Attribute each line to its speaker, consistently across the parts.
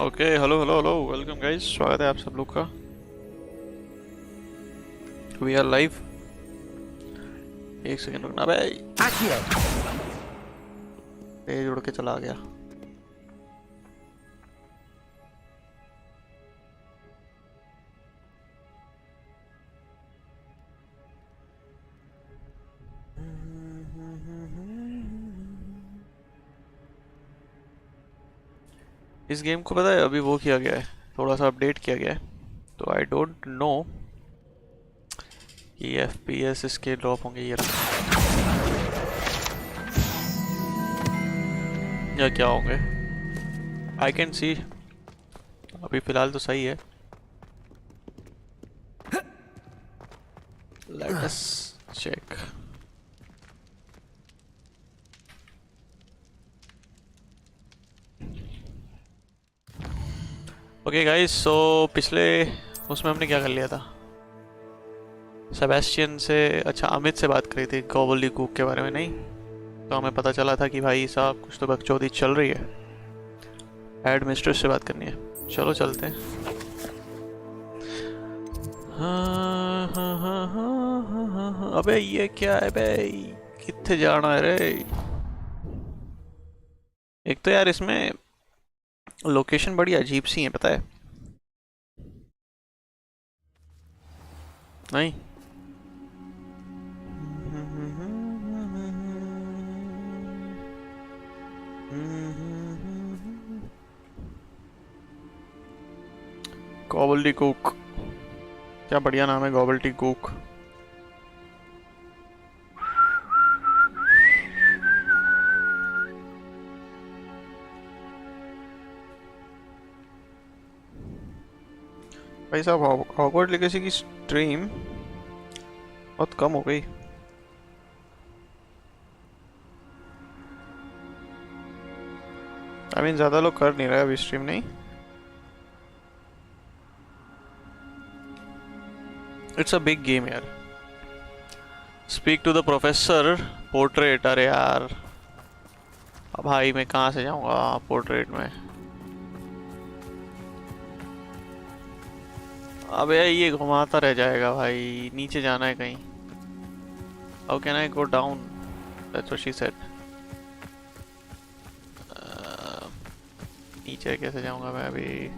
Speaker 1: Okay, hello hello hello, welcome guys, स्वागत है आप सब लोग का। We are live. एक सेकंड रुकना भाई, पेज उड़ के चला गया। इस गेम को पता है अभी वो किया गया है, थोड़ा सा अपडेट किया गया है, तो आई डोंट नो कि एफपीएस इसके ड्रॉप होंगे ये या क्या होंगे। आई कैन सी अभी फिलहाल तो सही है। Let us check. Okay guys, so पिछले उसमें हमने क्या कर लिया था, सेबेस्टियन से, अच्छा अमित से बात करी थी गॉबली कुक के बारे में। नहीं तो हमें पता चला था कि भाई साहब कुछ तो बकचोदी चल रही है, हेड मिस्ट्रेस से बात करनी है। चलो चलते हैं। हाँ। अबे ये क्या है भाई, कितने जाना है रे। एक तो यार इसमें लोकेशन बड़ी अजीब सी है, पता है नहीं। गॉबल्डी कुक, क्या बढ़िया नाम है, गॉबल्डी कुक। भाई साहब हॉगवर्ट्स लेगेसी की स्ट्रीम बहुत कम हो गई। आई मीन ज्यादा लोग कर नहीं रहे अभी स्ट्रीम, नहीं। इट्स अ बिग गेम यार। Speak to the professor portrait, अरे यार अब भाई मैं कहाँ से जाऊंगा पोर्ट्रेट में। अबे ये घुमाता रह जाएगा भाई, नीचे जाना है कहीं। How can I go down, that's what she said. नीचे कैसे जाऊंगा मैं अभी।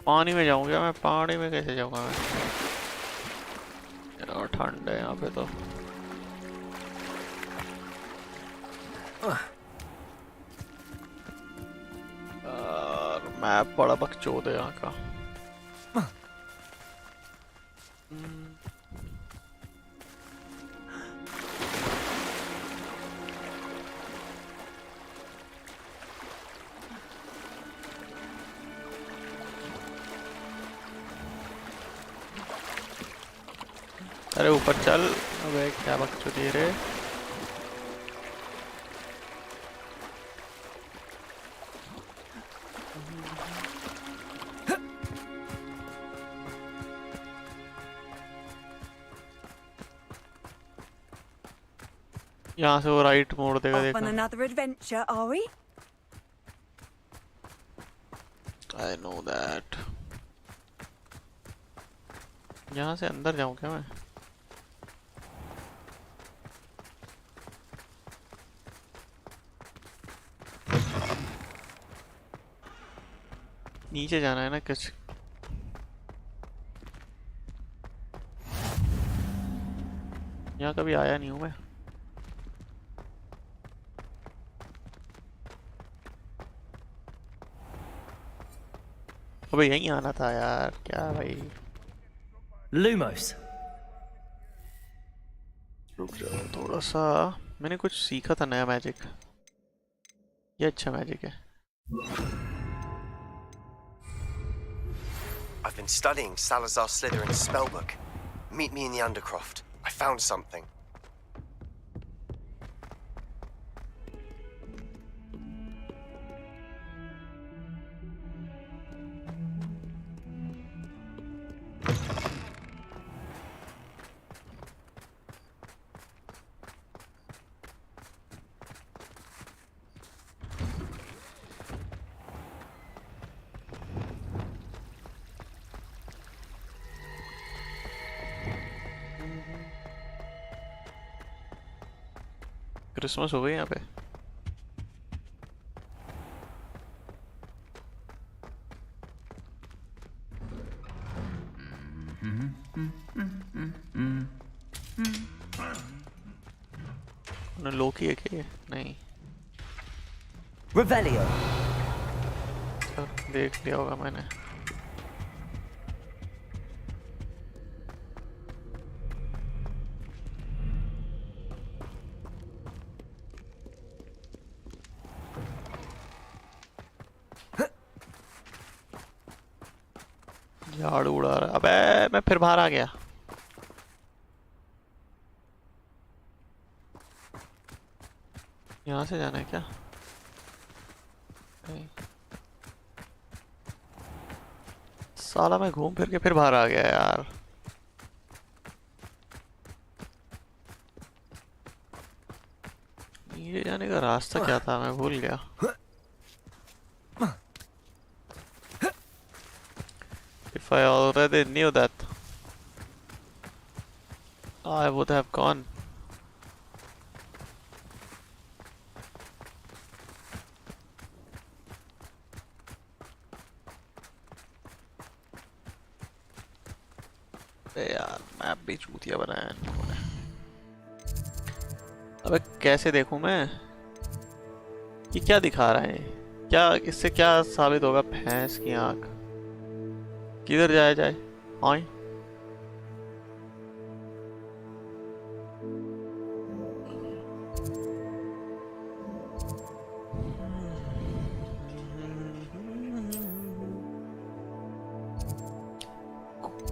Speaker 1: पानी में जाऊंगा मैं, पानी में कैसे जाऊंगा मैं यार, ठंड है यहाँ पे तो। यार मैप बड़ा बकचोद है यहाँ का। अरे ऊपर चल, अबे क्या बकचोदी रे। यहाँ से वो राइट मोड़ देगा,
Speaker 2: Off on
Speaker 1: देखना।
Speaker 2: another adventure, are we?
Speaker 1: I know that। यहाँ से अंदर जाऊँ क्या मैं। नीचे जाना है ना कुछ। यहाँ कभी आया नहीं हूँ मैं। अबे यहीं आना था यार, क्या भाई।
Speaker 3: Lumos.
Speaker 1: रुक जाओ थोड़ा सा, मैंने कुछ सीखा था नया मैजिक, ये अच्छा मैजिक है।
Speaker 4: I've been studying Salazar Slytherin's spellbook. Meet me in the Undercroft. I found something.
Speaker 1: Christmas हो गई यहाँ पे। लोकी है क्या ये? नहीं,
Speaker 3: Revelio.
Speaker 1: देख लिया होगा मैंने। झाड़ू उड़ा रहा, अबे मैं फिर बाहर आ गया। यहाँ से जाना है क्या? नहीं। साला मैं घूम फिर के फिर बाहर आ गया यार। ये जाने का रास्ता क्या था, मैं भूल गया। If I already knew that, I would have gone. अबे यार मैप भी चूतिया बनाया है इन लोगों ने। अबे कैसे देखूं मैं? ये क्या दिखा रहा है? क्या इससे क्या साबित होगा? भैंस की आंख। किधर जाया जाए? हाँ,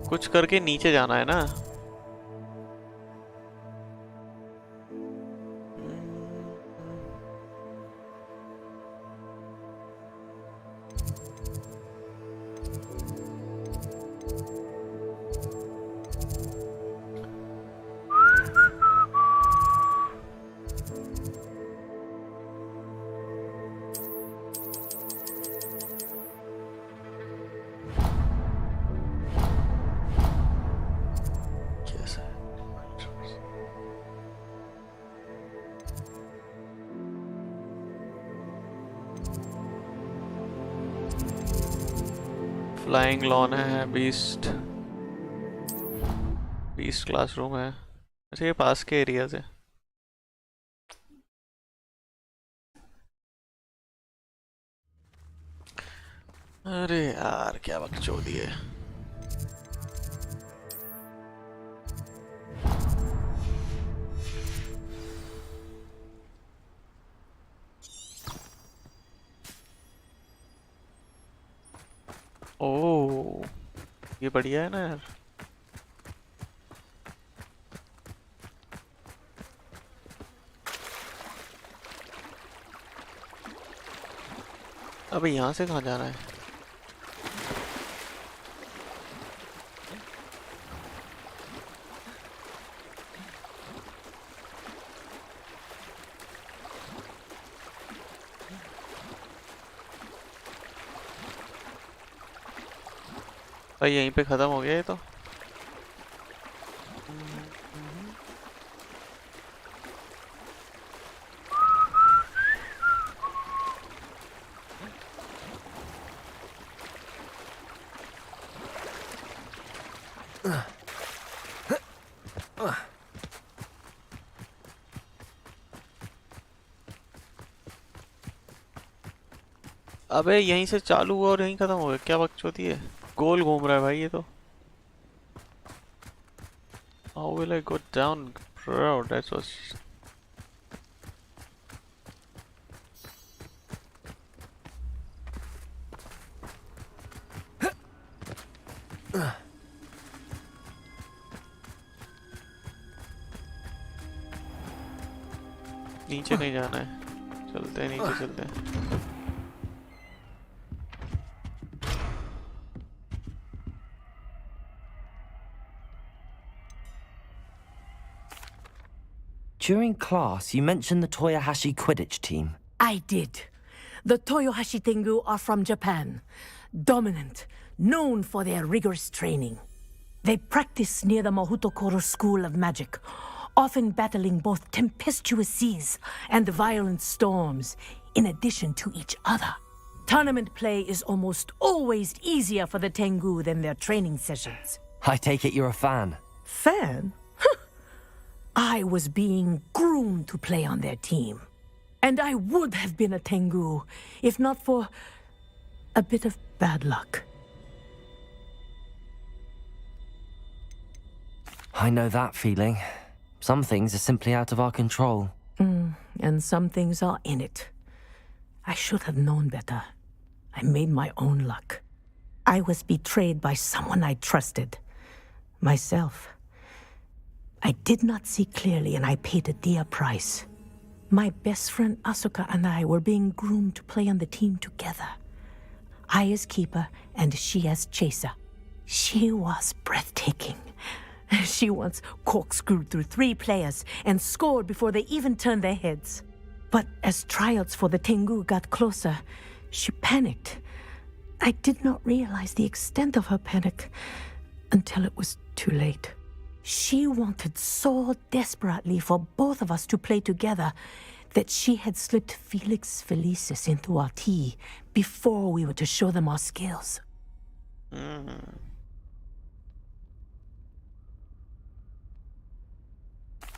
Speaker 1: कुछ करके नीचे जाना है ना। फ्लाइंग लॉन है, बीस्ट बीस्ट क्लासरूम है। अच्छा ये पास के एरिया से। अरे यार क्या बकचोदी है। ओह ये बढ़िया है ना यार। अबे यहाँ से कहाँ जाना है? भाई यहीं पे खत्म हो गया ये तो। अबे यहीं से चालू हुआ और यहीं खत्म हो गया, क्या बकचोदी है। गोल घूम रहा है भाई ये तो। How will I go down, bro? That was नीचे नहीं जाना है, चलते हैं नीचे चलते हैं।
Speaker 3: During class, you mentioned the Toyohashi Quidditch team.
Speaker 2: I did. The Toyohashi Tengu are from Japan. Dominant, known for their rigorous training. They practice near the Mahutokoro School of Magic. often battling both tempestuous seas and violent storms, in addition to each other. Tournament play is almost always easier for the Tengu than their training sessions.
Speaker 3: I take it you're a fan.
Speaker 2: Fan? I was being groomed to play on their team. And I would have been a Tengu, if not for a bit of bad luck.
Speaker 3: I know that feeling. Some things are simply out of our control.
Speaker 2: And some things are in it. I should have known better. I made my own luck. I was betrayed by someone I trusted. Myself. I did not see clearly, and I paid a dear price. My best friend Asuka and I were being groomed to play on the team together. I as keeper, and she as chaser. She was breathtaking. She once corkscrewed through 3 players and scored before they even turned their heads. But as tryouts for the Tengu got closer, she panicked. I did not realize the extent of her panic until it was too late. She wanted so desperately for both of us to play together that she had slipped Felix Felicis into our tea before we were to show them our skills.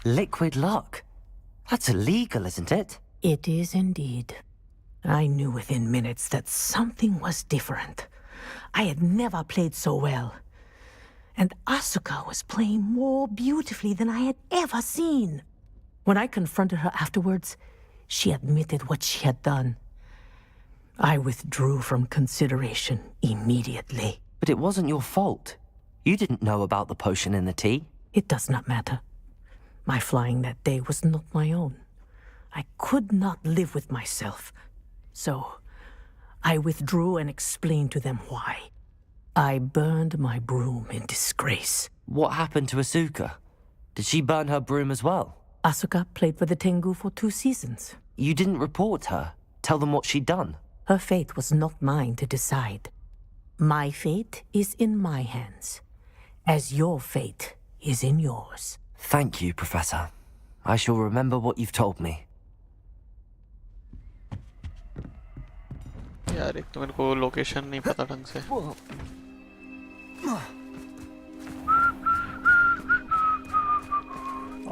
Speaker 3: Liquid luck? That's illegal, isn't it?
Speaker 2: It is indeed. I knew within minutes that something was different. I had never played so well. And Asuka was playing more beautifully than I had ever seen. When I confronted her afterwards, she admitted what she had done. I withdrew from consideration immediately.
Speaker 3: But it wasn't your fault. You didn't know about the potion in the tea.
Speaker 2: It does not matter. My flying that day was not my own. I could not live with myself. So, I withdrew and explained to them why. I burned my broom in disgrace.
Speaker 3: What happened to Asuka? Did she burn her broom as well?
Speaker 2: Asuka played for the Tengu for 2 seasons.
Speaker 3: You didn't report her? Tell them what she'd done?
Speaker 2: Her fate was not mine to decide. My fate is in my hands, as your fate is in yours.
Speaker 3: Thank you, Professor. I shall remember what you've told me.
Speaker 1: यार एक तो मेरे को location नहीं पता ढंग से.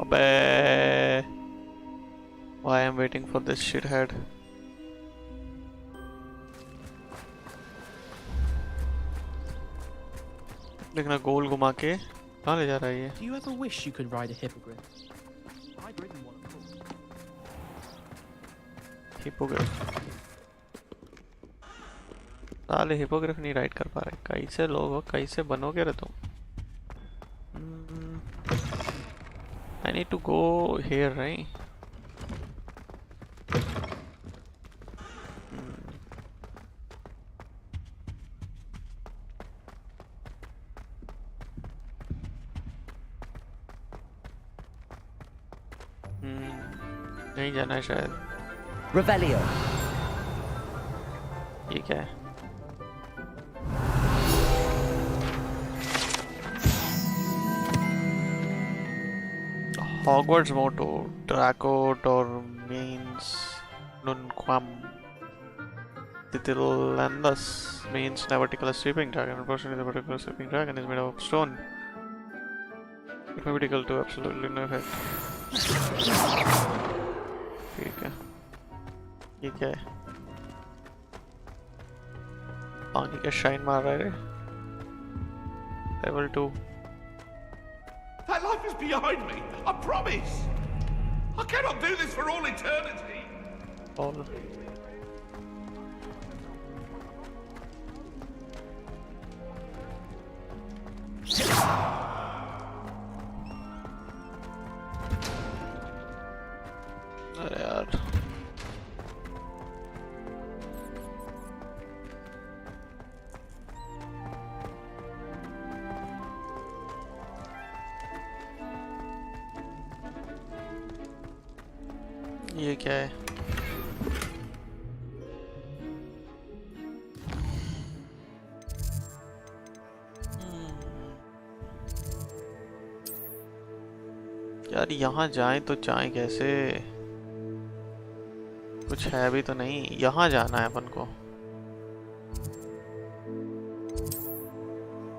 Speaker 1: अबे, why I'm waiting for this shithead? देखना गोल घुमा के कहाँ ले जा रहा है ये?
Speaker 5: Do you ever wish you could ride a hippogriff? I've ridden one before.
Speaker 1: Hippogriff. साले हिपोग्रिफ नहीं राइड कर पा रहे. कैसे लोग हो, कैसे बनोगे रे तुम? I need to go here, right? नहीं जाना है शायद.
Speaker 3: Revelio.
Speaker 1: ये क्या है? Hogwarts motto: Draco dormiens nunquam titilandus, means never tickle a sleeping dragon. Unfortunately, the particular sleeping dragon is made of stone. It may be tickled to absolutely no effect. ठीक है. ये क्या है? पानी का शाइन मार रहा है. Level 2.
Speaker 6: That life is behind me, I promise! I cannot do this for all eternity!
Speaker 1: All. अरे यार. ये क्या है? यार यहाँ जाएं तो जाएं कैसे? कुछ है भी तो नहीं। यहाँ जाना है अपन को।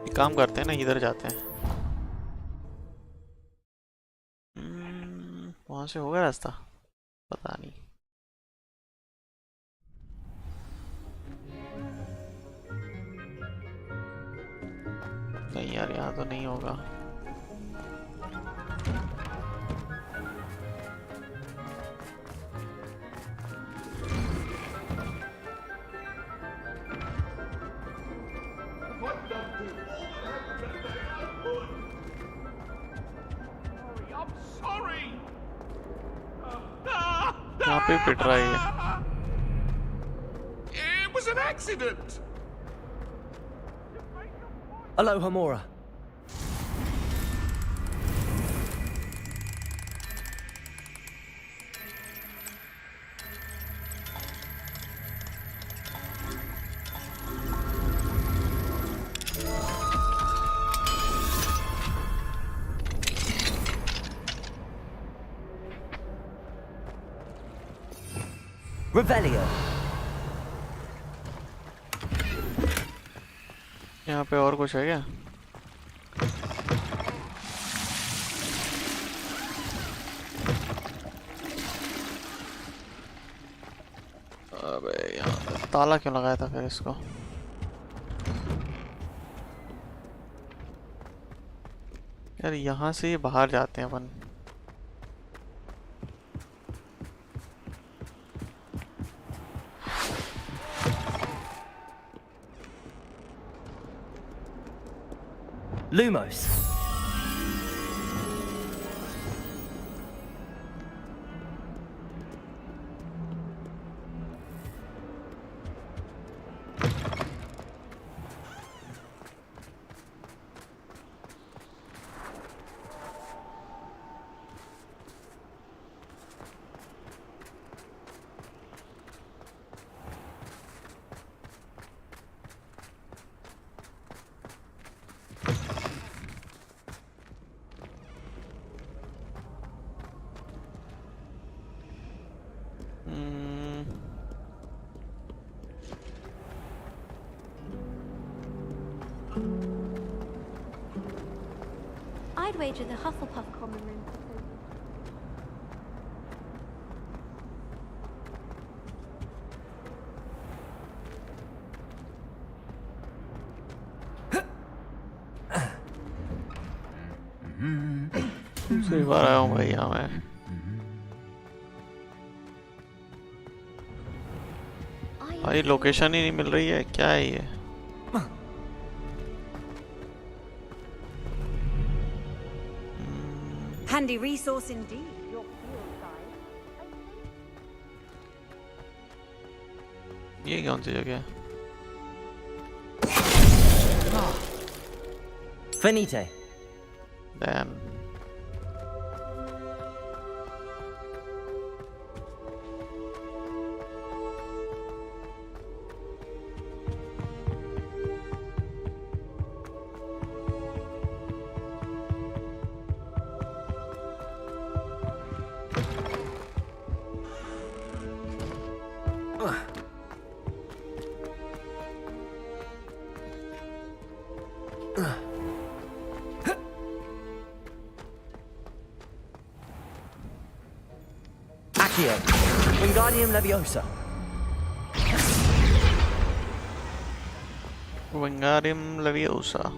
Speaker 1: एक काम करते हैं ना, इधर जाते हैं। वहां से होगा रास्ता? पता नहीं। नहीं यार, यहाँ तो नहीं होगा।
Speaker 6: I'm sorry.
Speaker 1: यहाँ पे पिट रहा है ये।
Speaker 6: It was an accident.
Speaker 3: Aloha, Mora. Revelio.
Speaker 1: यहाँ पे और कुछ है क्या? अबे यहाँ ताला क्यों लगाया था फिर इसको? यार यहाँ से ये बाहर जाते हैं अपन।
Speaker 3: Lumos.
Speaker 7: I'd wager the Hufflepuff common room.
Speaker 1: दूसरी बार आया हूँ भाई यहाँ मैं। भाई लोकेशन ही नहीं मिल रही है, क्या है ये?
Speaker 8: Handy resource indeed, your field guide.
Speaker 1: ये कौन सी जगह है?
Speaker 3: Finite.
Speaker 1: Damn.
Speaker 3: Accio. Wingardium Leviosa.
Speaker 1: Wingardium Leviosa.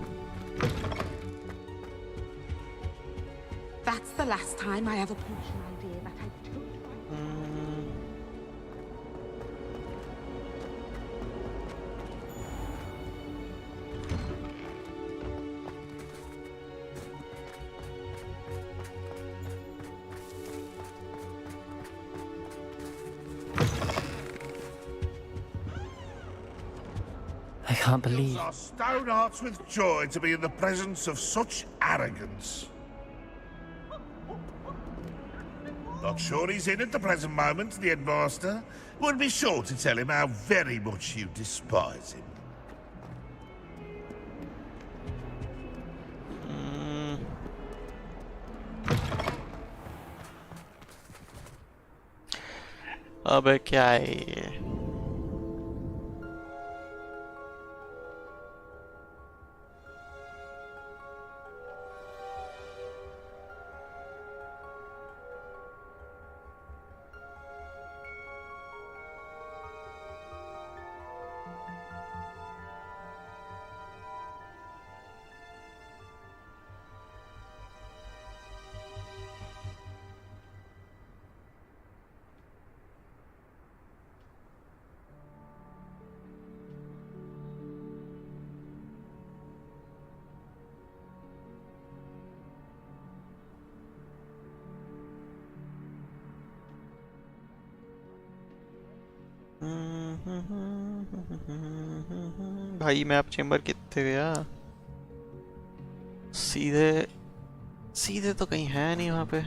Speaker 8: That's the last time I have a potion idea that I took.
Speaker 3: I can't believe.
Speaker 6: Our stone hearts with joy to be in the presence of such arrogance. Not sure he's in at the present moment, the headmaster. Would be sure to tell him how very much you despise him.
Speaker 1: अबे क्या है ये? भाई map chamber कितने गया? सीधे सीधे तो कहीं है नहीं वहां पे।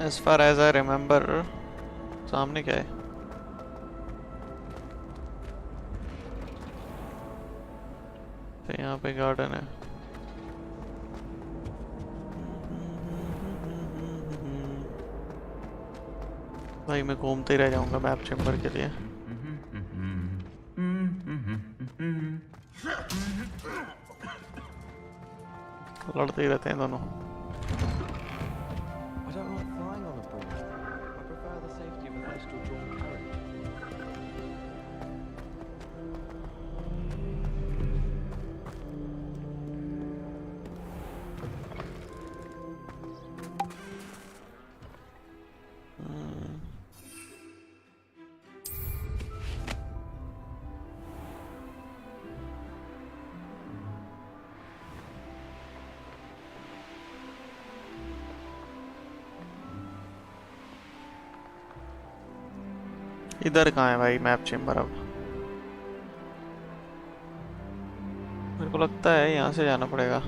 Speaker 1: As far as I remember, सामने क्या है? तो यहाँ पे गार्डन है। भाई मैं घूमते ही रह जाऊंगा मैप चेम्बर के लिए। लड़ते ही रहते हैं दोनों।
Speaker 5: I don't like flying on a bridge. I prefer the safety of a postal drawn carriage.
Speaker 1: इधर कहाँ है भाई मैप चेम्बर? अब मेरे को लगता है यहाँ से जाना पड़ेगा।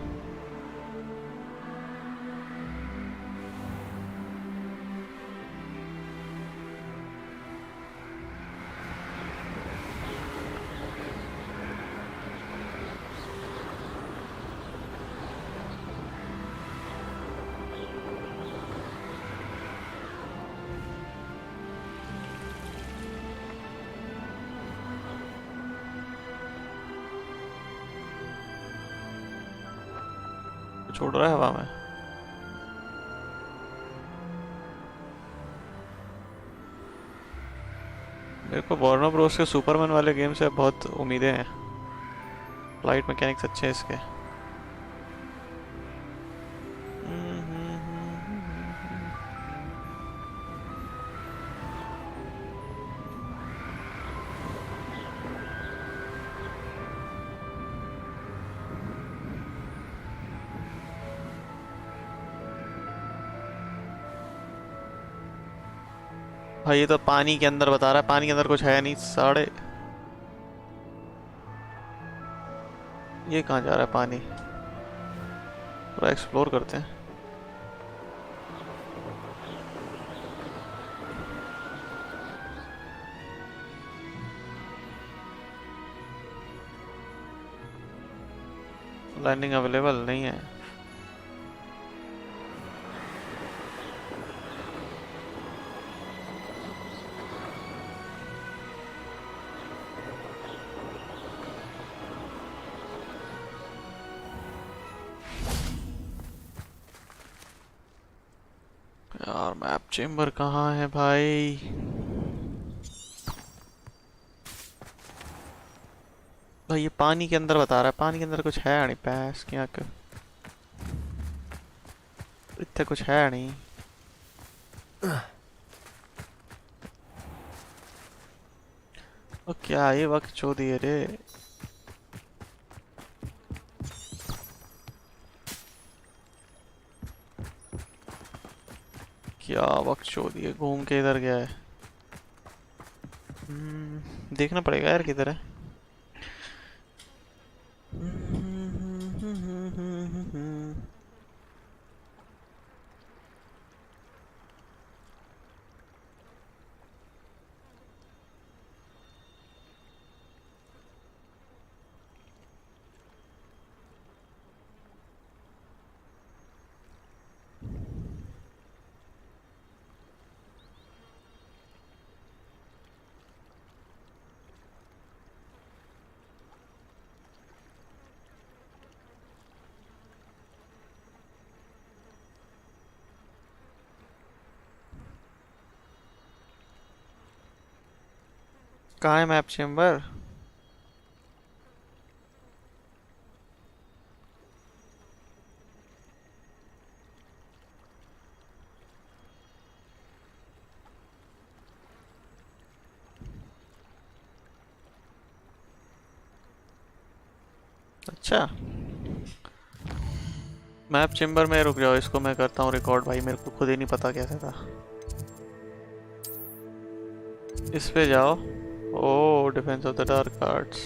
Speaker 1: छोड़ रहा है हवा में। मेरे को वार्नर ब्रोस के सुपरमैन वाले गेम से बहुत उम्मीदें हैं। फ्लाइट मैकेनिक्स अच्छे हैं इसके। भाई ये तो पानी के अंदर बता रहा है, पानी के अंदर कुछ है नहीं साढ़े। ये कहाँ जा रहा है पानी? पूरा एक्सप्लोर करते हैं। लैंडिंग अवेलेबल नहीं है। यार मैप चेम्बर कहाँ है भाई? भाई ये पानी के अंदर बता रहा है, पानी के अंदर कुछ है नहीं। पैस क्या कर इतने कुछ है नहीं। और क्या ये वक्त चो दिए रे। क्या वक्त चो दिए, घूम के इधर गया है। देखना पड़ेगा यार किधर है। कहाँ है मैप चेम्बर? अच्छा, मैप चेम्बर में रुक जाओ, इसको मैं करता हूँ रिकॉर्ड भाई, मेरे को खुद ही नहीं पता कैसे था। इस पे जाओ। Oh defence of the dark arts,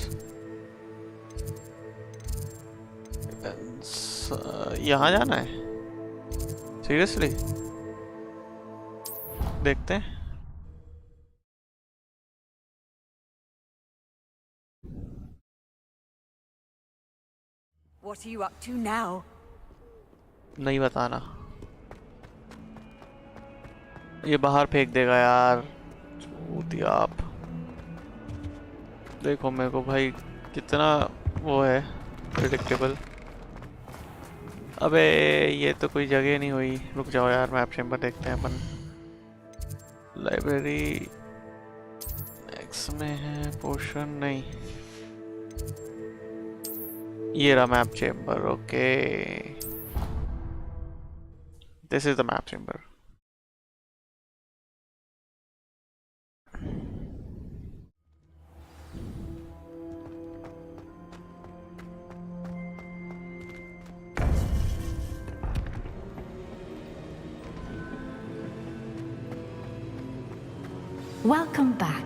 Speaker 1: यहाँ जाना है? सीरियसली? देखते हैं।
Speaker 8: What are you up to now?
Speaker 1: नहीं बताना, ये बाहर फेंक देगा यार। चूतिया आप देखो मेरे को भाई कितना वो है प्रिडिक्टेबल। अबे ये तो कोई जगह नहीं हुई, रुक जाओ यार, मैप चेम्बर देखते हैं अपन। लाइब्रेरी एक्स में है, पोर्शन नहीं, ये रहा map chamber. Okay, this is the map chamber.
Speaker 2: Welcome back.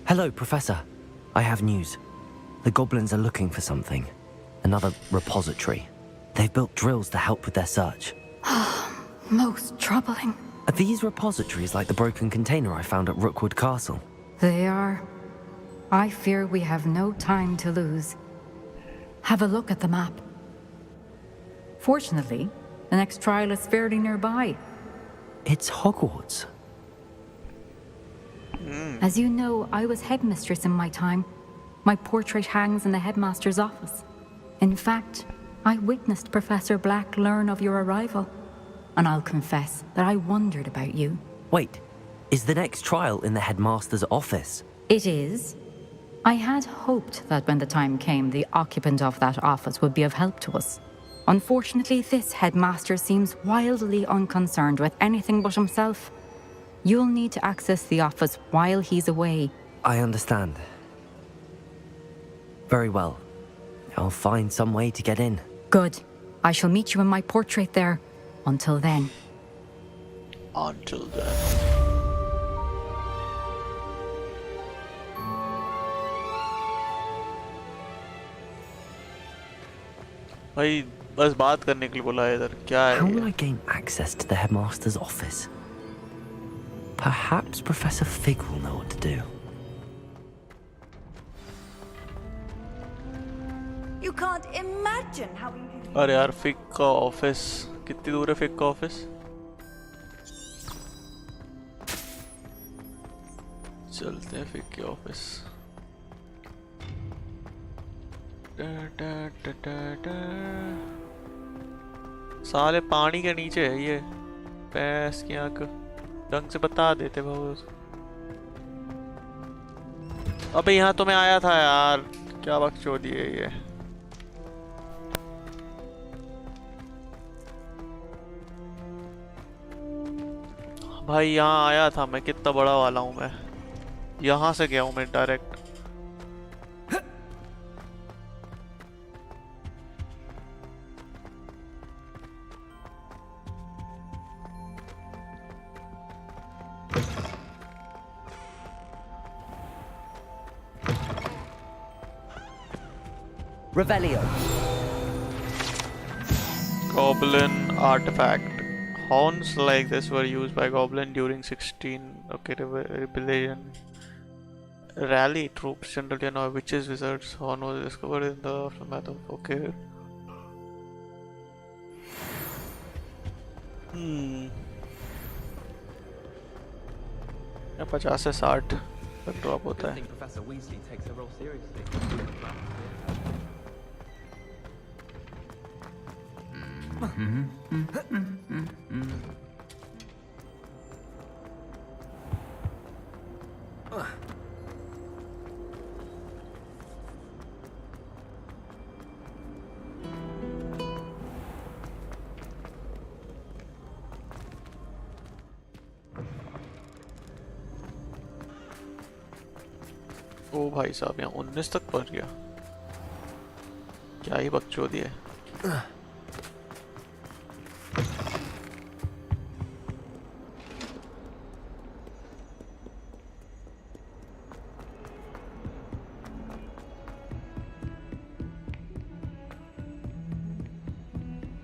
Speaker 3: Hello, Professor. I have news. The goblins are looking for something. Another repository. They've built drills to help with their search.
Speaker 9: Most troubling.
Speaker 3: Are these repositories like the broken container I found at Rookwood Castle?
Speaker 9: They are. I fear we have no time to lose. Have a look at the map. Fortunately, the next trial is fairly nearby.
Speaker 3: It's Hogwarts.
Speaker 9: As you know, I was headmistress in my time. My portrait hangs in the headmaster's office. In fact, I witnessed Professor Black learn of your arrival. And I'll confess that I wondered about you.
Speaker 3: Wait, is the next trial in the headmaster's office?
Speaker 9: It is. I had hoped that when the time came, the occupant of that office would be of help to us. Unfortunately, this headmaster seems wildly unconcerned with anything but himself. You'll need to access the office while he's away.
Speaker 3: I understand. Very well. I'll find some way to get in.
Speaker 9: Good. I shall meet you in my portrait there. Until then.
Speaker 1: Until then. भाई बस बात करने के लिए बोला है इधर, क्या है?
Speaker 3: How will I gain access to the headmaster's office? Perhaps Professor Fig will know what to do.
Speaker 8: You can't imagine how easy.
Speaker 1: अरे यार फिग का ऑफिस कितनी दूर है? फिग का ऑफिस चलते हैं फिग के ऑफिस। साले पानी के नीचे है ये, भैंस की आंख, ढंग से बता देते भाऊ। अबे यहाँ तो मैं आया था यार, क्या बकचोदी है ये। भाई यहाँ आया था मैं, कितना बड़ा वाला हूँ मैं, यहाँ से गया हूँ मैं direct.
Speaker 3: Revelio.
Speaker 1: Goblin artifact. Horns like this were used by Goblin during 16 rebellion. Rally troops generally annoy witches, wizards. Horn was discovered in the aftermath of या 50 से 60 तक ड्रॉप होता है।
Speaker 5: Professor Weasley takes her role seriously.
Speaker 1: ओ भाई साहब यहाँ 19 तक पहुँच गया, क्या ही बकचोदी है।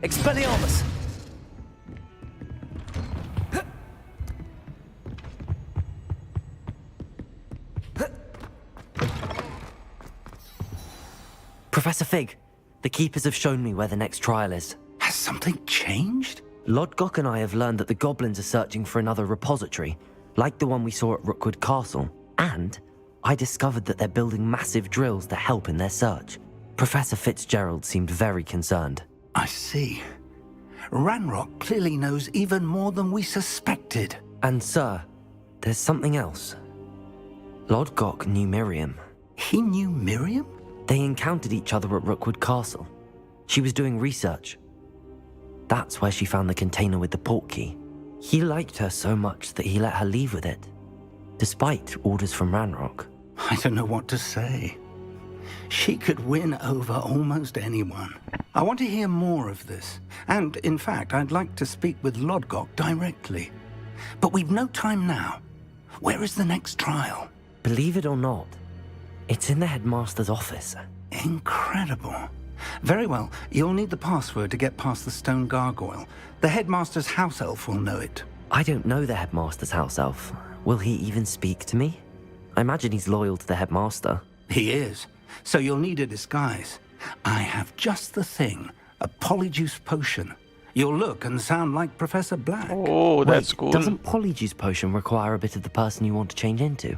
Speaker 3: Expelliarmus! Professor Fig, the Keepers have shown me where the next trial is.
Speaker 10: Has something changed?
Speaker 3: Lodgok and I have learned that the goblins are searching for another repository, like the one we saw at Rookwood Castle. And I discovered that they're building massive drills to help in their search. Professor Fitzgerald seemed very concerned.
Speaker 10: I see. Ranrock clearly knows even more than we suspected.
Speaker 3: And sir, there's something else. Lodgok knew Miriam.
Speaker 10: He knew Miriam?
Speaker 3: They encountered each other at Rookwood Castle. She was doing research. That's where she found the container with the port key. He liked her so much that he let her leave with it, despite orders from Ranrock.
Speaker 10: I don't know what to say. She could win over almost anyone. I want to hear more of this. And, in fact, I'd like to speak with Lodgok directly. But we've no time now. Where is the next trial?
Speaker 3: Believe it or not, it's in the headmaster's office.
Speaker 10: Incredible. Very well. You'll need the password to get past the stone gargoyle. The headmaster's house elf will know it.
Speaker 3: I don't know the headmaster's house elf. Will he even speak to me? I imagine he's loyal to the headmaster.
Speaker 10: He is. So you'll need a disguise. I have just the thing. A polyjuice potion. You'll look and sound like Professor Black.
Speaker 1: Oh, that's cool.
Speaker 3: Doesn't polyjuice potion require a bit of the person you want to change into?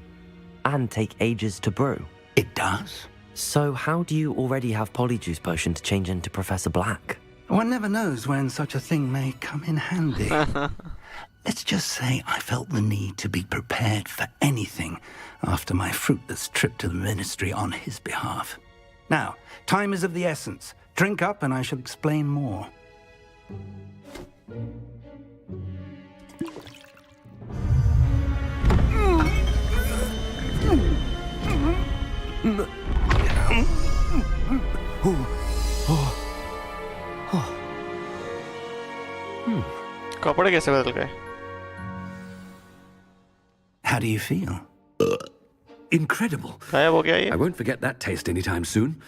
Speaker 3: And take ages to brew?
Speaker 10: It does.
Speaker 3: So how do you already have polyjuice potion to change into Professor Black?
Speaker 10: One never knows when such a thing may come in handy. Let's just say I felt the need to be prepared for anything after my fruitless trip to the ministry on his behalf. Now, time is of the essence. Drink up and I shall explain more.
Speaker 1: कपड़े कैसे बदल गए?
Speaker 10: How do you feel?
Speaker 11: Incredible.
Speaker 1: गायब हो गया ये?
Speaker 11: I won't forget that taste anytime soon.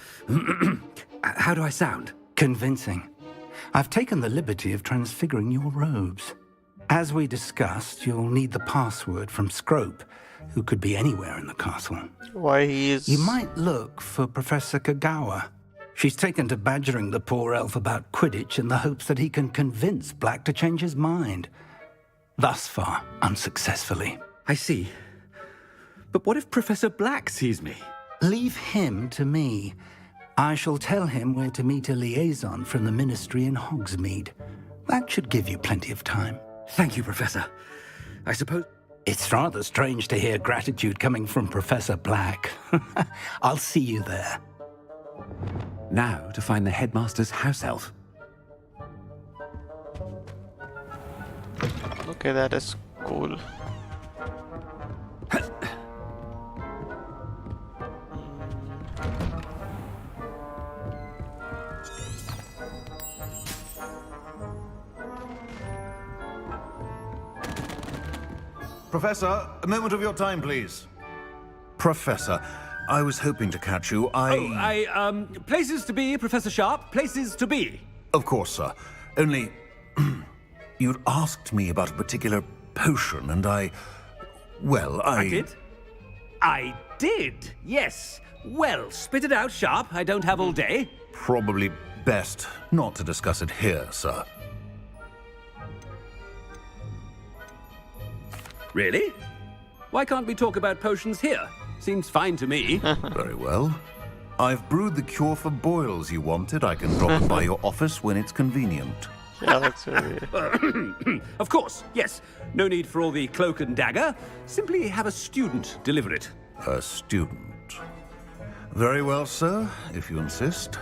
Speaker 11: How do I sound?
Speaker 10: Convincing. I've taken the liberty of transfiguring your robes. As we discussed, you'll need the password from Scrope, who could be anywhere in the castle.
Speaker 1: Why he is...
Speaker 10: You might look for Professor Kagawa. She's taken to badgering the poor elf about Quidditch in the hopes that he can convince Black to change his mind. Thus far, unsuccessfully.
Speaker 11: I see. But what if Professor Black sees me?
Speaker 10: Leave him to me. I shall tell him where to meet a liaison from the ministry in Hogsmeade. That should give you plenty of time.
Speaker 11: Thank you, Professor. I suppose...
Speaker 10: It's rather strange to hear gratitude coming from Professor Black. I'll see you there.
Speaker 11: Now to find the headmaster's house elf.
Speaker 1: Okay, that is cool.
Speaker 12: Professor, a moment of your time, please. Professor, I was hoping to catch you.
Speaker 11: Places to be, Professor Sharp. Places to be.
Speaker 12: Of course, sir. Only... you'd asked me about a particular potion, and I
Speaker 11: did? I did, yes. Well, spit it out, Sharp. I don't have all day.
Speaker 12: Probably best not to discuss it here, sir.
Speaker 11: Really? Why can't we talk about potions here? Seems fine to me.
Speaker 12: Very well. I've brewed the cure for boils you wanted. I can drop it by your office when it's convenient.
Speaker 1: Yeah, that's very...
Speaker 11: Of course, yes. No need for all the cloak and dagger. Simply have a student deliver it.
Speaker 12: A student. Very well, sir, if you insist.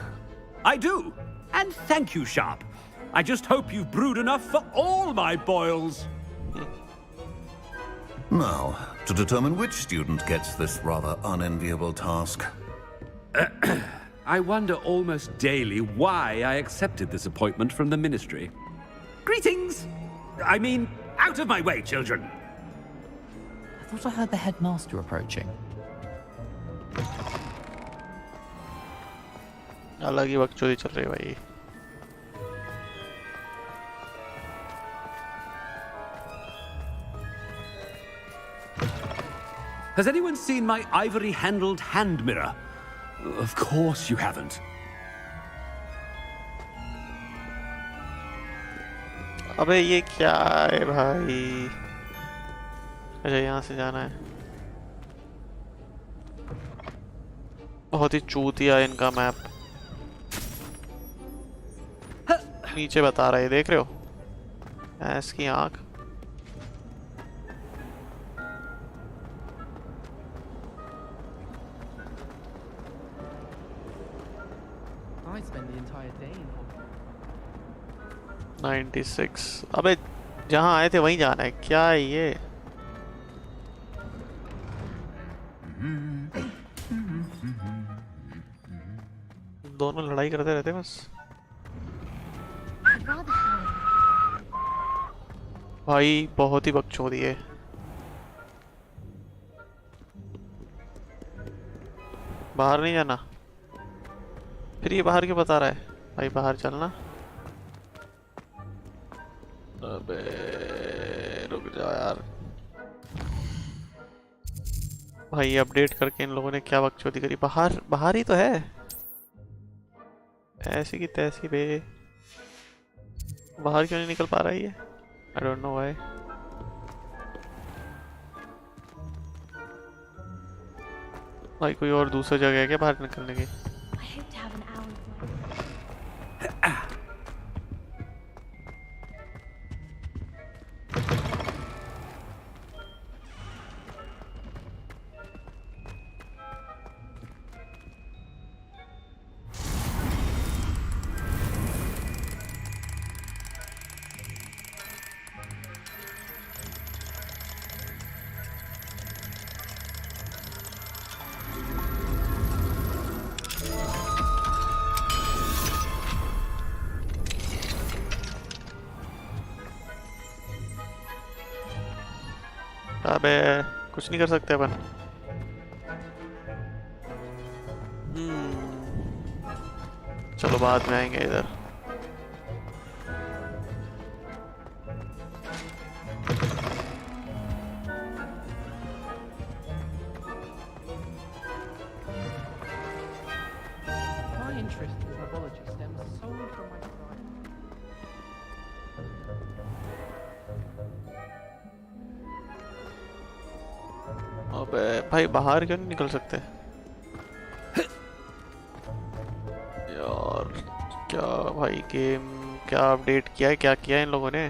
Speaker 11: I do. And thank you, Sharp. I just hope you've brewed enough for all my boils.
Speaker 12: Now, to determine which student gets this rather unenviable task.
Speaker 11: I wonder almost daily why I accepted this appointment from the ministry. Greetings! I mean, out of my way, children!
Speaker 3: I thought I heard the headmaster approaching.
Speaker 1: अलग ही बकचोदी चल रही है भाई.
Speaker 11: Has anyone seen my ivory-handled hand mirror? Of course you haven't.
Speaker 1: अबे ये क्या है भाई? अच्छा यहाँ से जाना है. बहुत ही चूतिया इनका मैप. नीचे बता रहा है, देख रहे हो? ऐस की आँख.
Speaker 5: I spend the entire day in Hogwarts.
Speaker 1: 96. अबे जहाँ आए थे वहीं जाना है. क्या है ये? दोनों लड़ाई करते रहते बस. भाई बहुत ही बकचोदी है. बाहर नहीं जाना. फिर ये बाहर क्यों बता रहा है? भाई बाहर चलना. अबे रुक जा यार. भाई अपडेट करके इन लोगों ने क्या बकचोदी करी. बाहर बाहर ही तो है. ऐसी की तैसी बे. बाहर क्यों नहीं निकल पा रहा है ये? I don't know why. भाई कोई और दूसरी जगह है क्या बाहर निकलने की?
Speaker 7: I hope to have an hour.
Speaker 1: अबे कुछ नहीं कर सकते अपन. चलो बाद में आएंगे इधर.
Speaker 5: My interest in herbology stems solely from my desire.
Speaker 1: अबे भाई बाहर क्यों नहीं निकल सकते यार? क्या भाई गेम क्या अपडेट किया है? क्या किया है इन लोगों ने?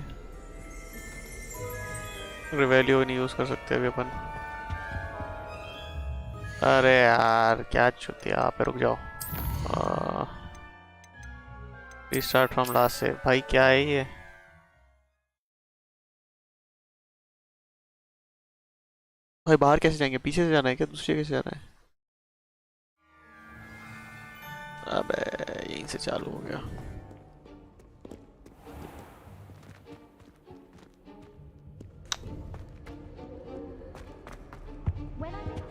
Speaker 1: रिवेलियो नहीं यूज कर सकते अभी अपन. अरे यार क्या चुतिया. आप रुक जाओ. रिस्टार्ट फ्रॉम लास्ट से. भाई क्या है ये? भाई बाहर कैसे जाएंगे? पीछे से जाना है क्या? दूसरी जगह से जाना है? अबे यहीं से चालू हो गया.
Speaker 7: When I'm in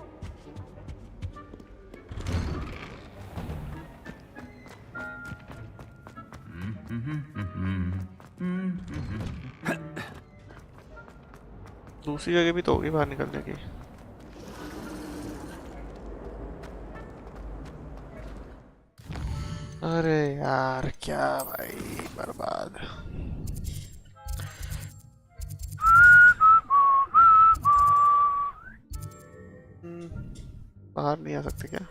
Speaker 1: दूसरी जगह भी तो होगी बाहर निकलने की. अरे यार क्या भाई बर्बाद. बाहर नहीं आ सकते क्या?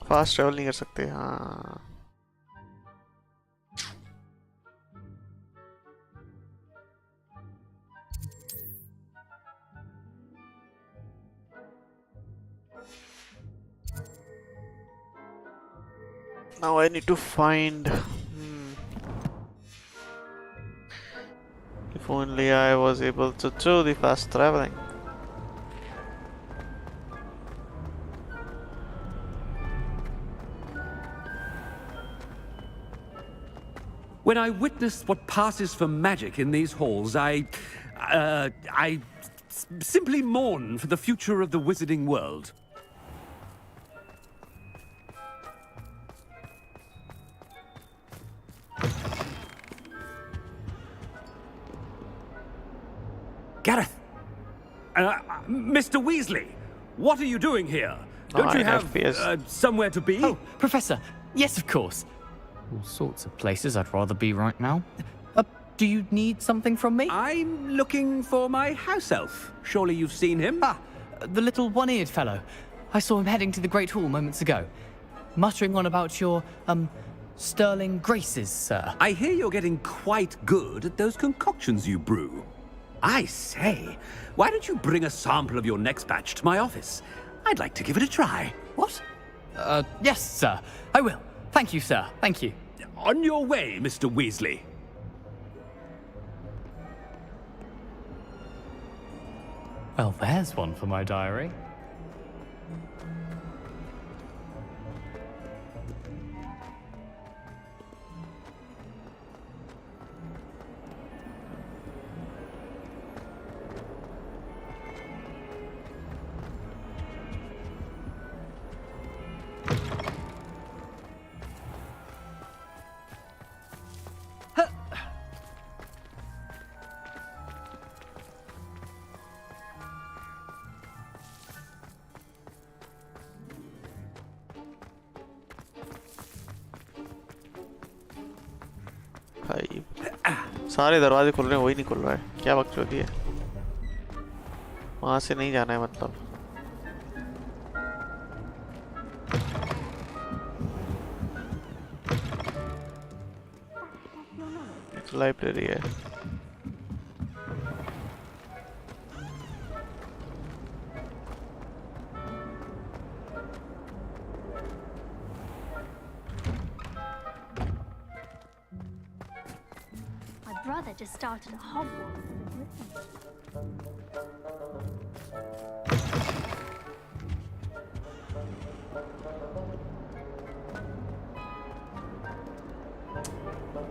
Speaker 1: फास्ट ट्रेवल नहीं कर सकते. हाँ now I need to find If only I was able to do the fast traveling.
Speaker 11: When I witness what passes for magic in these halls, I simply mourn for the future of the wizarding world. Gareth! Mr. Weasley! What are you doing here? Don't you have somewhere to be?
Speaker 13: Oh, Professor! Yes, of course. All sorts of places I'd rather be right now. Do you need something from me?
Speaker 11: I'm looking for my house elf. Surely you've seen him?
Speaker 13: Ah, the little one-eared fellow. I saw him heading to the Great Hall moments ago. Muttering on about your, sterling graces, sir.
Speaker 11: I hear you're getting quite good at those concoctions you brew. I say, why don't you bring a sample of your next batch to my office? I'd like to give it a try.
Speaker 13: What? Yes, sir. I will. Thank you, sir. Thank you.
Speaker 11: On your way, Mr. Weasley.
Speaker 13: Well, there's one for my diary.
Speaker 1: भाई सारे दरवाजे खुल रहे हैं, वही नहीं खुल रहा है। क्या बकचोदी है? वहां से नहीं जाना है मतलब। एक लाइब्रेरी है।
Speaker 7: Brother just started at Hogwarts.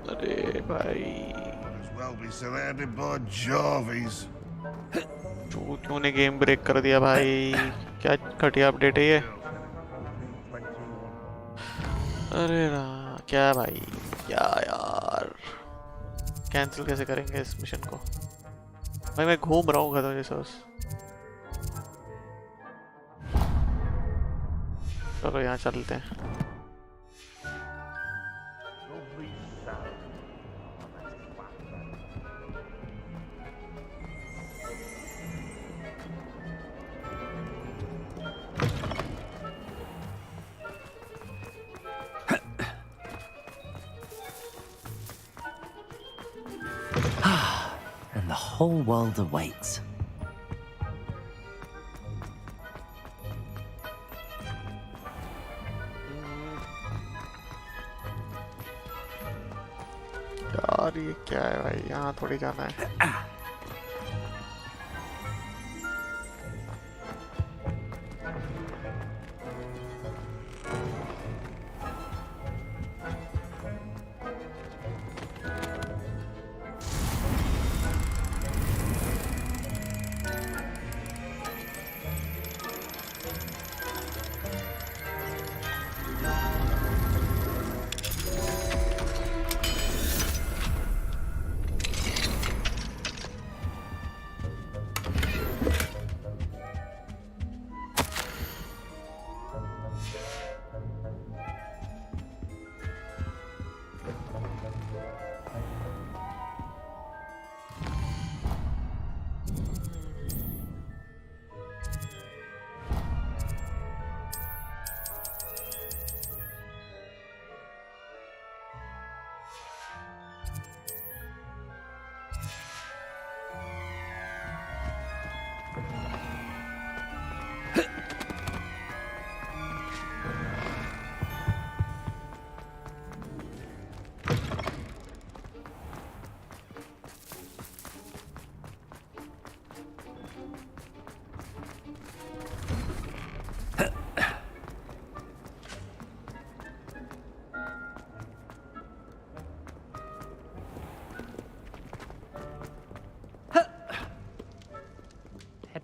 Speaker 1: अरे भाई
Speaker 6: As well be surrounded by Jarvies.
Speaker 1: क्यों ने गेम ब्रेक कर दिया भाई? क्या घटिया अपडेट है ये? अरे ना क्या भाई, क्या यार, कैंसिल कैसे करेंगे इस मिशन को? भाई मैं घूम रहा हूँ गधों जैसा बस। चलो यहाँ चलते हैं।
Speaker 3: And the whole world awaits.
Speaker 1: यार ये क्या है भाई? यहाँ थोड़ी जाना है।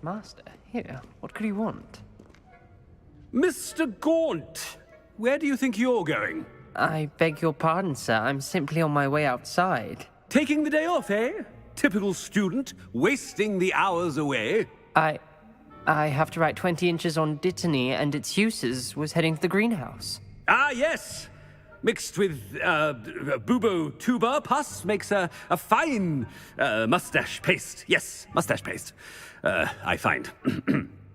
Speaker 14: Master, here, what could you want?
Speaker 11: Mr. Gaunt, where do you think you're going?
Speaker 14: I beg your pardon, sir. I'm simply on my way outside.
Speaker 11: Taking the day off, eh? Typical student, wasting the hours away.
Speaker 14: I have to write 20 inches on Dittany and its uses. Was heading to the greenhouse.
Speaker 11: Ah, yes. Mixed with bubo tuber pus makes a fine mustache paste. Yes, mustache paste. I find.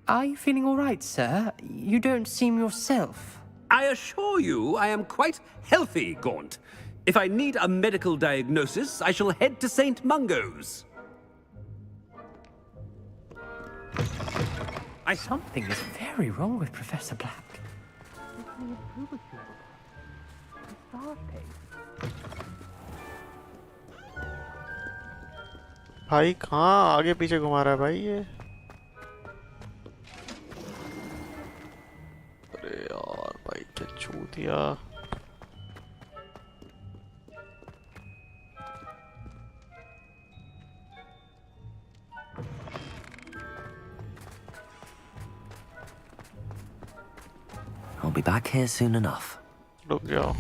Speaker 14: Are you feeling all right, sir? You don't seem yourself.
Speaker 11: I assure you I am quite healthy, Gaunt. If I need a medical diagnosis, I shall head to St. Mungo's.
Speaker 14: Something is very wrong with Professor Black.
Speaker 1: भाई कहाँ आगे पीछे घुमा रहा है भाई ये? अरे यार भाई क्या चूतिया।
Speaker 3: I'll be back here soon enough.
Speaker 1: रुक जाओ,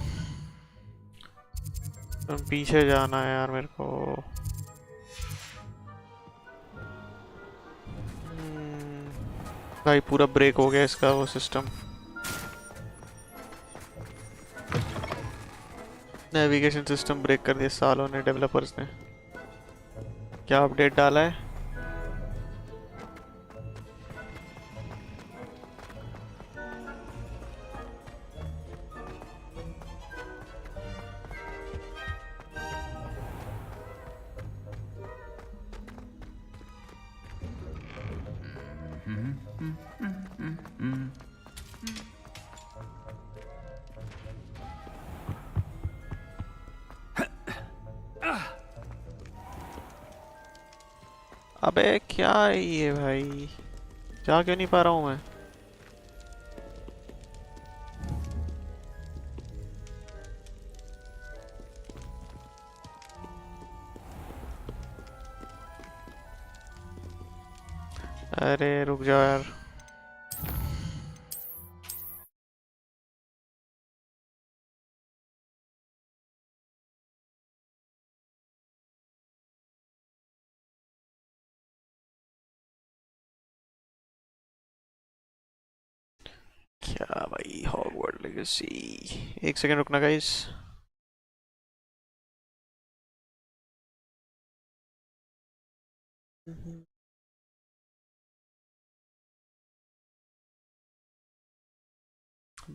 Speaker 1: तुम पीछे जाना है यार मेरे को। भाई पूरा ब्रेक हो गया इसका वो सिस्टम। नेविगेशन सिस्टम ब्रेक कर दिया सालों ने, डेवलपर्स ने। क्या अपडेट डाला है? अबे क्या है ये भाई, जा क्यों नहीं पा रहा हूँ मैं? अरे रुक जाओ यार। क्या भाई, हॉगवर्ड लेगेसी। एक सेकंड रुकना गाइस।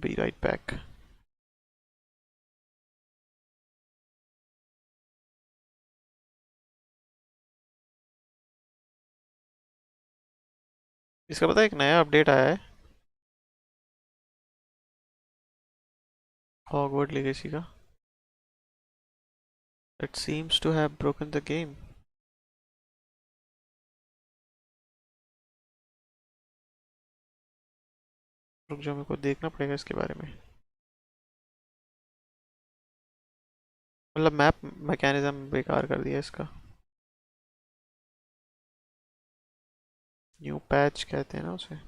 Speaker 1: Be right back. इसका पता है एक नया अपडेट आया है Hogwarts Legacy का। It seems to have broken the game. रुक जाओ, मेरे को देखना पड़ेगा इसके बारे में। मतलब मैप मैकेनिज्म बेकार कर दिया इसका। न्यू पैच कहते हैं ना उसे।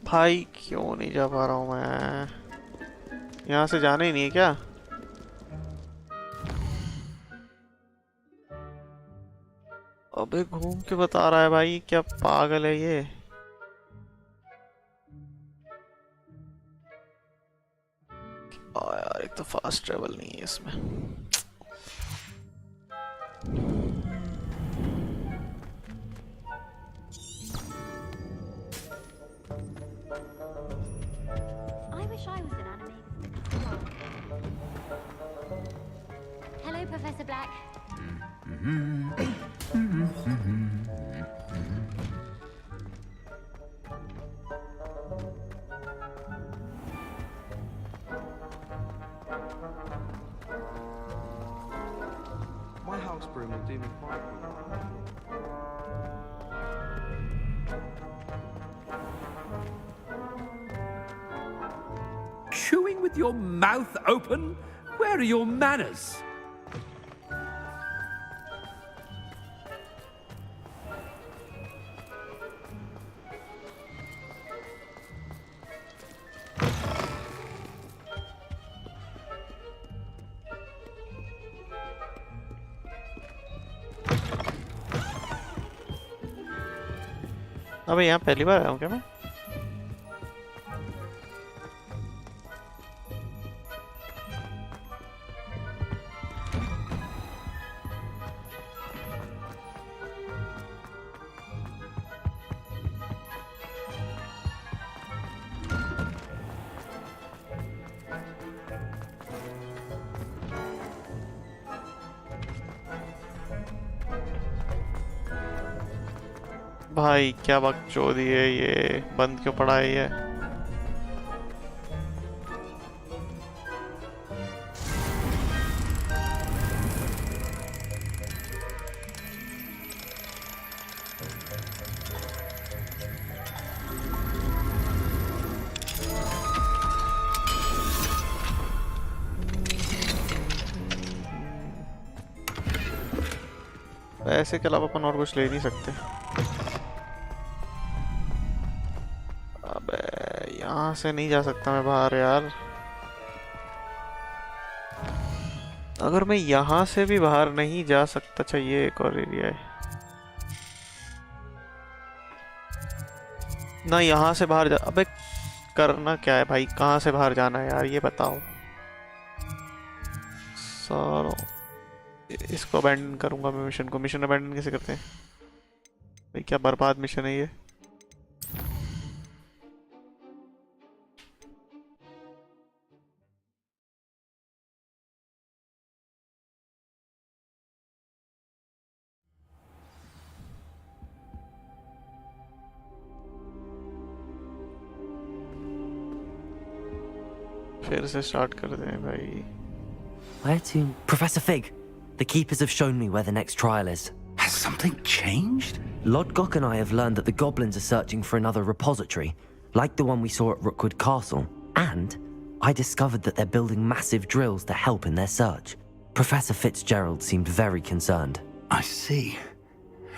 Speaker 1: भाई क्यों नहीं जा पा रहा हूँ मैं? यहाँ से जाना ही नहीं है क्या? अबे घूम के बता रहा है भाई, क्या पागल है ये? यार एक तो फास्ट ट्रेवल नहीं है इसमें।
Speaker 7: I wish I was an animated. Hello, Professor Black.
Speaker 5: My house broom will do me quite well.
Speaker 11: Chewing with your mouth open? Where are your manners?
Speaker 1: अबे यहाँ पहली बार आया हूँ क्या मैं? भाई क्या बकचोदी है ये, बंद क्यों पड़ा है ये? पैसे के अलावा अपन और कुछ ले नहीं सकते। यहाँ से नहीं जा सकता मैं बाहर यार। अगर मैं यहाँ से भी बाहर नहीं जा सकता, चाहिए एक और एरिया है ना, यहाँ से बाहर जा। अबे करना क्या है भाई, कहाँ से बाहर जाना है यार ये बताओ। सर इसको अबैंडन करूंगा मैं मिशन को। मिशन अबैंडन कैसे करते हैं भाई? क्या बर्बाद मिशन है ये। फिर से स्टार्ट कर दें भाई।
Speaker 3: Where to? Professor Fig, the keepers have shown me where the next trial is.
Speaker 10: Has something changed?
Speaker 3: Lodgok and I have learned that the goblins are searching for another repository, like the one we saw at Rookwood Castle. And I discovered that they're building massive drills to help in their search. Professor Fitzgerald seemed very concerned.
Speaker 10: I see.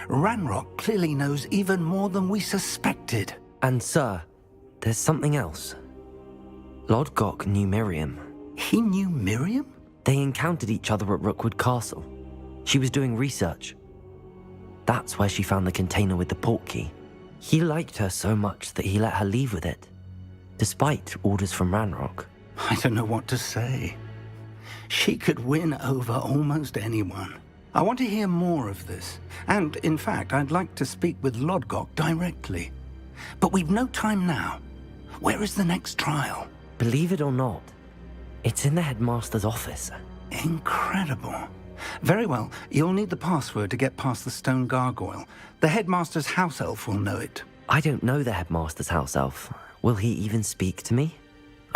Speaker 10: Ranrock clearly knows even more than we suspected.
Speaker 3: And sir, there's something else. Lodgok knew Miriam.
Speaker 10: He knew Miriam?
Speaker 3: They encountered each other at Rookwood Castle. She was doing research. That's where she found the container with the port key. He liked her so much that he let her leave with it, despite orders from Ranrock.
Speaker 10: I don't know what to say. She could win over almost anyone. I want to hear more of this. And, in fact, I'd like to speak with Lodgok directly. But we've no time now. Where is the next trial?
Speaker 3: Believe it or not, it's in the headmaster's office.
Speaker 10: Incredible. Very well. You'll need the password to get past the stone gargoyle. The headmaster's house elf will know it.
Speaker 3: I don't know the headmaster's house elf. Will he even speak to me?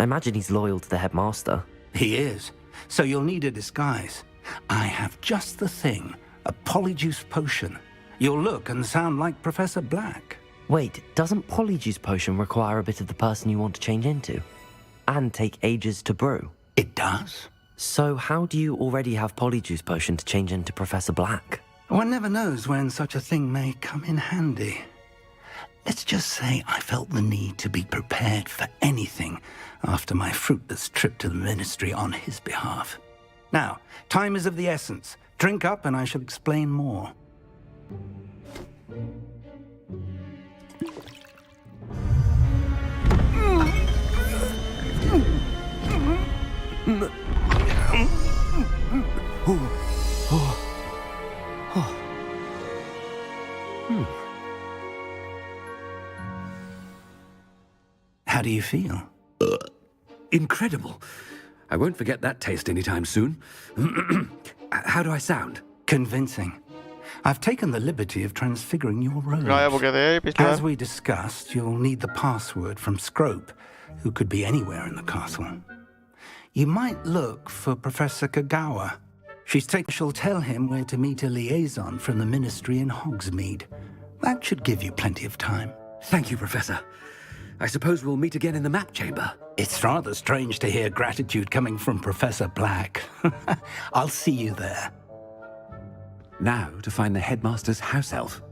Speaker 3: I imagine he's loyal to the headmaster.
Speaker 10: He is. So you'll need a disguise. I have just the thing. A polyjuice potion. You'll look and sound like Professor Black.
Speaker 3: Wait, doesn't polyjuice potion require a bit of the person you want to change into? And take ages to brew?
Speaker 10: It does.
Speaker 3: So how do you already have polyjuice potion to change into Professor Black?
Speaker 10: One never knows when such a thing may come in handy. Let's just say I felt the need to be prepared for anything after my fruitless trip to the ministry on his behalf. Now, time is of the essence. Drink up and I shall explain more. How do you feel?
Speaker 11: Incredible. I won't forget that taste anytime soon. How do I sound?
Speaker 10: Convincing. I've taken the liberty of transfiguring your robes.
Speaker 1: गायब हो गया था ये पिछली
Speaker 10: As
Speaker 1: bar.
Speaker 10: we discussed, you'll need the password from Scrope, who could be anywhere in the castle. You might look for Professor Kagawa. She'll tell him where to meet a liaison from the ministry in Hogsmeade. That should give you plenty of time.
Speaker 11: Thank you, Professor. I suppose we'll meet again in the map chamber.
Speaker 10: It's rather strange to hear gratitude coming from Professor Black. I'll see you there.
Speaker 11: Now to find the headmaster's house elf.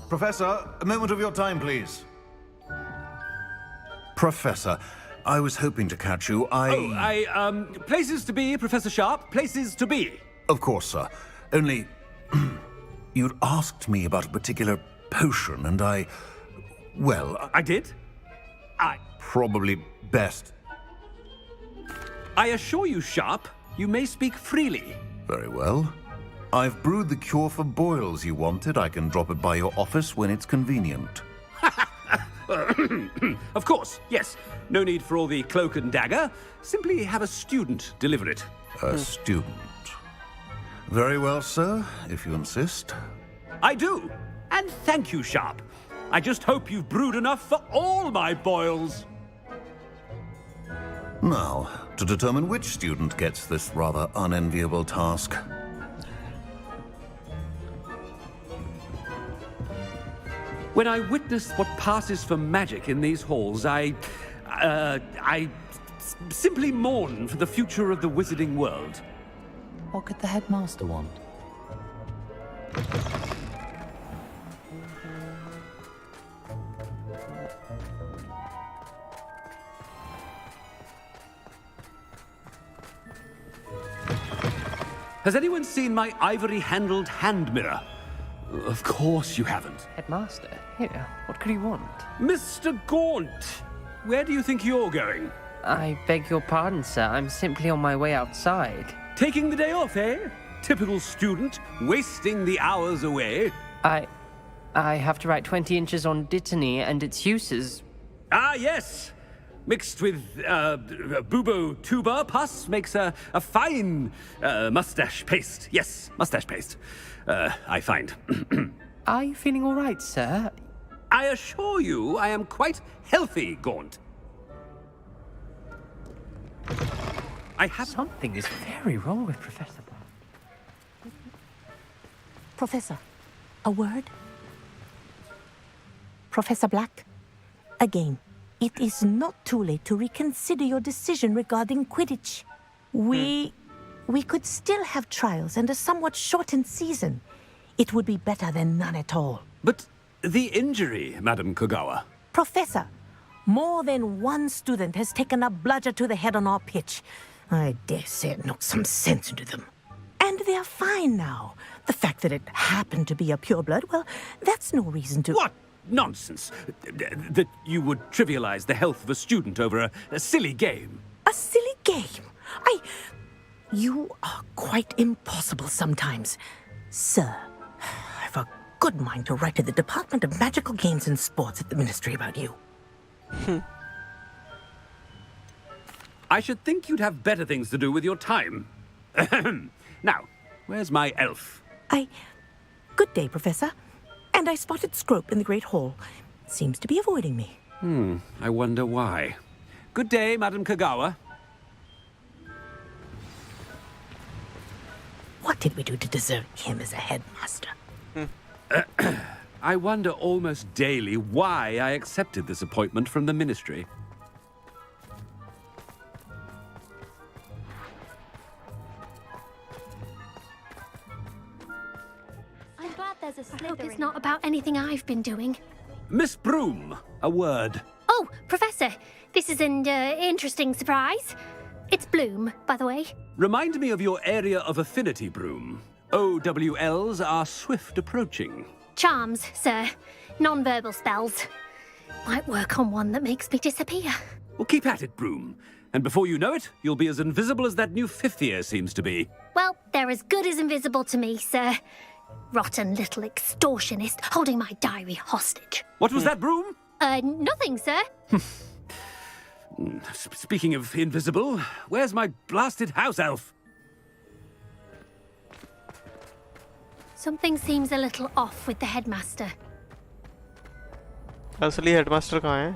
Speaker 12: Professor, a moment of your time, please. Professor, I was hoping to catch you.
Speaker 11: Places to be, Professor Sharp, places to be.
Speaker 12: Of course, sir. Only, you'd asked me about a particular potion, and well...
Speaker 11: I did?
Speaker 12: Probably best.
Speaker 11: I assure you, Sharp, you may speak freely.
Speaker 12: Very well. I've brewed the cure for boils you wanted. I can drop it by your office when it's convenient.
Speaker 11: Of course, yes. No need for all the cloak and dagger. Simply have a student deliver it.
Speaker 12: A student. Very well, sir, if you insist.
Speaker 11: I do. And thank you, Sharp. I just hope you've brewed enough for all my boils.
Speaker 12: Now, to determine which student gets this rather unenviable task.
Speaker 11: When I witness what passes for magic in these halls, I simply mourn for the future of the wizarding world.
Speaker 13: What could the headmaster want?
Speaker 11: Has anyone seen my ivory-handled hand mirror? Of course you haven't.
Speaker 14: Headmaster? Here, what could he want?
Speaker 11: Mr. Gaunt! Where do you think you're going?
Speaker 14: I beg your pardon, sir. I'm simply on my way outside.
Speaker 11: Taking the day off, eh? Typical student, wasting the hours away.
Speaker 14: I have to write 20 inches on Dittany and its uses.
Speaker 11: Ah, yes! Mixed with bubo tuber pus makes a fine mustache paste. Yes, mustache paste. I find.
Speaker 14: Are you feeling all right, sir?
Speaker 11: I assure you I am quite healthy, Gaunt. I have...
Speaker 14: Something is very wrong with Professor Black.
Speaker 2: Professor, a word? Professor Black, again, it is not too late to reconsider your decision regarding Quidditch. We could still have trials and a somewhat shortened season. It would be better than none at all.
Speaker 11: But the injury, Madam Kagawa.
Speaker 2: Professor, more than one student has taken a bludger to the head on our pitch. I dare say it knocked some sense into them. And they're fine now. The fact that it happened to be a pureblood, well, that's no reason to...
Speaker 11: What nonsense! That you would trivialize the health of a student over a silly game.
Speaker 2: A silly game? You are quite impossible sometimes. Sir, I've a good mind to write to the Department of Magical Games and Sports at the Ministry about you.
Speaker 11: I should think you'd have better things to do with your time. Now, where's my elf?
Speaker 2: Good day, Professor. And I spotted Scrope in the Great Hall. Seems to be avoiding me.
Speaker 11: I wonder why. Good day, Madam Kagawa.
Speaker 2: What did we do to deserve him as a headmaster?
Speaker 11: I wonder almost daily why I accepted this appointment from the ministry.
Speaker 7: I'm glad there's a Slytherin.
Speaker 15: I hope it's not about anything I've been doing.
Speaker 11: Miss Broom, a word.
Speaker 15: Oh, Professor, this is an interesting surprise. It's Bloom, by the way.
Speaker 11: Remind me of your area of affinity, Broom. OWLs are swift approaching.
Speaker 15: Charms, sir. Non-verbal spells. Might work on one that makes me disappear.
Speaker 11: Well, keep at it, Broom. And before you know it, you'll be as invisible as that new 5th year seems to be.
Speaker 15: Well, they're as good as invisible to me, sir. Rotten little extortionist holding my diary hostage.
Speaker 11: What was that, Broom?
Speaker 15: Nothing, sir.
Speaker 11: Speaking of invisible, where's my blasted house elf?
Speaker 15: Something seems a little off with the headmaster.
Speaker 1: असली headmaster कहाँ है?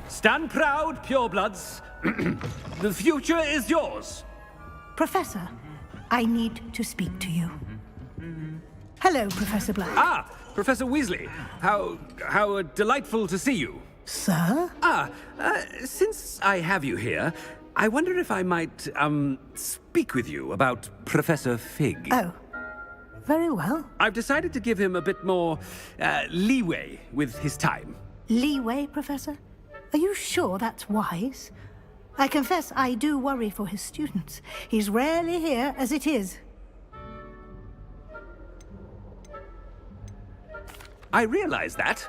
Speaker 11: Stand proud, purebloods. The future is yours.
Speaker 16: Professor, I need to speak to you. Hello, Professor Black.
Speaker 11: Ah, Professor Weasley. How delightful to see you.
Speaker 16: Sir?
Speaker 11: Since I have you here, I wonder if I might, speak with you about Professor Fig.
Speaker 16: Oh, very well.
Speaker 11: I've decided to give him a bit more, leeway with his time.
Speaker 16: Leeway, Professor? Are you sure that's wise? I confess I do worry for his students. He's rarely here as it is.
Speaker 11: I realize that,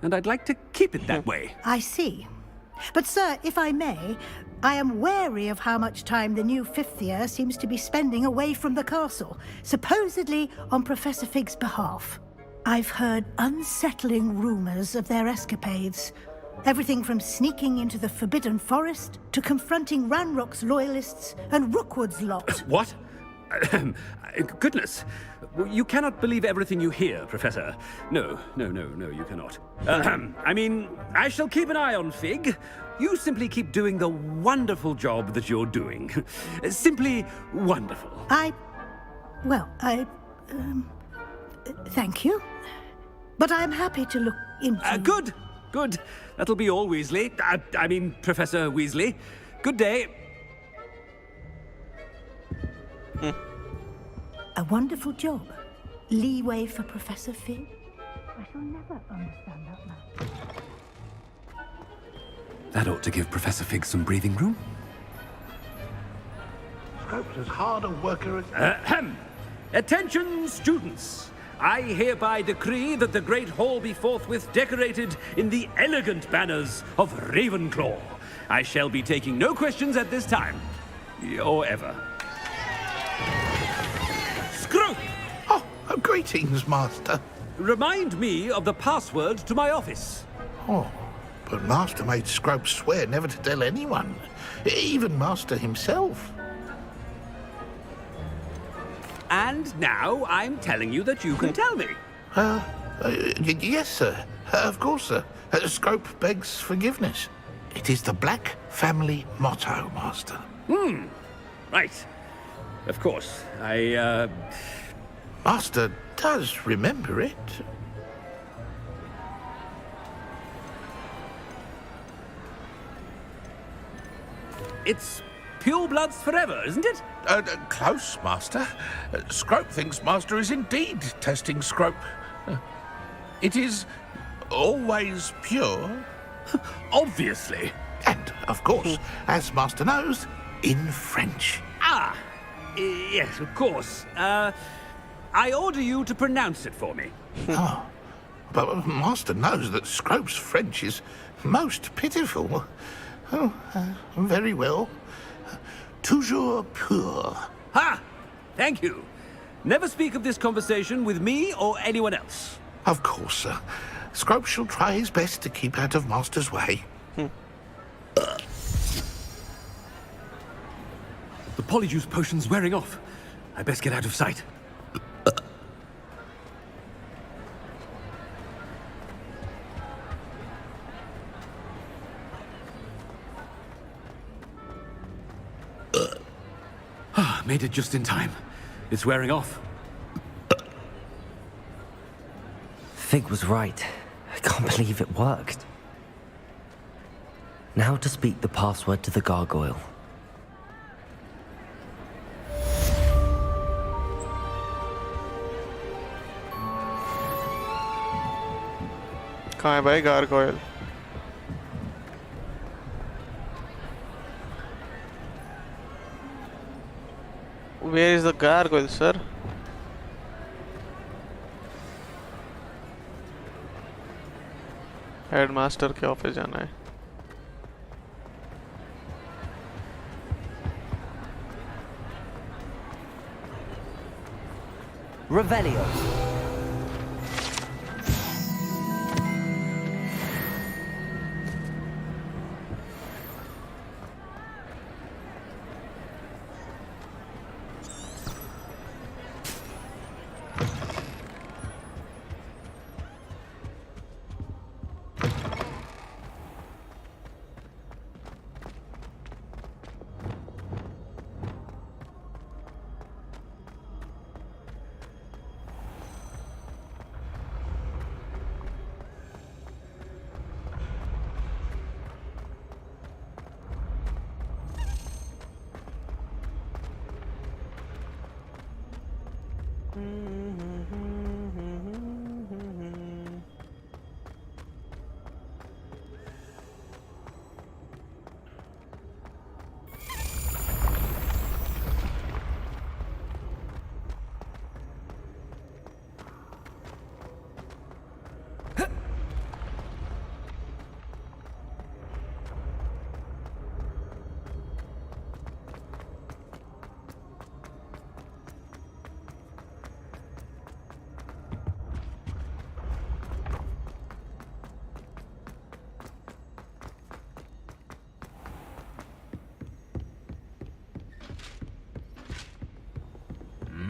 Speaker 11: and I'd like to keep it that way.
Speaker 16: I see. But, sir, if I may, I am wary of how much time the new 5th year seems to be spending away from the castle, supposedly on Professor Fig's behalf. I've heard unsettling rumors of their escapades. Everything from sneaking into the Forbidden Forest to confronting Ranrock's loyalists and Rookwood's lot.
Speaker 11: What? Goodness. You cannot believe everything you hear, Professor. No, you cannot. I mean, I shall keep an eye on Fig. You simply keep doing the wonderful job that you're doing. Simply wonderful.
Speaker 16: Thank you. But I'm happy to look into...
Speaker 11: Good. That'll be all, Weasley. I mean, Professor Weasley. Good day.
Speaker 16: A wonderful job. Leeway for Professor Fig. I shall never understand that man.
Speaker 11: That ought to give Professor Fig some breathing room.
Speaker 6: Scrope's as hard a worker as...
Speaker 11: Attention, students! I hereby decree that the Great Hall be forthwith decorated in the elegant banners of Ravenclaw. I shall be taking no questions at this time. Or ever. Scrope!
Speaker 6: Oh, greetings, Master.
Speaker 11: Remind me of the password to my office.
Speaker 6: Oh, but Master made Scrope swear never to tell anyone. Even Master himself.
Speaker 11: And now I'm telling you that you can tell me.
Speaker 6: Yes, sir. Of course, sir. Scrope begs forgiveness. It is the Black family motto, Master.
Speaker 11: Right. Of course.
Speaker 6: Master does remember it.
Speaker 11: It's purebloods forever, isn't it?
Speaker 6: Close, Master. Scrope thinks Master is indeed testing Scrope. It is always pure.
Speaker 11: Obviously.
Speaker 6: And, of course, as Master knows, in French.
Speaker 11: Yes, of course. I order you to pronounce it for me.
Speaker 6: But Master knows that Scrope's French is most pitiful. Very well. Toujours pur.
Speaker 11: Ha! Thank you. Never speak of this conversation with me or anyone else.
Speaker 6: Of course, sir. Scrope shall try his best to keep out of Master's way.
Speaker 11: The polyjuice potion's wearing off. I best get out of sight. Made it just in time. It's wearing off.
Speaker 3: Fig was right. I can't believe it worked. Now to speak the password to the gargoyle.
Speaker 1: कहाँ है भाई gargoyle? Where is the gargoyle, sir? Headmaster के office जाना है.
Speaker 3: Revelio.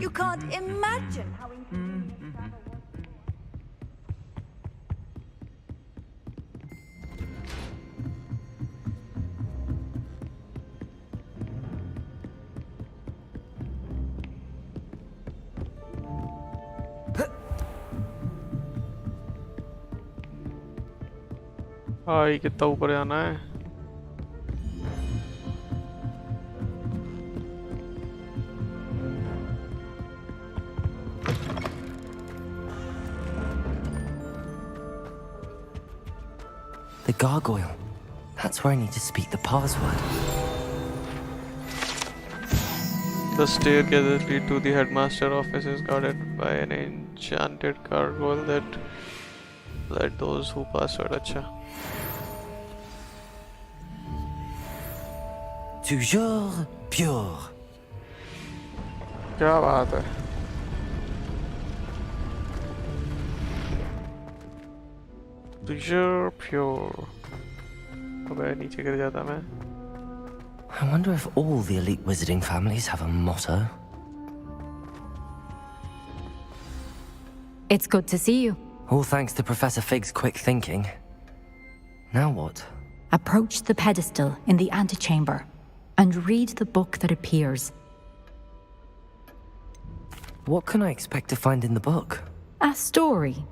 Speaker 8: You can't imagine how inconvenient that was.
Speaker 1: भाई कितना ऊपर जाना है?
Speaker 3: The gargoyle. That's where I need to speak the password.
Speaker 1: The staircase that lead to the headmaster office is guarded by an enchanted gargoyle that let those who password. अच्छा.
Speaker 3: Toujours pure.
Speaker 1: क्या बात है? Toujours pure. अबे नीचे गिर जाता मैं.
Speaker 3: I wonder if all the elite wizarding families have a motto.
Speaker 9: It's good to see you.
Speaker 3: All thanks to Professor Fig's quick thinking. Now what?
Speaker 9: Approach the pedestal in the antechamber and read the book that appears.
Speaker 3: What can I expect to find in the book?
Speaker 9: A story.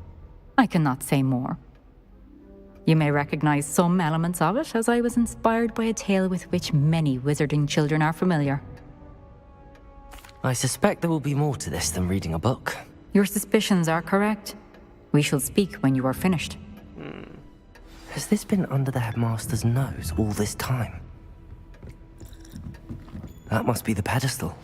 Speaker 9: I cannot say more. You may recognize some elements of it, as I was inspired by a tale with which many wizarding children are familiar.
Speaker 3: I suspect there will be more to this than reading a book.
Speaker 9: Your suspicions are correct. We shall speak when you are finished.
Speaker 3: Has this been under the headmaster's nose all this time? That must be the pedestal.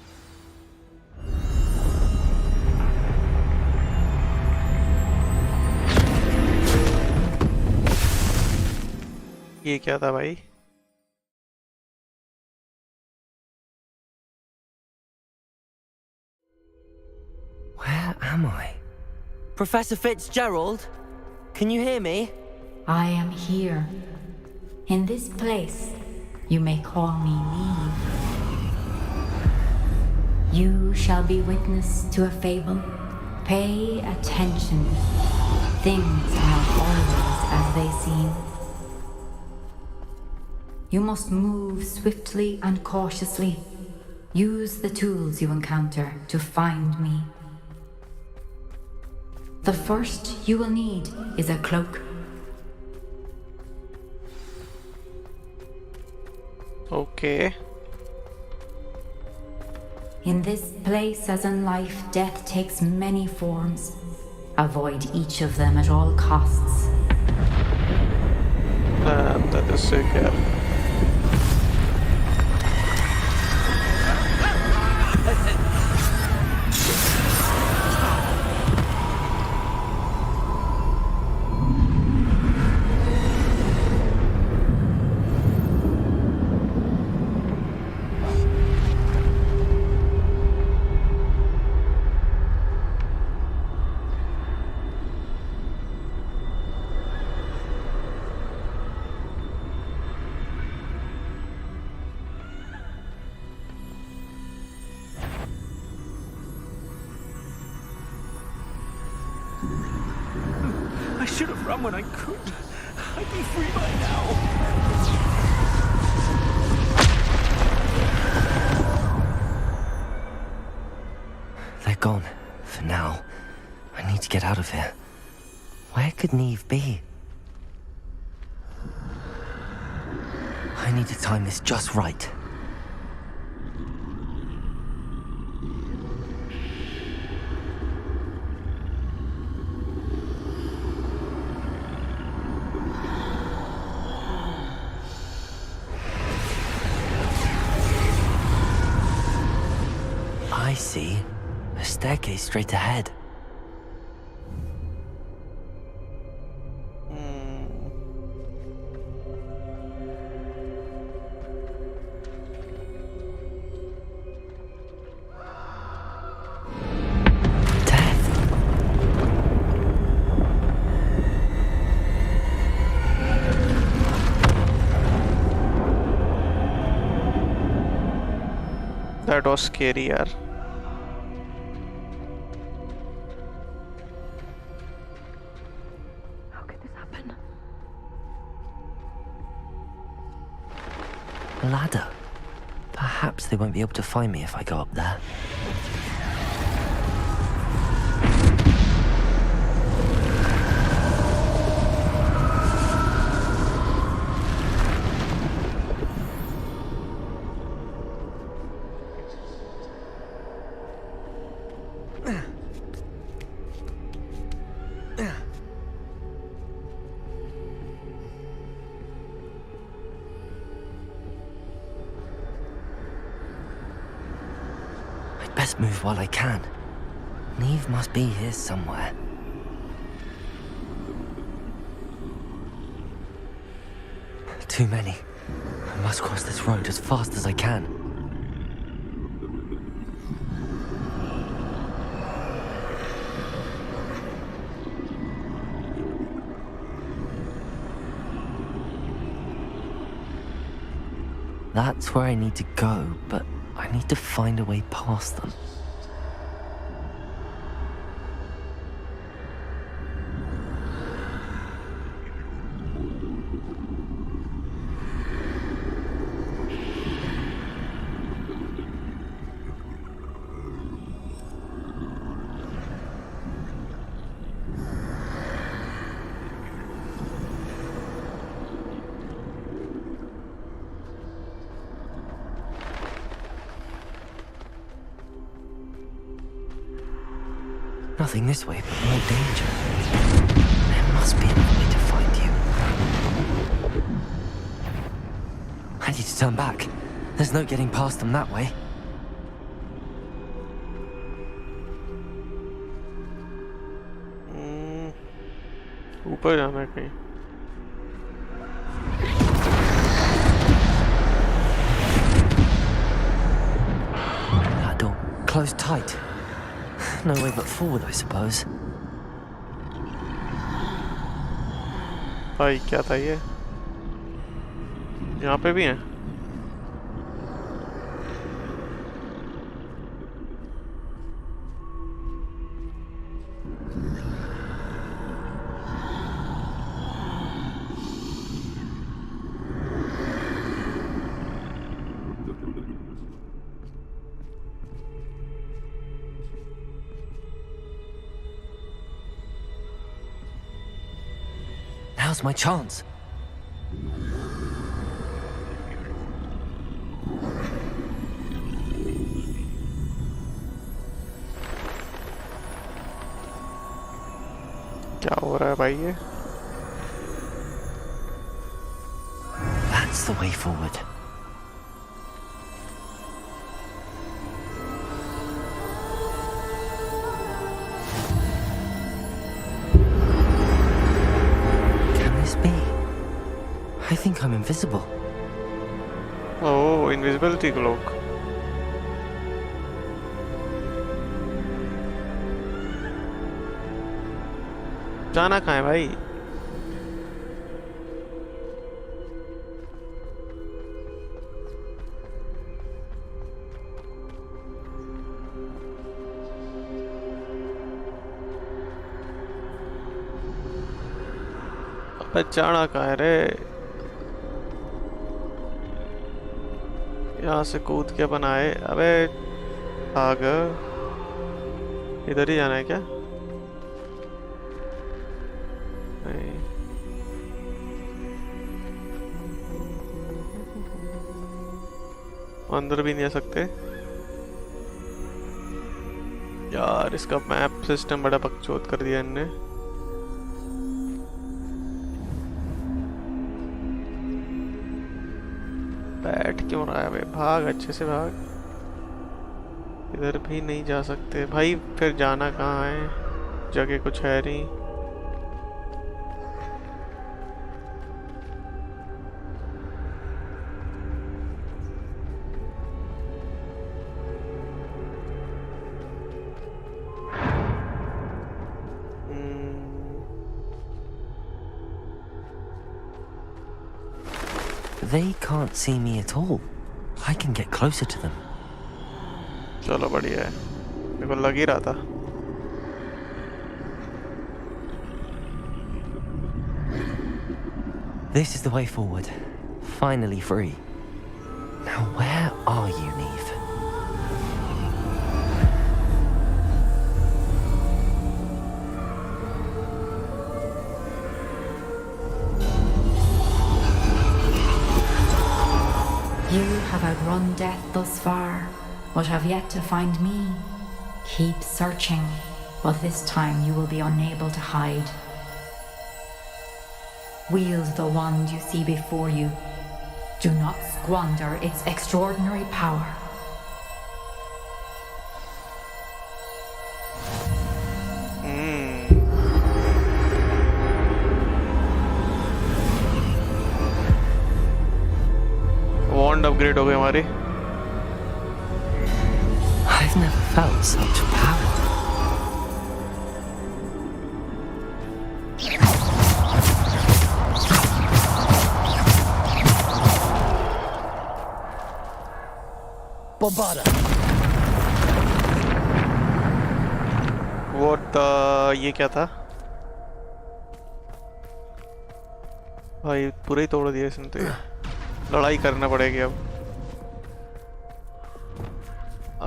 Speaker 1: ये क्या था भाई?
Speaker 3: Where am I? Professor Fitzgerald? Can you hear me?
Speaker 9: I am here. In this place, you may call me Neve. You shall be witness to a fable. Pay attention. Things are not always as they seem. You must move swiftly and cautiously. Use the tools you encounter to find me. The first you will need is a cloak.
Speaker 1: Okay.
Speaker 9: In this place, as in life, death takes many forms. Avoid each of them at all costs.
Speaker 1: That is sick, yeah.
Speaker 11: I should have run when I could. I'd be free by now.
Speaker 3: They're gone. For now. I need to get out of here. Where could Neve be? I need to time this just right. I see. A staircase straight ahead.
Speaker 1: That was scary, yaar.
Speaker 2: How could this happen?
Speaker 3: A ladder. Perhaps they won't be able to find me if I go up there. Best move while I can. Neve must be here somewhere. Too many. I must cross this road as fast as I can. That's where I need to go, but I need to find a way past them. Nothing this way, but more danger. There must be another way to find you. I need to turn back. There's no getting past them that way.
Speaker 1: ऊपर जाना है कहीं.
Speaker 3: That door closed tight. No way but forward, I suppose.
Speaker 1: भाई क्या था ये? यहाँ पे भी हैं?
Speaker 3: Now's my chance.
Speaker 1: क्या हो रहा है भाई ये?
Speaker 3: That's the way forward. Can this be? I think I'm invisible.
Speaker 1: Oh, invisibility cloak. जाना कहाँ है भाई? अबे जाना कहाँ है रे? यहाँ से कूद के बनाए। अबे आग, इधर ही जाना है क्या? नहीं। अंदर भी नहीं आ सकते यार। इसका मैप सिस्टम बड़ा बकचोद कर दिया इनने। बैठ क्यों रहा है बे? भाग, अच्छे से भाग। इधर भी नहीं जा सकते भाई। फिर जाना कहाँ है? जगह कुछ है नहीं।
Speaker 3: They can't see me at all. I can get closer to them.
Speaker 1: चलो बढ़िया है, मेरे को लग ही रहा था।
Speaker 3: This is the way forward. Finally free. Now where are you, Neve?
Speaker 9: You have outrun death thus far, but have yet to find me. Keep searching, but this time you will be unable to hide. Wield the wand you see before you. Do not squander its extraordinary power.
Speaker 1: Wand upgrade हो गई हमारी।
Speaker 3: I've never felt such power.
Speaker 13: Bombada.
Speaker 1: What the? ये क्या था भाई? पूरा ही तोड़ दिया इसने तो। ये लड़ाई करना पड़ेगी अब।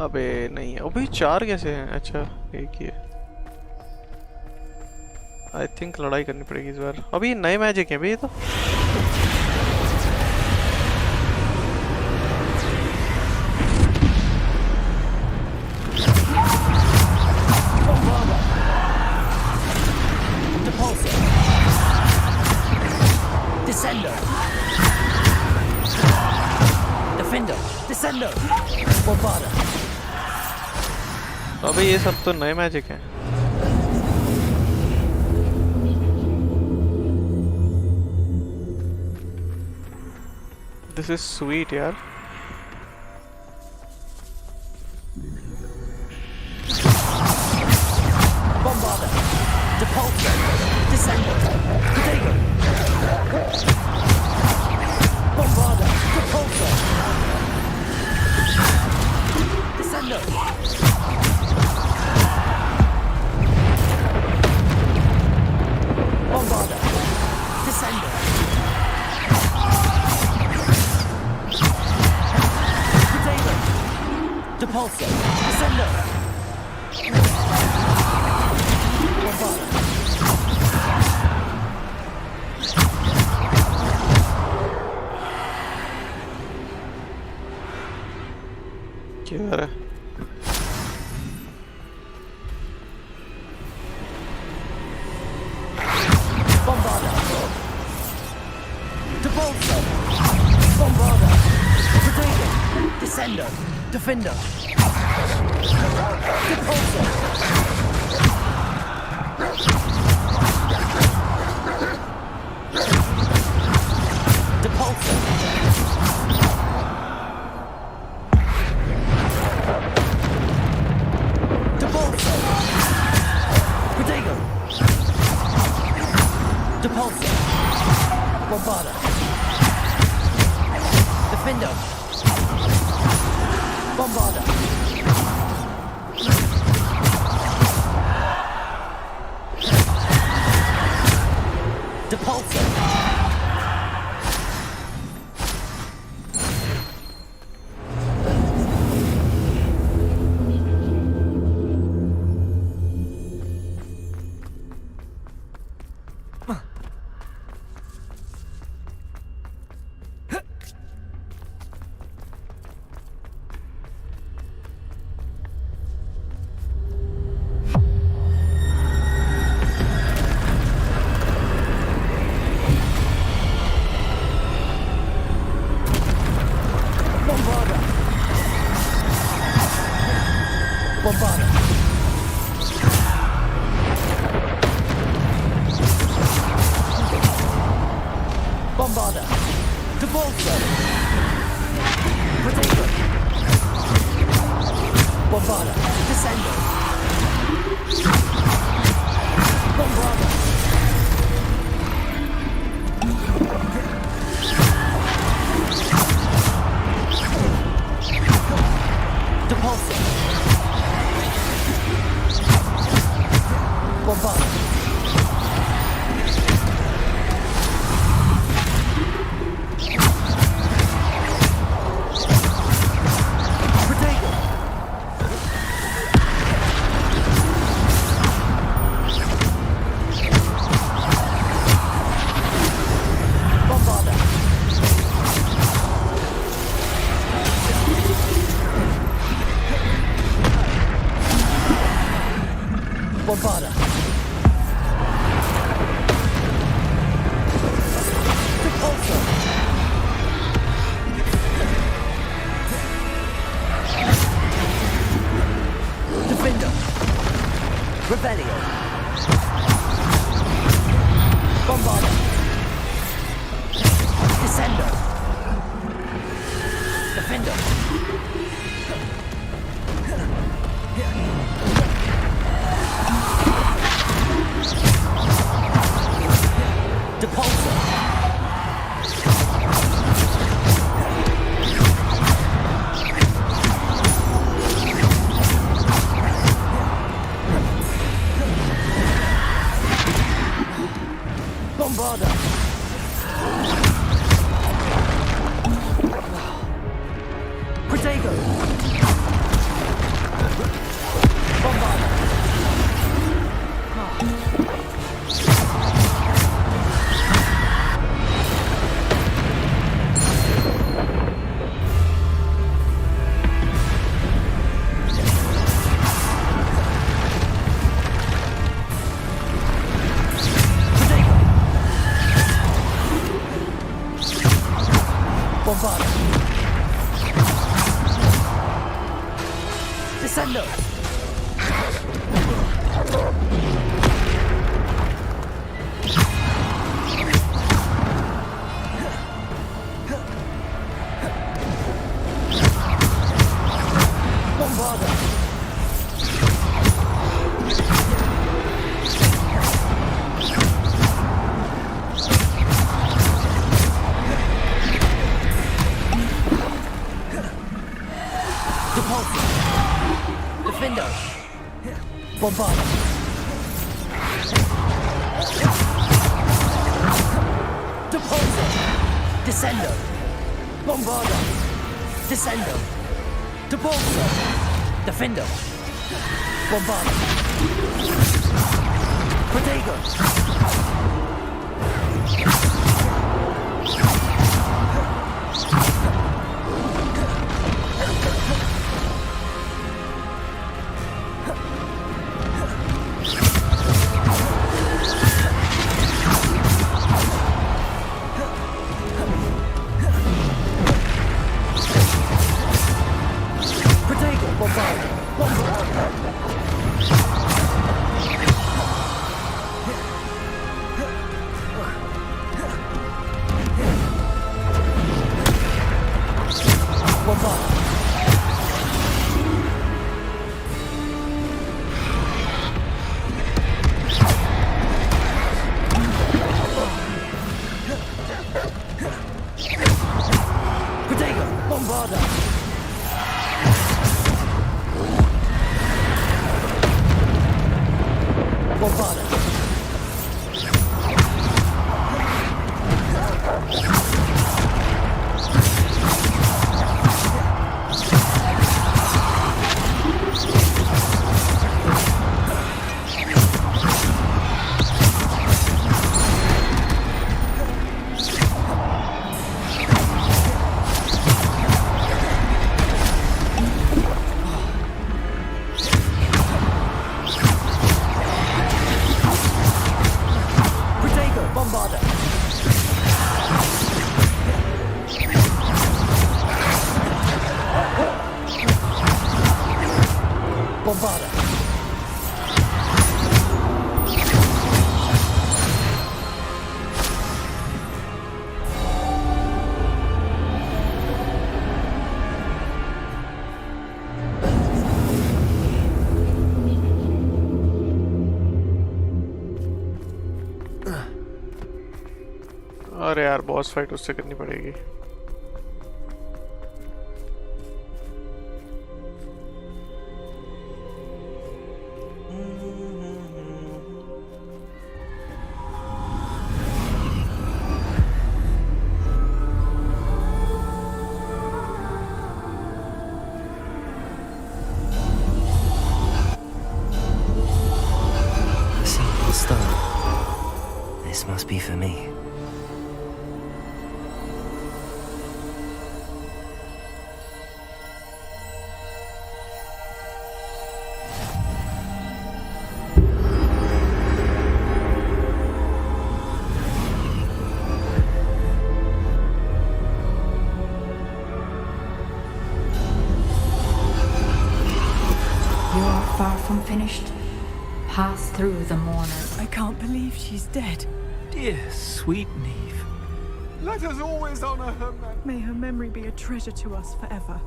Speaker 1: अबे नहीं है। अबे चार कैसे हैं? अच्छा एक ही है। आई थिंक लड़ाई करनी पड़ेगी इस बार। अभी नए मैजिक हैं भाई ये तो।
Speaker 13: Descendo. Defender. Descendo. Bombada.
Speaker 1: अबे ये सब तो नए मैजिक हैं। This is sweet यार।
Speaker 13: Bombada. Depulso. Descendo. Protego. Bombada. Depulso. Descendo. Bombada. Descendo. Protego. Depulso. Descendo. Bombada.
Speaker 1: Chiudere.
Speaker 13: Bombarda. Depulso. Bombarda. Potato. Descender. Defender. Depulso. Depulso. Depulso. Potato. Depulso. Bombarda. Defender. Bombarda. Depulso. Bombarda. Bombarda. Bombarda. Depulso. Potato. Bombarda. Descender. Bombarda. Depulso. Bombarda. Potato. Bombarda. Bombarda. Depulso. Defender. Rebellion. Bombarda. Descender. Defender. Depulso. Bombarda. Potato. Bombarda. Bombarda. Descender. Bombarda. Depulso. Defender. Bombarda. Depulso. Descender. Bombarda. Descender. Depulso. Defender. Bombarda. Potato.
Speaker 1: अरे यार boss fight उससे करनी पड़ेगी.
Speaker 3: Simple stone. This must be for me.
Speaker 9: You're far from finished. Pass through the mourner.
Speaker 17: I can't believe she's dead.
Speaker 11: Dear sweet Neve.
Speaker 17: Let us always honor her memory. May her memory be a treasure to us forever.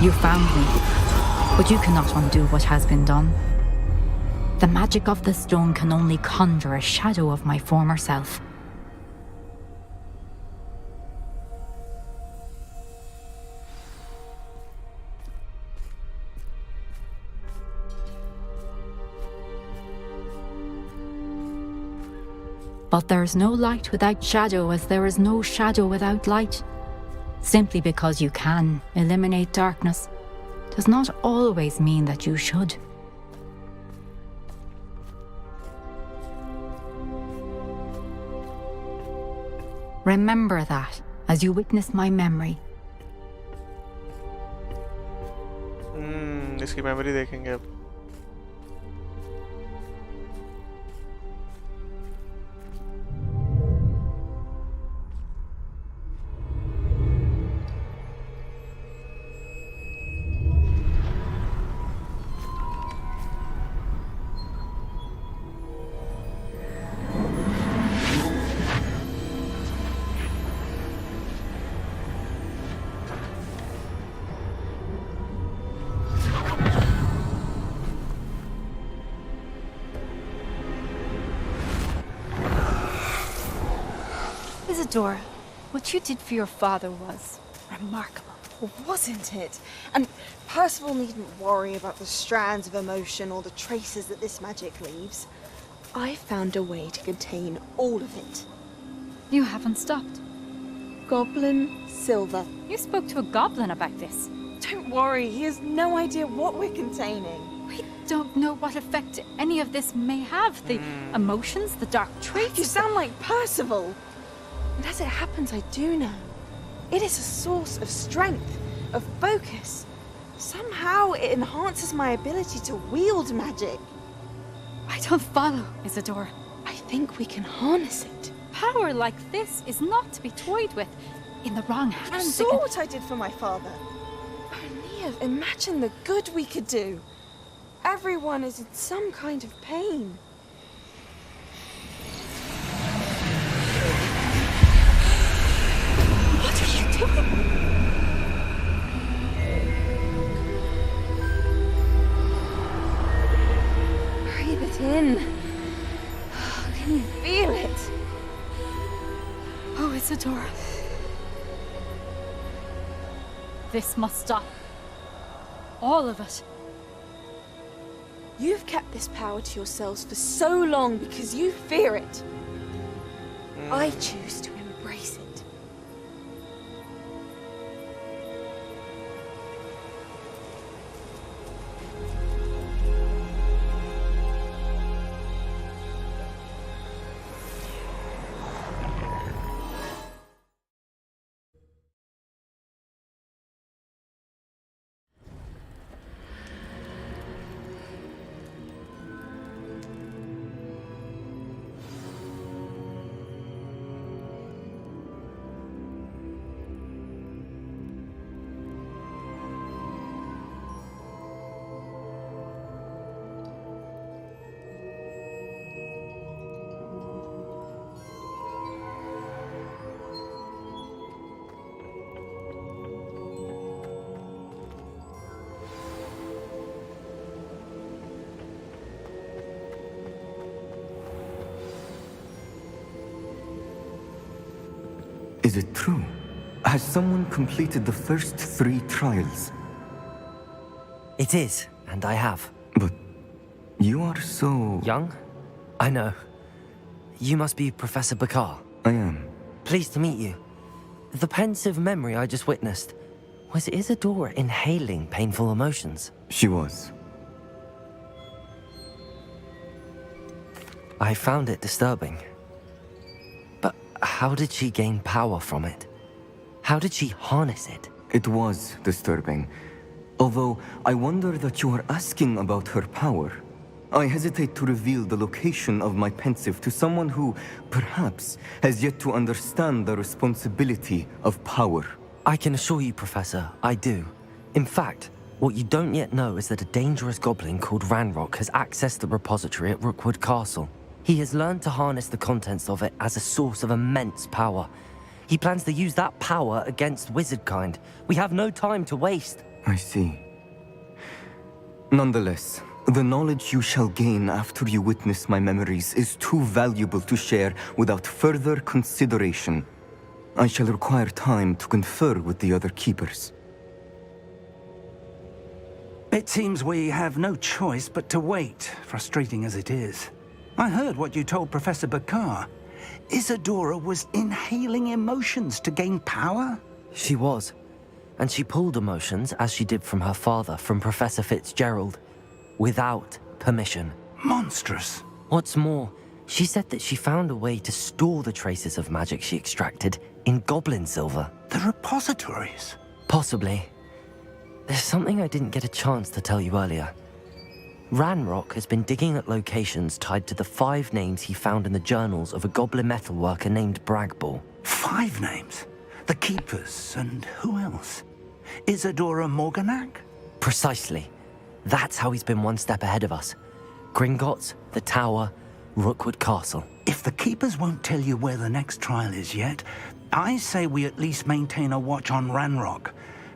Speaker 9: You found me, but you cannot undo what has been done. The magic of the stone can only conjure a shadow of my former self. But there is no light without shadow, as there is no shadow without light. Simply because you can eliminate darkness does not always mean that you should. Remember that as you witness my memory.
Speaker 1: इसकी memory देखेंगे अब.
Speaker 18: Isadora, what you did for your father was remarkable, wasn't it? And Percival needn't worry about the strands of emotion or the traces that this magic leaves. I found a way to contain all of it.
Speaker 9: You haven't stopped.
Speaker 18: Goblin Silver.
Speaker 9: You spoke to a goblin about this.
Speaker 18: Don't worry, he has no idea what we're containing.
Speaker 9: We don't know what effect any of this may have. The emotions, the dark traits.
Speaker 18: You sound like Percival. And as it happens, I do know. It is a source of strength, of focus. Somehow it enhances my ability to wield magic.
Speaker 9: I don't follow, Isadora.
Speaker 18: I think we can harness it.
Speaker 9: Power like this is not to be toyed with. In the wrong
Speaker 18: You
Speaker 9: hands,
Speaker 18: saw what I did for my father. Aeneas, imagine the good we could do. Everyone is in some kind of pain.
Speaker 9: What are you doing?
Speaker 18: Breathe it in. Can you feel it?
Speaker 9: Oh, Isadora. This must stop. All of it.
Speaker 18: You've kept this power to yourselves for so long because you fear it. I choose to embrace it.
Speaker 19: Is it true? Has someone completed the first 3 trials?
Speaker 3: It is, and I have.
Speaker 19: But you are so...
Speaker 3: Young? I know. You must be Professor Bakar.
Speaker 19: I am.
Speaker 3: Pleased to meet you. The pensive memory I just witnessed, was Isadora inhaling painful emotions?
Speaker 19: She was.
Speaker 3: I found it disturbing. But how did she gain power from it? How did she harness it?
Speaker 19: It was disturbing. Although, I wonder that you are asking about her power. I hesitate to reveal the location of my pensive to someone who, perhaps, has yet to understand the responsibility of power.
Speaker 3: I can assure you, Professor, I do. In fact, what you don't yet know is that a dangerous goblin called Ranrock has accessed the repository at Rookwood Castle. He has learned to harness the contents of it as a source of immense power. He plans to use that power against wizardkind. We have no time to waste.
Speaker 19: I see. Nonetheless, the knowledge you shall gain after you witness my memories is too valuable to share without further consideration. I shall require time to confer with the other keepers.
Speaker 10: It seems we have no choice but to wait, frustrating as it is. I heard what you told Professor Bakar. Isadora was inhaling emotions to gain power?
Speaker 3: She was. And she pulled emotions, as she did from her father, from Professor Fitzgerald, without permission.
Speaker 10: Monstrous.
Speaker 3: What's more, she said that she found a way to store the traces of magic she extracted in goblin silver.
Speaker 10: The repositories?
Speaker 3: Possibly. There's something I didn't get a chance to tell you earlier. Ranrock has been digging at locations tied to the 5 names he found in the journals of a goblin metalworker named Bragball.
Speaker 10: 5 names? The Keepers, and who else? Isadora Morganac?
Speaker 3: Precisely. That's how he's been one step ahead of us. Gringotts, the Tower, Rookwood Castle.
Speaker 10: If the Keepers won't tell you where the next trial is yet, I say we at least maintain a watch on Ranrock.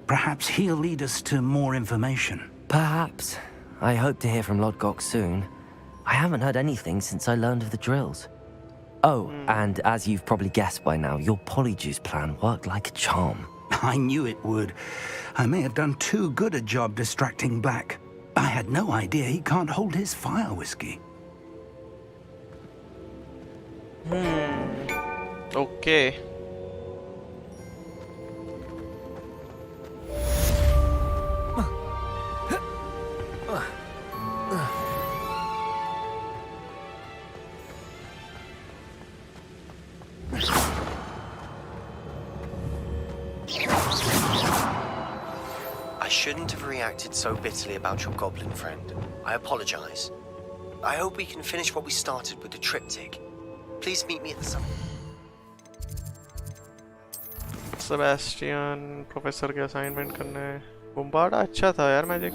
Speaker 10: Perhaps he'll lead us to more information.
Speaker 3: Perhaps. I hope to hear from Lodgok soon. I haven't heard anything since I learned of the drills. Oh, and as you've probably guessed by now, your polyjuice plan worked like a charm.
Speaker 10: I knew it would. I may have done too good a job distracting Black. I had no idea he can't hold his fire whiskey.
Speaker 1: Okay.
Speaker 4: I should shouldn't have reacted so bitterly about your goblin friend. I apologize. I hope we can finish what we started with the triptych. Please meet me at the summit.
Speaker 1: Sebastian professor के assignment करने हैं। बुम्बार्डा अच्छा था यार magic.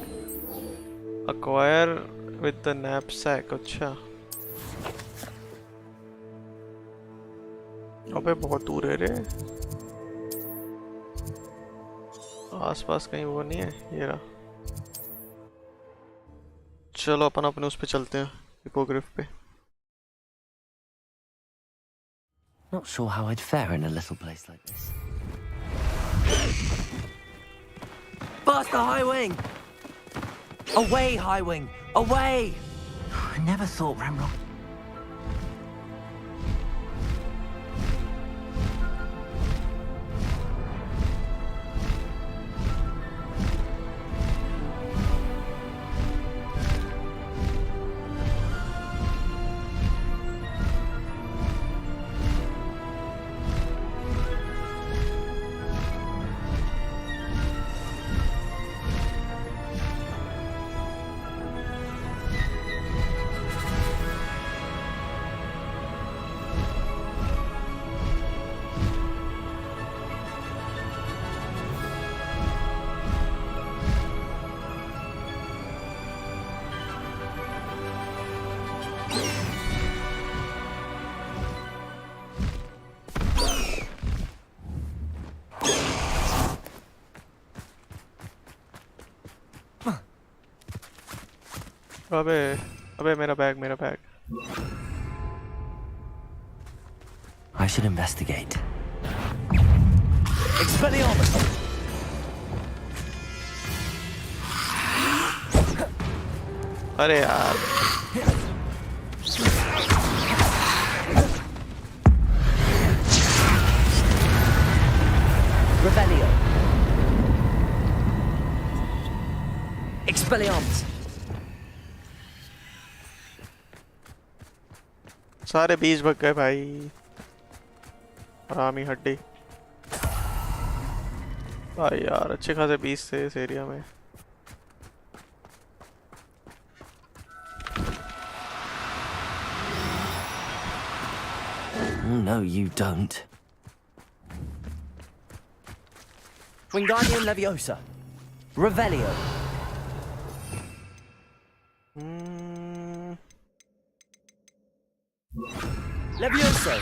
Speaker 1: Acquire with the knapsack। अच्छा अबे बहुत दूर है रे। आसपास कहीं वो नहीं है। ये रहा। चलो अपन अपने उस पे चलते हैं हिपोग्रिफ पे।
Speaker 3: Not sure how I'd fare in a little place like this. Faster, High Wing! Away, High Wing! Away! I never thought Ramrock.
Speaker 1: अबे मेरा bag.
Speaker 3: I should investigate. Expelliarmus!
Speaker 1: अरे यार
Speaker 3: Revelio. Expelliarmus.
Speaker 1: सारे 20 भग गए भाई। हरामी हड्डी भाई यार अच्छे खासे 20 थे इस एरिया में।
Speaker 3: No, you don't. Wingardium Leviosa. Revelio. Levioso.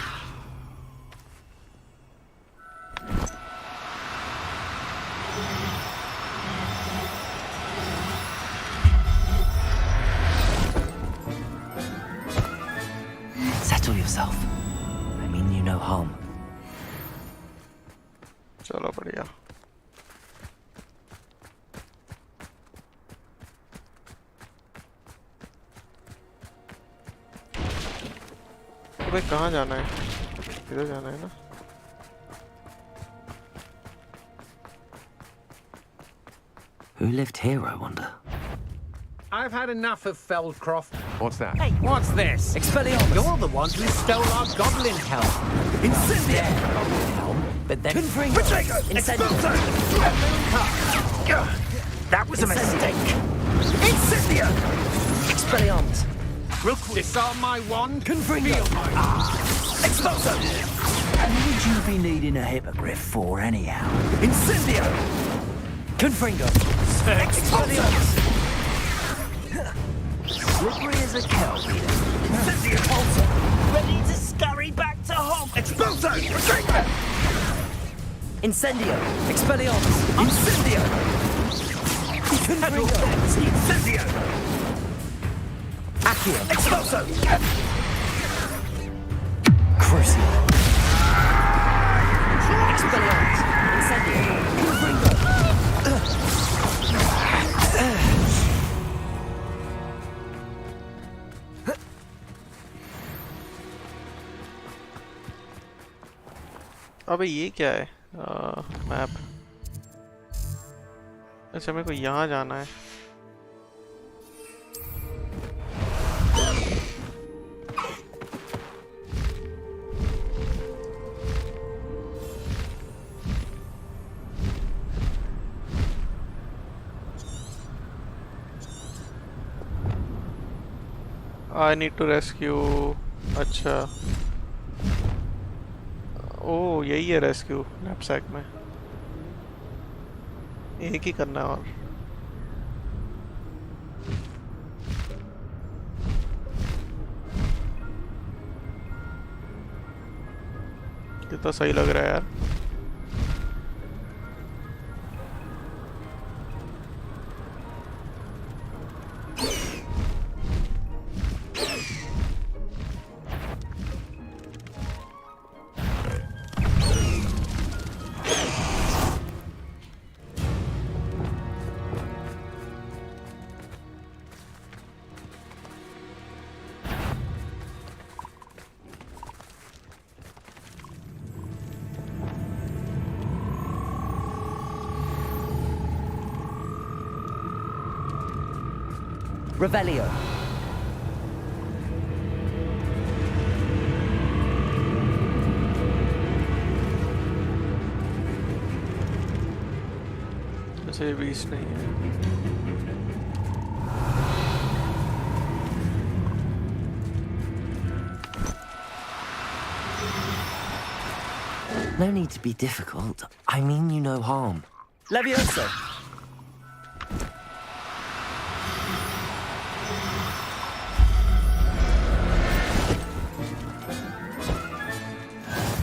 Speaker 3: Settle yourself. I mean you no harm.
Speaker 1: चलो बढ़िया। अबे कहाँ जाना है? इधर जाना है ना?
Speaker 3: Who lived here, I wonder?
Speaker 11: I've had enough of Feldcroft.
Speaker 5: What's that?
Speaker 11: Hey, what's this?
Speaker 3: Expelliarmus!
Speaker 11: You're the ones who stole our goblin helm.
Speaker 3: Incendia!
Speaker 11: Goblin helm, but then...
Speaker 3: Confringo! Incendio!
Speaker 11: That was a mistake.
Speaker 3: Incendio! Expelliarmus!
Speaker 11: Disarm my wand.
Speaker 3: Confringo!
Speaker 11: Feel my
Speaker 3: Expulso!
Speaker 20: What would you be needing a hippogriff for, anyhow?
Speaker 3: Incendio! Confringo! Expulso!
Speaker 20: Slippery as a cow.
Speaker 3: Incendio! Expulso! Ready to scurry back to Hogwarts!
Speaker 20: Expulso! Retreat!
Speaker 3: Incendio! Expelliarmus! Incendio! Confringo!
Speaker 20: Incendio!
Speaker 3: Accio! Expulso! Crucio! Expelliarmus! Incendio! Confringo!
Speaker 1: अबे ये क्या है? Map. अच्छा मेरे को यहाँ जाना है। I need to rescue. अच्छा. Oh, यही है rescue knapsack में. एक ही करना है और. ये तो सही लग रहा है यार.
Speaker 3: Revelio.
Speaker 1: अच्छा ये बीस्ट नहीं है.
Speaker 3: No need to be difficult. I mean you no harm. Levioso.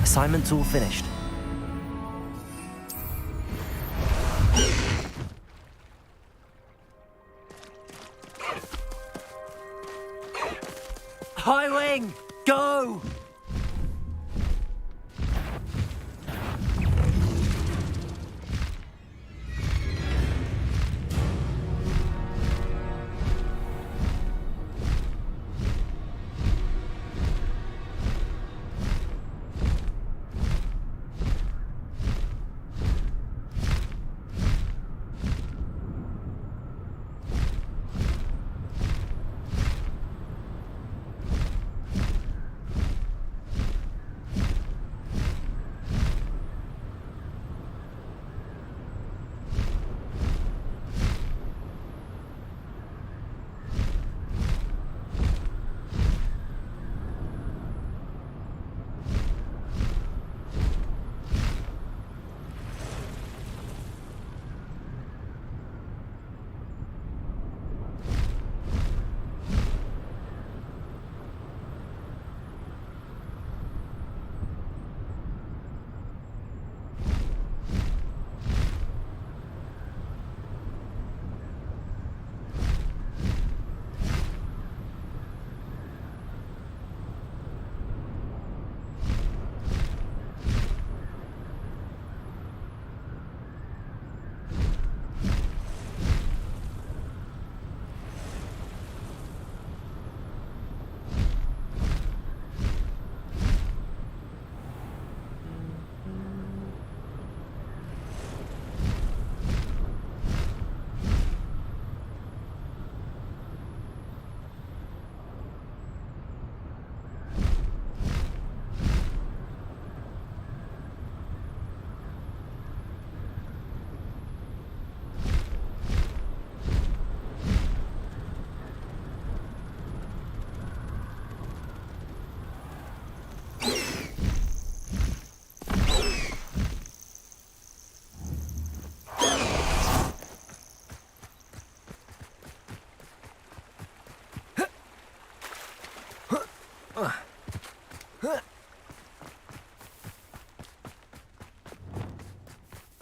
Speaker 3: Assignment's all finished. High wing, go!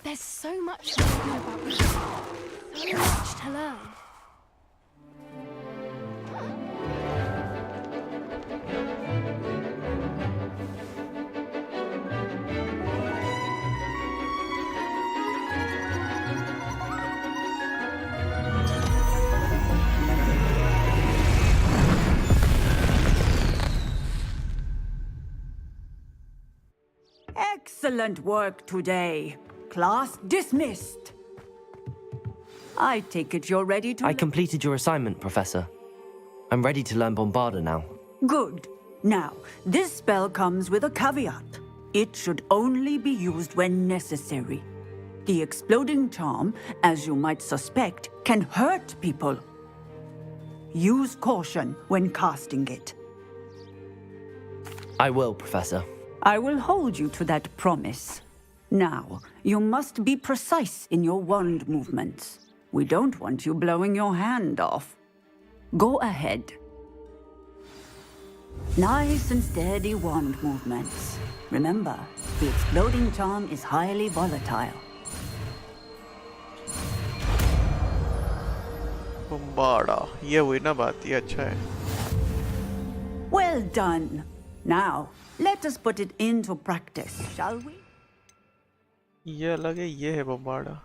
Speaker 7: There's so much to know about this. So much to learn.
Speaker 21: Excellent work today. Class dismissed. I take it you're ready to...
Speaker 3: I completed your assignment, Professor. I'm ready to learn Bombarda now.
Speaker 21: Good. Now, this spell comes with a caveat. It should only be used when necessary. The exploding charm, as you might suspect, can hurt people. use caution when casting it.
Speaker 3: I will, Professor.
Speaker 21: I will hold you to that promise. Now, you must be precise in your wand movements. We don't want you blowing your hand off. Go ahead. Nice and steady wand movements. Remember, the exploding charm is highly volatile.
Speaker 1: बम्बाड़ा ये हुई ना बात ये अच्छा है
Speaker 21: Well done. Now, let us put it into practice, shall we?
Speaker 1: ये अलग है ये है बम्बाड़ा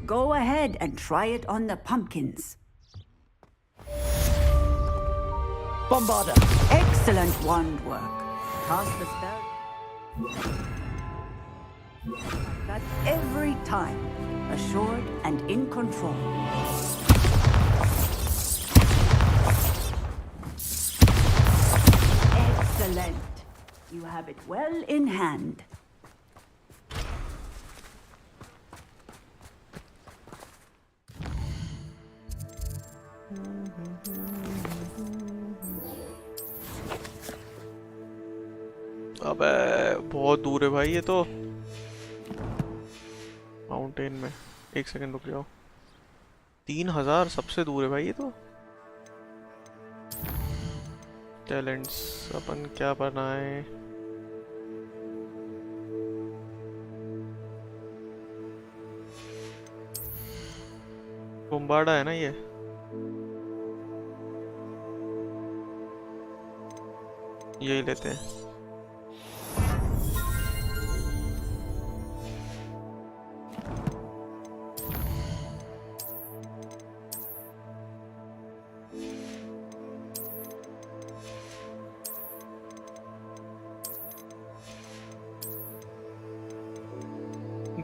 Speaker 21: Go ahead and try it on the pumpkins.
Speaker 3: Bombarda!
Speaker 21: Excellent wand work. Cast the spell. That every time. Assured and in control. Excellent. You have it well in hand.
Speaker 1: अबे बहुत दूर है भाई ये तो माउंटेन में एक सेकंड रुक जाओ 3000 सबसे दूर है भाई ये तो टैलेंट्स अपन क्या बनाए बम्बाड़ा है ना ये यही लेते हैं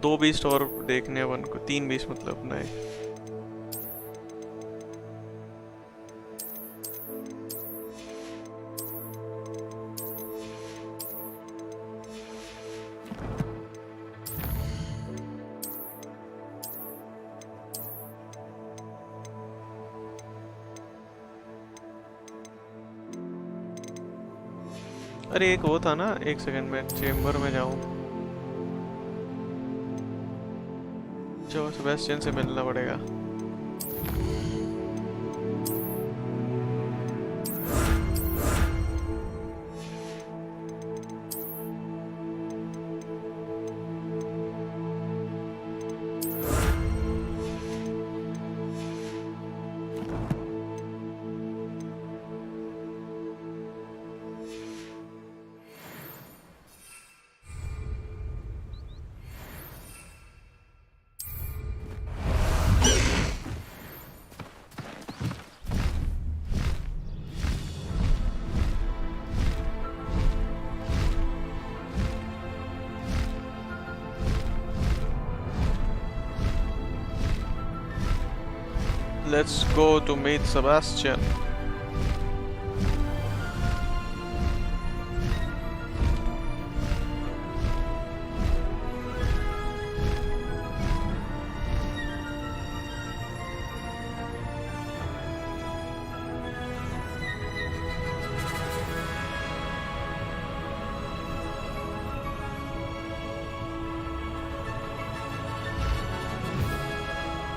Speaker 1: दो बीस्ट और देखने अपन को 3 बीस्ट मतलब नए अरे एक वो था ना एक सेकंड में चेम्बर में जाऊं जो सेबेस्टियन से मिलना पड़ेगा Let's go to meet Sebastian.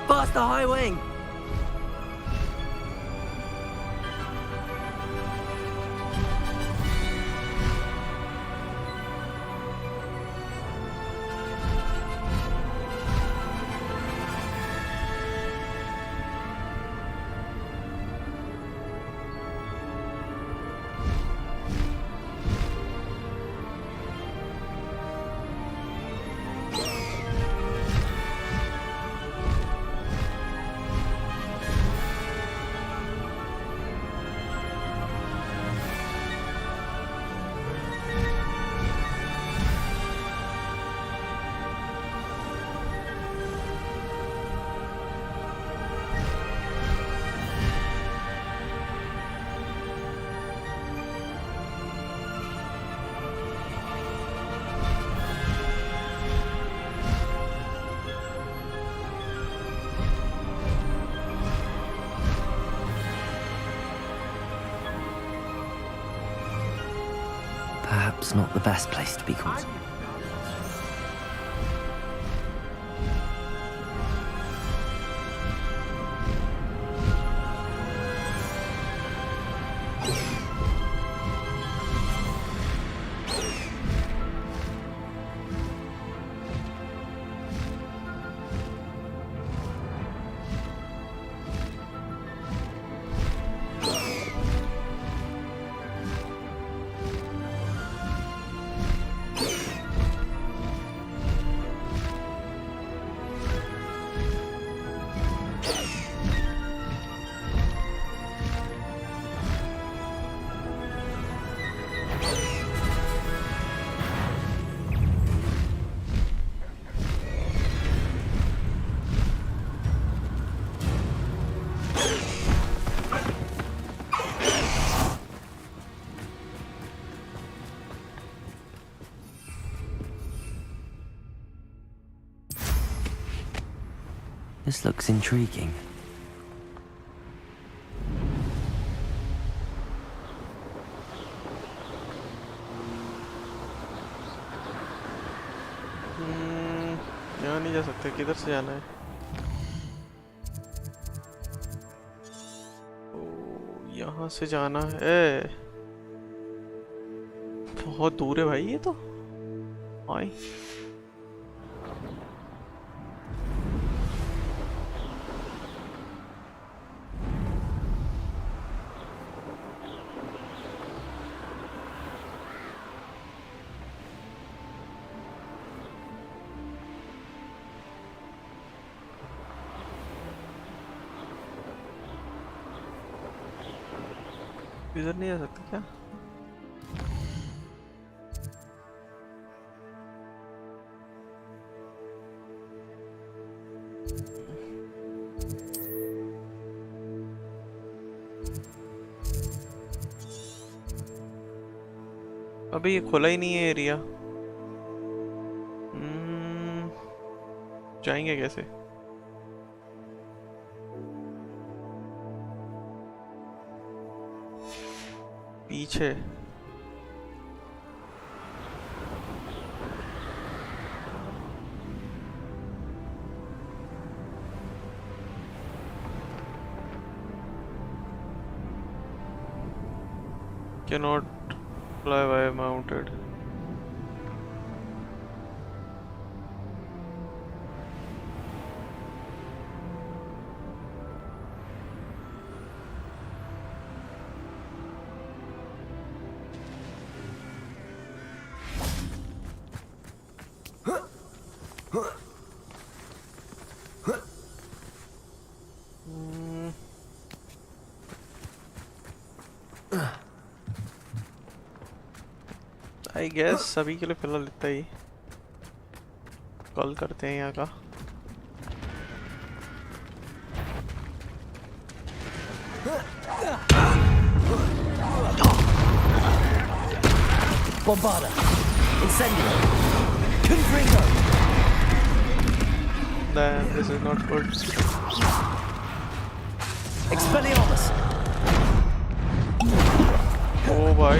Speaker 3: Past the high wing! perhaps not the best place to be caught. This looks intriguing.
Speaker 1: यहाँ नहीं जा सकते, किधर से जाना है? ओ, यहाँ से जाना है। बहुत दूर है भाई ये तो। आई इधर नहीं आ सकते क्या? अभी ये खुला ही नहीं है एरिया। जाएंगे कैसे? पीछे cannot fly while mounted. I guess सभी के लिए फिलहाल इतना ही। कॉल करते हैं यहाँ का।
Speaker 20: Bombarda, Incendio, Confringo.
Speaker 1: Damn, this is not good.
Speaker 20: Expelliarmus.
Speaker 1: Oh boy.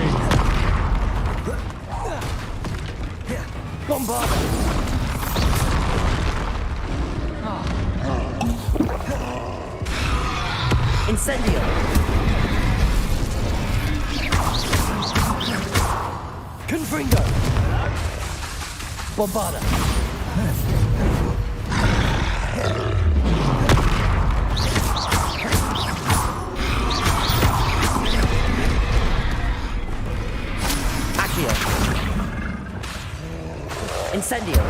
Speaker 20: Bombarda. Incendio. Confringo. Bombarda. Accio. Incendio.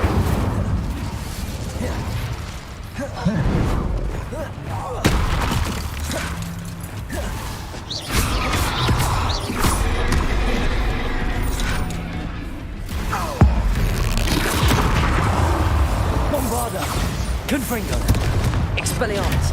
Speaker 20: Bombarda. Confringo. Expelliarmus.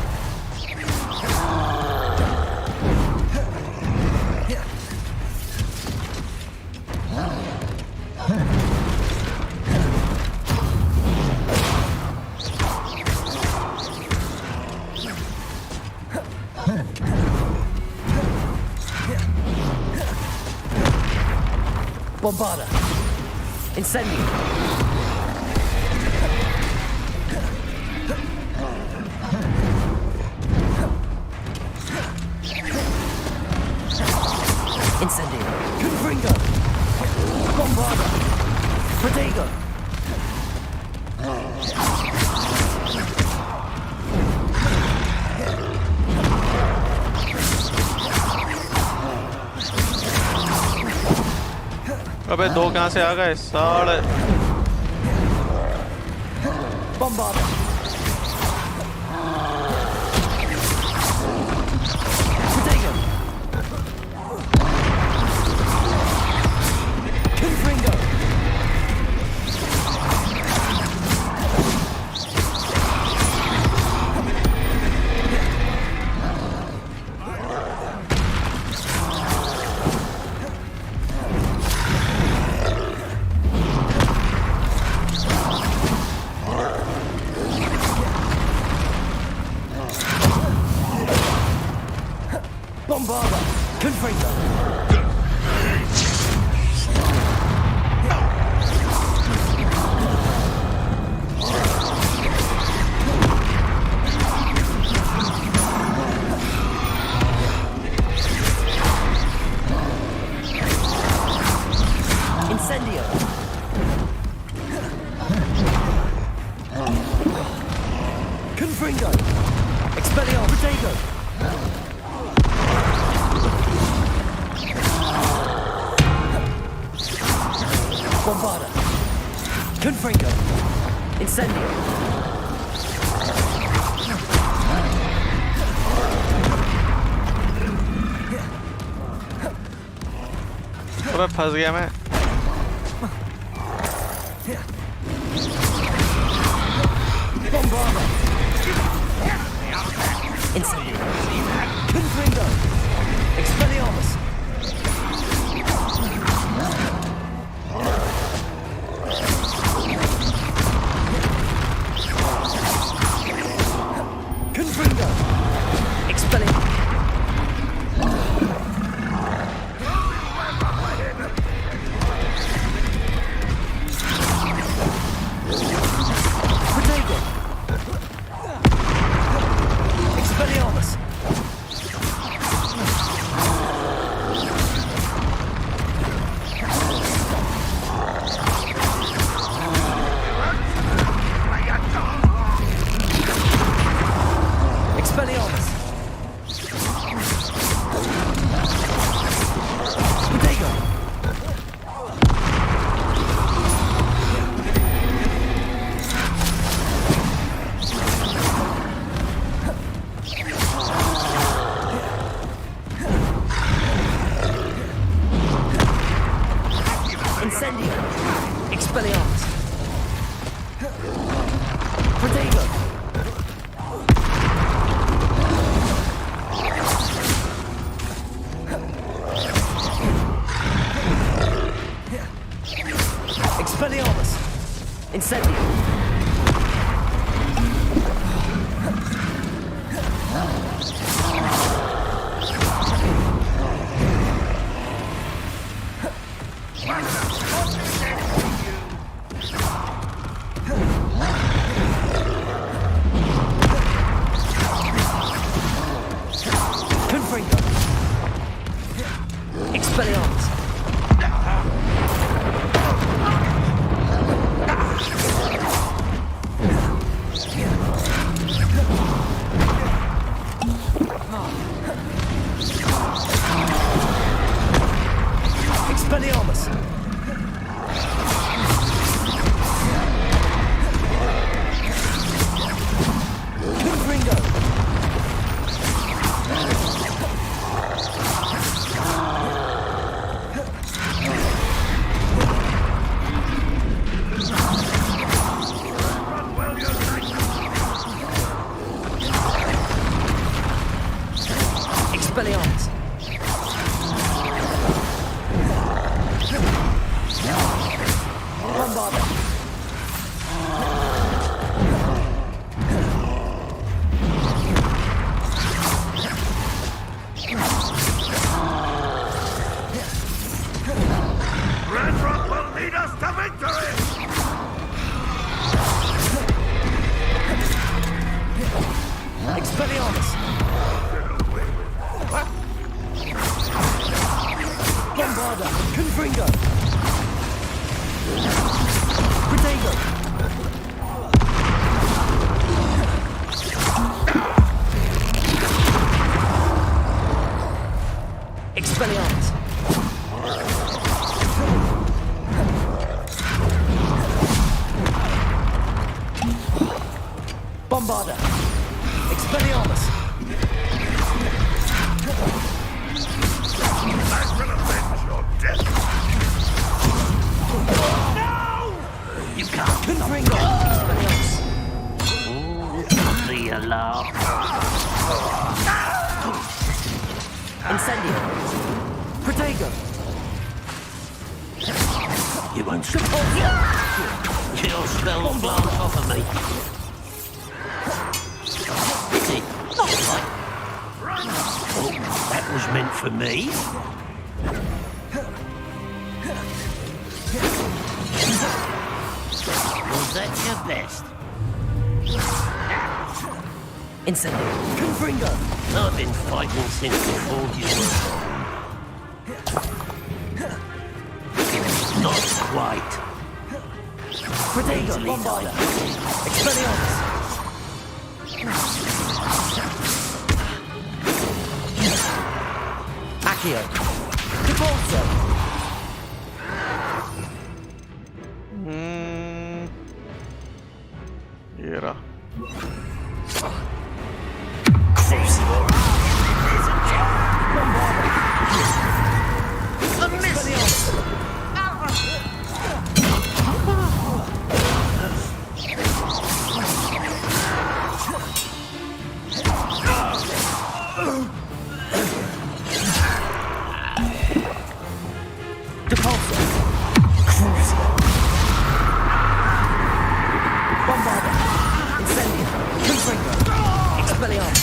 Speaker 20: Bombarda. Incendio. Incendio. Confringo. Bombarda. Protego.
Speaker 1: अबे दो कहाँ से आ गए साले?
Speaker 20: Bombarda. Protego. Confringo. Bombarda. Confringo. Incendio. Confringo. Expelliarmus. Protego. Bombarda. Confringo. Incendio.
Speaker 1: अबे फंस गया मैं।
Speaker 20: Bombarda. Incendio. Confringo. Expelliarmus. Confringo. Expelliarmus. Protego. Expelliarmus. Expelliarmus. Protego. Incendio. Expelliarmus. Protego. Expelliarmus. Incendio. Confringo. Expelliarmus. Expelliarmus. Expelliarmus! Bombarda! Confringo! Protego! Expelliarmus! Bombarda! Expelliarmus!
Speaker 6: I will avenge your death.
Speaker 20: No! You can't. Confringo! Expelliarmus!
Speaker 12: The alarm.
Speaker 20: Incendio! Protego!
Speaker 12: You won't stop. Your spell's blown off of me. Is it? Not quite. Oh, that was meant for me. Was that your best?
Speaker 20: Incendio! Confringo!
Speaker 12: I've been fighting since before you were born. Not quite.
Speaker 20: Protego! Bombarda! Expelliarmus! Accio! Deforzo!
Speaker 1: Era.
Speaker 20: Deforzo! Crucio! Bombarda! Incendio! Confringo! Expelliarmus!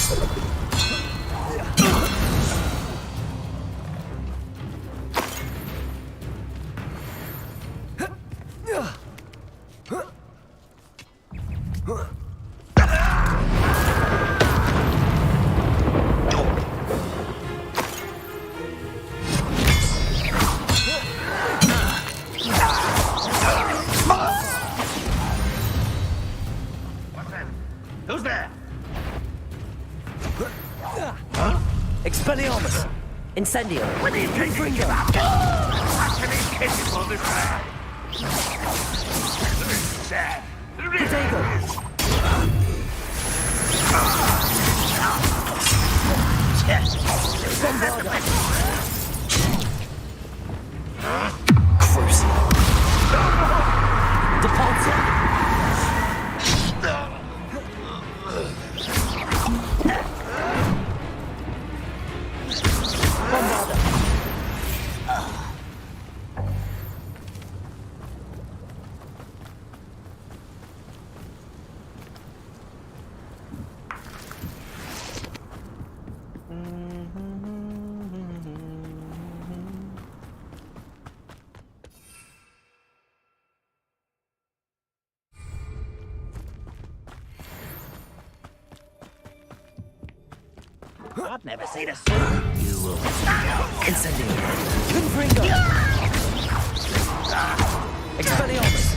Speaker 12: Who's there?
Speaker 20: Expelliarmus! Incendio!
Speaker 12: When are you taking it up? Actually, kiss on the side. Sad.
Speaker 20: Protego! Bombarda! Crucio! Deforzo! Bombarda!
Speaker 12: I've never seen a sword. You will.
Speaker 20: Incendio! Confringo! Expelliarmus!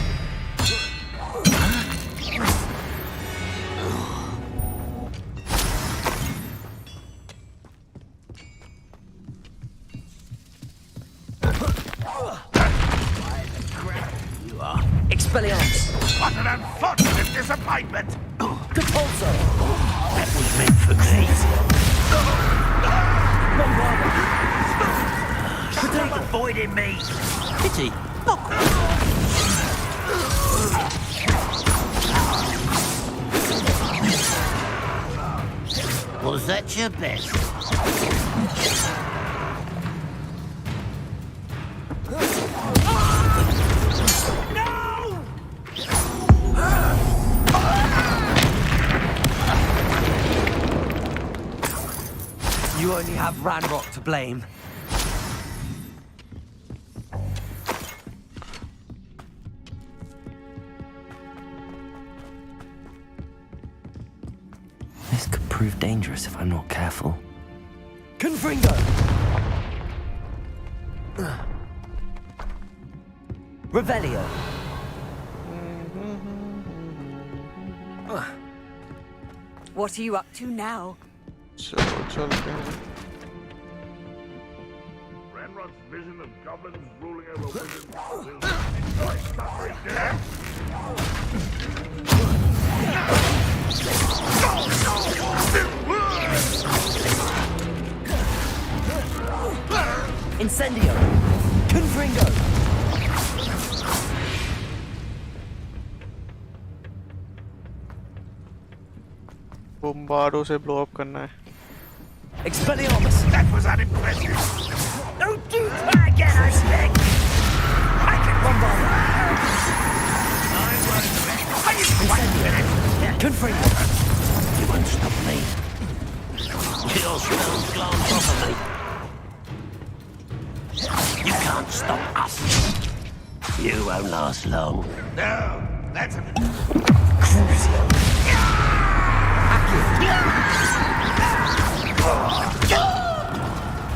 Speaker 12: You are.
Speaker 20: Expelliarmus!
Speaker 6: What an unfortunate disappointment.
Speaker 20: Deforzo!
Speaker 12: That was meant for me.
Speaker 20: Bombarda!
Speaker 12: Stop avoiding me. Pity. Not Was that your best?
Speaker 20: You only have Ranrock to blame. This could
Speaker 3: prove dangerous if I'm not careful.
Speaker 20: Confringo! Revelio.
Speaker 21: What are you up to now?
Speaker 14: Ranrock's vision of goblins ruling over wizards will enjoy suffering death.
Speaker 20: Incendio. Confringo.
Speaker 1: बम्बार्डो से blow up करना है.
Speaker 20: Expelliarmus.
Speaker 14: That was unimpressive.
Speaker 20: Don't do that again, I beg. I can bombard. Confringo.
Speaker 12: You won't stop me. Your spells glance off of me. You can't stop us. You won't last long.
Speaker 14: No, that's a...
Speaker 20: Crucio.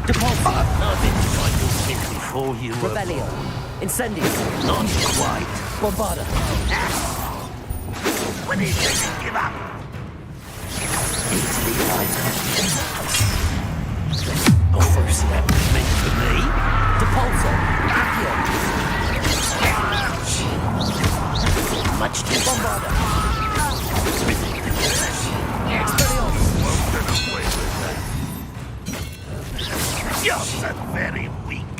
Speaker 20: Deposit.
Speaker 12: I've been trying to think before you were...
Speaker 20: Revelio. Incendio.
Speaker 12: Not quite.
Speaker 20: Bombarda.
Speaker 14: When he says give up.
Speaker 12: Easily right. Oh, first that was meant for me.
Speaker 20: Depulso. Accio.
Speaker 12: Much too...
Speaker 20: Bombarda.
Speaker 14: You're so very weak.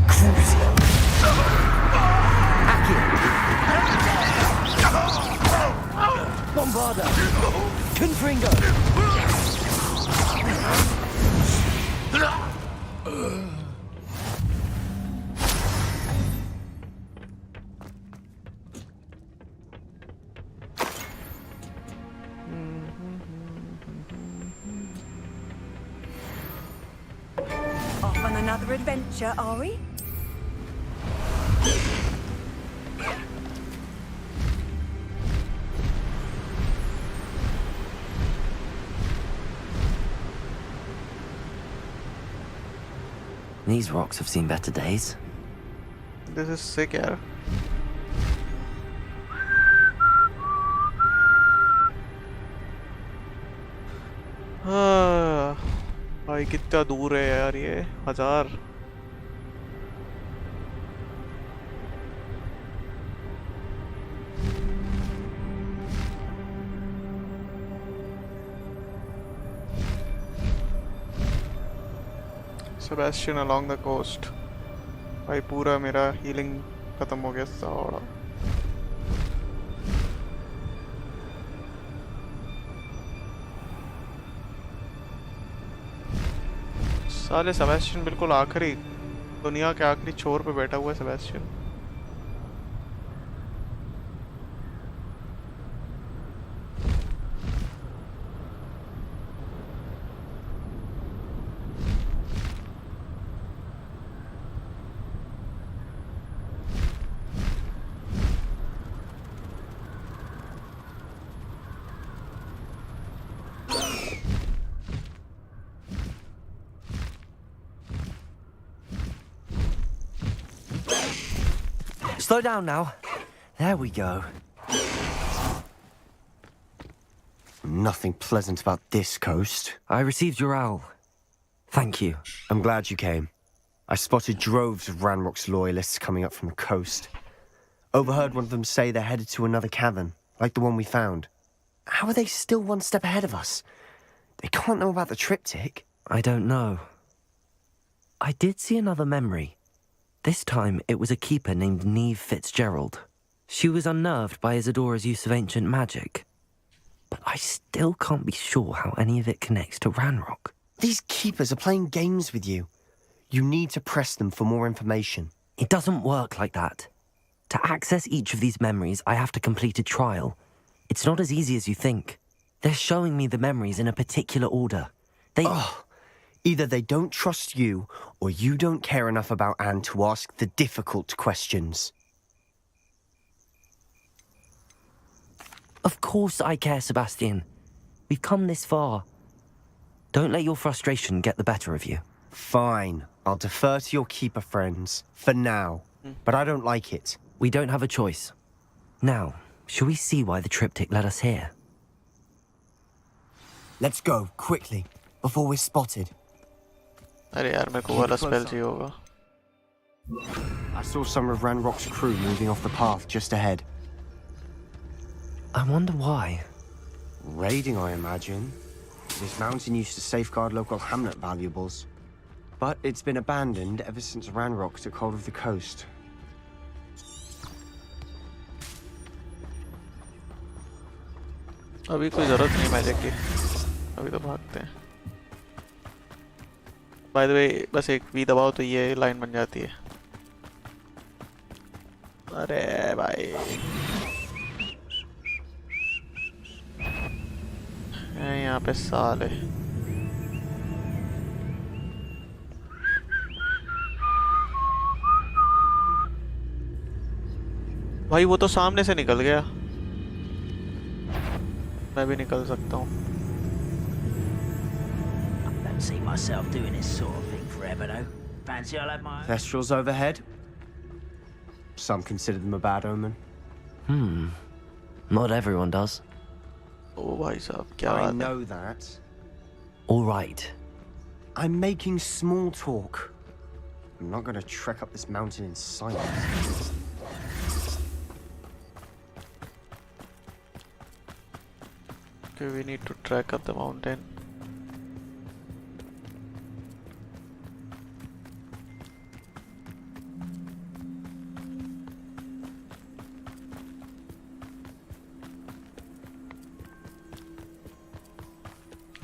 Speaker 20: Crucio. Accio. Bombarda. Confringo.
Speaker 21: Off on another adventure, are we?
Speaker 3: These rocks have seen better days.
Speaker 1: This is sick, यार. भाई कितना दूर है यार ये 1000. Sebastian along the coast. भाई पूरा मेरा हीलिंग खत्म हो गया सारा. साले सेबेस्टियन बिल्कुल आखिरी दुनिया के आखिरी छोर पे बैठा हुआ है Sebastian.
Speaker 3: Slow down now. There we go.
Speaker 4: Nothing pleasant about this coast.
Speaker 3: I received your owl. Thank you.
Speaker 4: I'm glad you came. I spotted droves of Ranrock's loyalists coming up from the coast. Overheard one of them say they're headed to another cavern, like the one we found. How are they still one step ahead of us? They can't know about the triptych.
Speaker 3: I don't know. I did see another memory. This time, it was a keeper named Neve Fitzgerald. She was unnerved by Isadora's use of ancient magic. But I still can't be sure how any of it connects to Ranrock.
Speaker 4: These keepers are playing games with you. You need to press them for more information.
Speaker 3: It doesn't work like that. To access each of these memories, I have to complete a trial. It's not as easy as you think. They're showing me the memories in a particular order.
Speaker 4: Either they don't trust you, or you don't care enough about Anne to ask the difficult questions.
Speaker 3: Of course I care, Sebastian. We've come this far. Don't let your frustration get the better of you.
Speaker 4: Fine. I'll defer to your keeper friends. For now. But I don't like it.
Speaker 3: We don't have a choice. Now, shall we see why the triptych led us here?
Speaker 4: Let's go, quickly, before we're spotted.
Speaker 1: अरे यार मेरे को वाला spell चाहिए होगा.
Speaker 4: I saw some of Ranrock's crew moving off the path just ahead.
Speaker 3: I wonder why.
Speaker 4: Raiding, I imagine. This mountain used to safeguard local hamlet valuables. But it's been abandoned ever since Ranrock took hold of the coast.
Speaker 1: अभी कोई ज़रूरत नहीं magic की. अभी तो भागते हैं. By the way, बस एक V दबाओ तो ये लाइन बन जाती है. अरे भाई. यहाँ पे साले. भाई वो तो सामने से निकल गया. मैं भी निकल सकता हूँ.
Speaker 12: Don't see myself doing this sort of thing forever, though. Fancy I'll have my own.
Speaker 4: Thestrals overhead? Some consider them a bad omen.
Speaker 3: Not everyone does.
Speaker 1: Oh, भाई साहब क्या
Speaker 4: I
Speaker 1: बात है?
Speaker 4: know that.
Speaker 3: All right.
Speaker 4: I'm making small talk. I'm not going to trek up this mountain in silence.
Speaker 1: Okay, we need to trek up the mountain.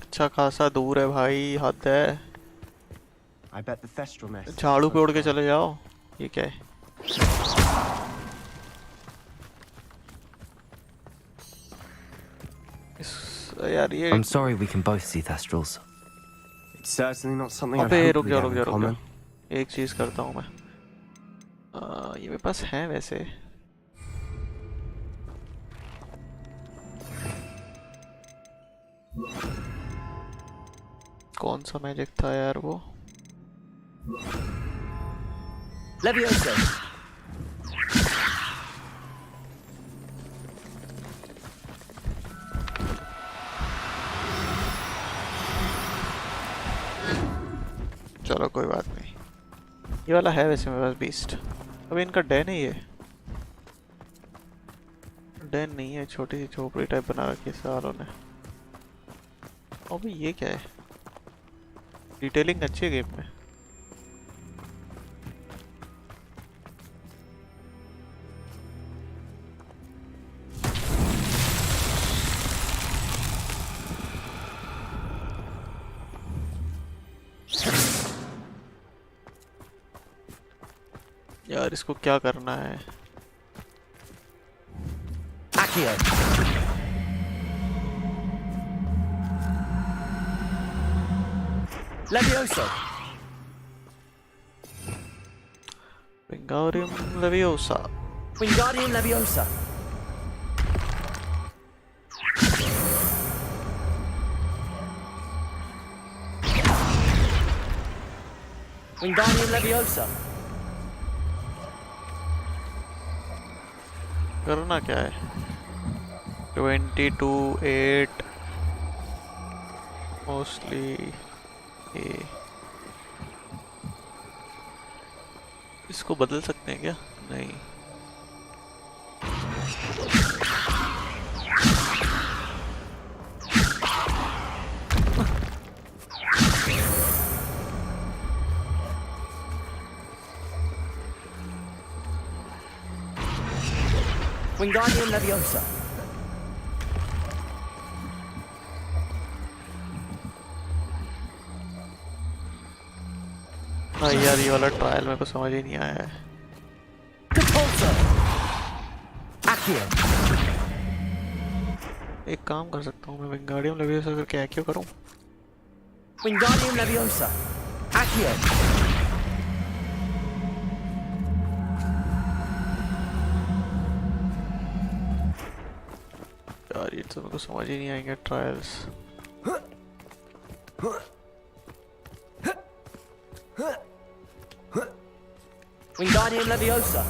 Speaker 1: अच्छा खासा दूर है भाई. हद है.
Speaker 4: I bet the Thestral nest.
Speaker 1: झाड़ू पे उड़ के चले जाओ. ये क्या है? यार ये.
Speaker 3: I'm sorry we can both see Thestrals.
Speaker 4: It's certainly not something I'd
Speaker 1: अबे
Speaker 4: hope
Speaker 1: रुक
Speaker 4: we'd
Speaker 1: जा
Speaker 4: have
Speaker 1: रुक
Speaker 4: in
Speaker 1: जा रुक
Speaker 4: common.
Speaker 1: जा. एक चीज करता हूँ मैं. ये मेरे पास है वैसे. कौन सा मैजिक था यार वो?
Speaker 12: Leviosa.
Speaker 1: चलो कोई बात नहीं. ये वाला है वैसे मेरे पास बीस्ट. अबे इनका डैन है ये. डैन नहीं है. छोटी सी झोपड़ी टाइप बना रखी है सालों ने. अबे ये क्या है? डिटेलिंग अच्छी है गेम में. यार इसको क्या करना है?
Speaker 12: Accio. Leviosa.
Speaker 1: Wingardium Leviosa.
Speaker 12: Wingardium Leviosa. Wingardium Leviosa.
Speaker 1: करना क्या है? 22 8 मोस्टली ए. इसको बदल सकते हैं क्या? नहीं.
Speaker 12: Wingardium Leviosa.
Speaker 1: हाँ यार ये वाला ट्रायल मेरे को समझ ही नहीं आया है.
Speaker 12: Accio.
Speaker 1: एक काम कर सकता हूँ मैं. विंगार्डियम लेवियोसा करके एक्यो करूँ.
Speaker 12: Wingardium Leviosa. Accio.
Speaker 1: तो मेरे को समझ ही नहीं आएंगे ट्रायल्स।
Speaker 12: Wingardium Leviosa.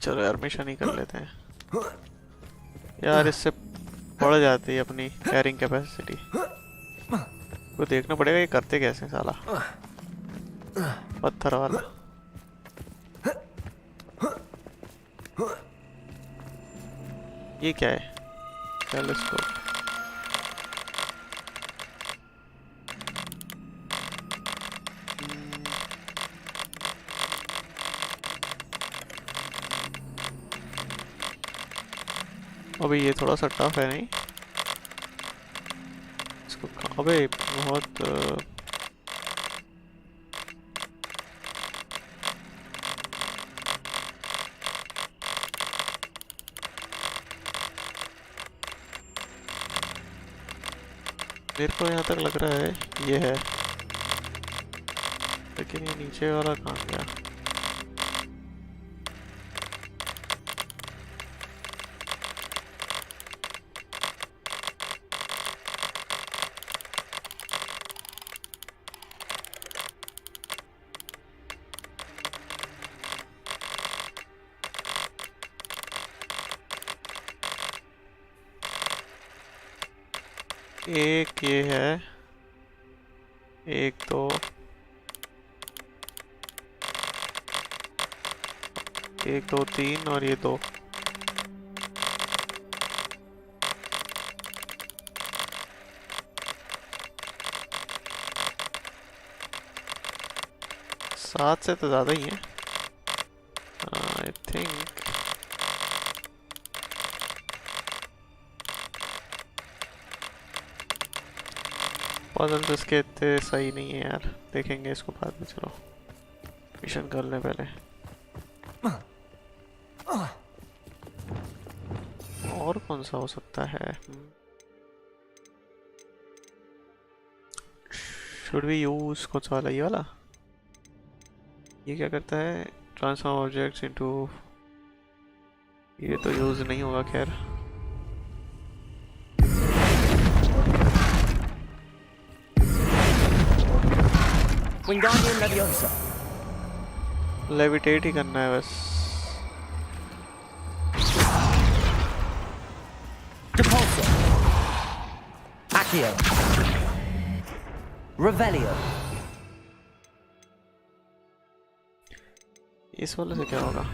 Speaker 1: चलो यार मिशन ही कर लेते हैं यार, इससे बढ़ जाती है अपनी कैरिंग कैपेसिटी। को देखना पड़ेगा ये करते कैसे साला पत्थर वाला। ये क्या है? टेलीस्कोप। अबे ये थोड़ा सा टफ है नहीं? इसको अबे बहुत मेरे को यहाँ तक लग रहा है ये है, लेकिन ये नीचे वाला कहाँ गया? एक ये है, एक तो एक दो तीन और ये दो। सात से तो ज़्यादा ही है आई थिंक। पजल्स इसके इतने सही नहीं है यार, देखेंगे इसको बाद में। चलो मिशन कर ले पहले। और कौन सा हो सकता है? शुड वी यूज कौन सा वाला? ये वाला। ये क्या करता है? Transform objects into. ये तो यूज नहीं होगा खैर।
Speaker 12: Wingardium Leviosa.
Speaker 1: लेविटेट ही करना है बस।
Speaker 12: Depulso. Accio. Revelio.
Speaker 1: इस वाले से क्या होगा?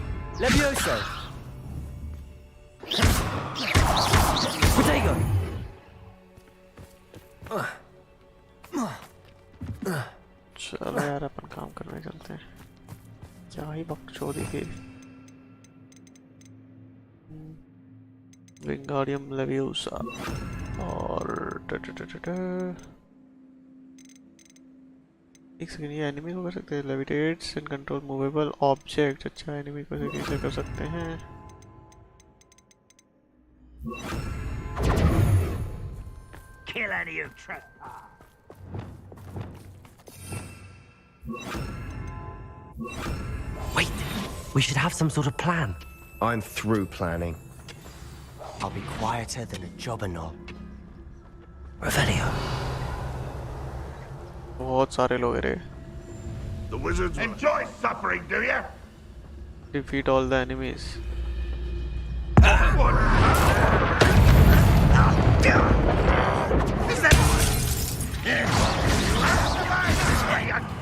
Speaker 12: Levioso. Protego.
Speaker 1: चलो यार अपन काम करने चलते हैं। क्या ही बकचोदी थी। विंगार्डियम लेवियोसा और एक सेकंड, ये एनिमी को कर सकते हैं। लेविटेट्स एंड कंट्रोल मूवेबल ऑब्जेक्ट। अच्छा एनिमी को कैसे कर सकते हैं?
Speaker 12: Kill any who trespass.
Speaker 3: Wait, we should have some sort of plan.
Speaker 4: I'm through planning.
Speaker 12: I'll be quieter than a jobberknoll.
Speaker 3: Revelio.
Speaker 1: बहुत सारे लोग हैं रे।
Speaker 14: The wizards enjoy suffering, do you?
Speaker 1: Defeat all the enemies.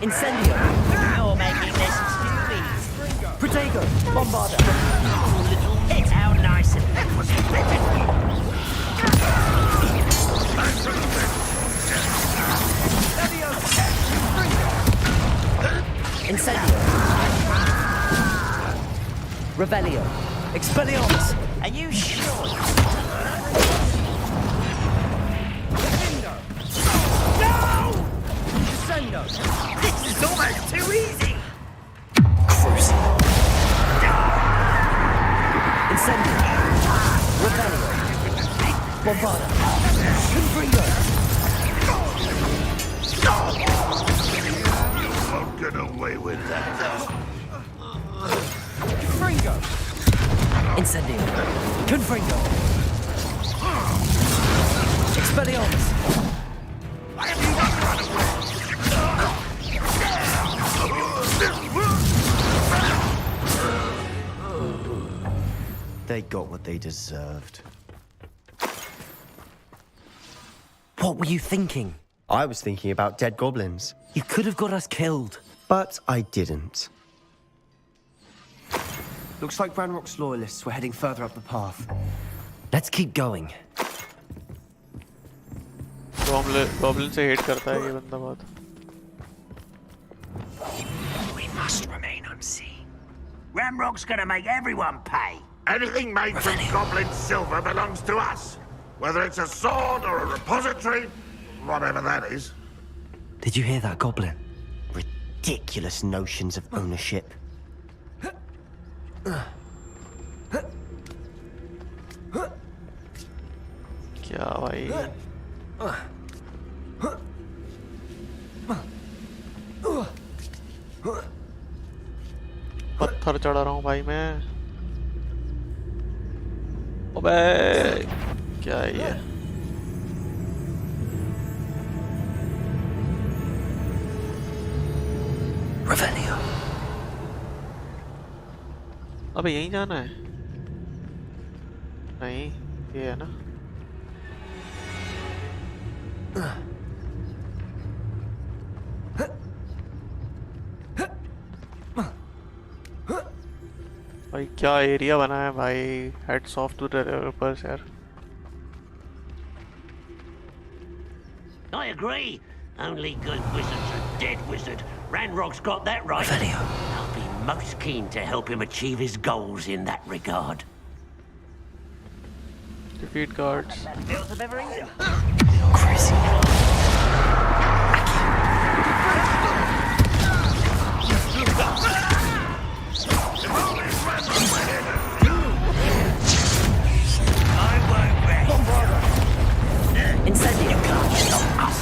Speaker 12: Incendio.
Speaker 20: You're making this too easy.
Speaker 12: Protego. Bombarda.
Speaker 20: It's how nice and that was
Speaker 12: Incendio. Revelio. Expelliarmus.
Speaker 20: Are you sure?
Speaker 13: Crescendo!
Speaker 20: This is almost too easy!
Speaker 3: Cruising. Incendio. Rebellion. Bombada. Confringo.
Speaker 14: You won't get away with that.
Speaker 13: Fringo!
Speaker 3: Incendio. Confringo. Expelliarmus.
Speaker 4: They got what they deserved.
Speaker 3: What were you thinking?
Speaker 4: I was thinking about dead goblins.
Speaker 3: You could have got us killed.
Speaker 4: But I didn't. Looks like Ranrock's loyalists were heading further up the path.
Speaker 3: Let's keep going.
Speaker 1: Goblin से hate करता है ये बंदा बहुत.
Speaker 12: We must remain unseen. Ramrock's gonna make everyone pay.
Speaker 14: Anything made from goblin silver belongs to us. Whether it's a sword or a repository, whatever that is.
Speaker 3: Did you hear that, Goblin?
Speaker 4: Ridiculous notions of ownership.
Speaker 1: क्या भाई? पत्थर चढ़ा रहा हूँ भाई मैं. अबे क्या है ये?
Speaker 3: Revelio.
Speaker 1: अबे यहीं जाना है? नहीं, ये है ना? भाई क्या एरिया बना है भाई. Hats off to the developers यार.
Speaker 12: I agree. Only good wizard's a dead wizard. Ranrock's got that right.
Speaker 3: Revelio.
Speaker 12: I'll be most keen to help him achieve his goals in that regard.
Speaker 1: Defeat guards.
Speaker 3: Crazy. Incendio. You can't stop us.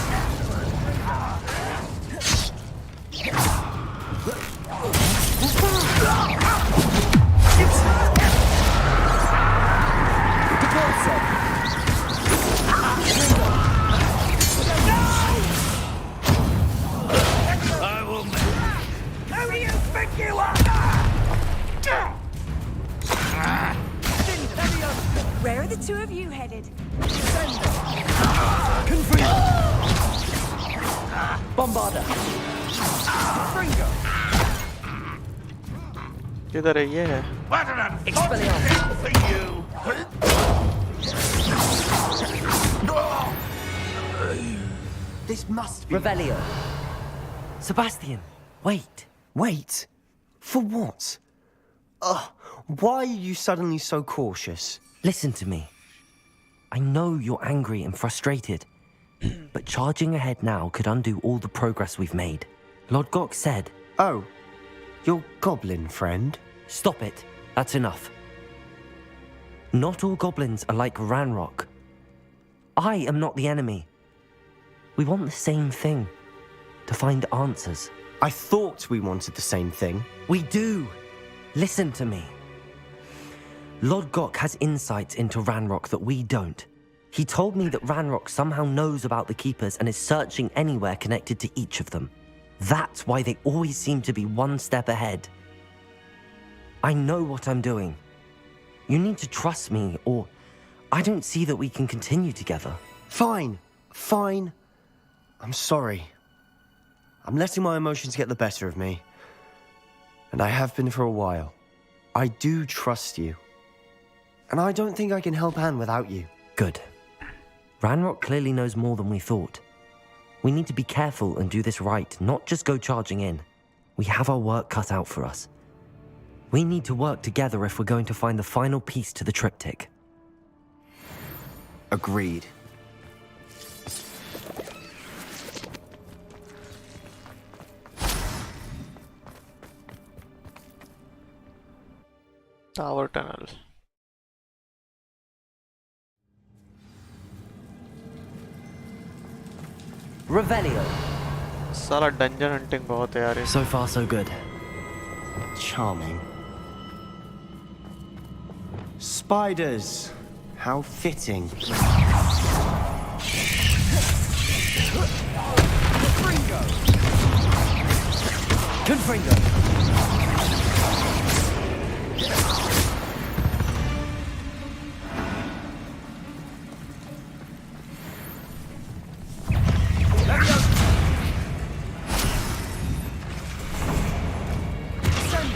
Speaker 12: Who do you think you are?
Speaker 8: Where are the two of you headed?
Speaker 13: Bombarda. Fringo.
Speaker 1: किधर है ये है?
Speaker 14: What an unfortunate for you!
Speaker 4: This must be...
Speaker 3: Revelio. Sebastian, wait.
Speaker 4: Wait? For what? Why are you suddenly so cautious?
Speaker 3: Listen to me. I know you're angry and frustrated, but charging ahead now could undo all the progress we've made. Lord Gok said...
Speaker 4: Oh, your goblin friend?
Speaker 3: Stop it. That's enough. Not all goblins are like Ranrock. I am not the enemy. We want the same thing. To find answers.
Speaker 4: I thought we wanted the same thing.
Speaker 3: We do. Listen to me. Lord Gok has insights into Ranrock that we don't. He told me that Ranrock somehow knows about the Keepers and is searching anywhere connected to each of them. That's why they always seem to be one step ahead. I know what I'm doing. You need to trust me, or I don't see that we can continue together.
Speaker 4: Fine. Fine. I'm sorry. I'm letting my emotions get the better of me. And I have been for a while. I do trust you. And I don't think I can help Anne without you.
Speaker 3: Good. Ranrock clearly knows more than we thought. We need to be careful and do this right, not just go charging in. We have our work cut out for us. We need to work together if we're going to find the final piece to the triptych.
Speaker 4: Agreed.
Speaker 1: Tower tunnel.
Speaker 3: Revelio.
Speaker 1: साला dungeon hunting बहुत है यार ये.
Speaker 3: So far, so good.
Speaker 4: Charming. Spiders. How fitting.
Speaker 3: Confringo.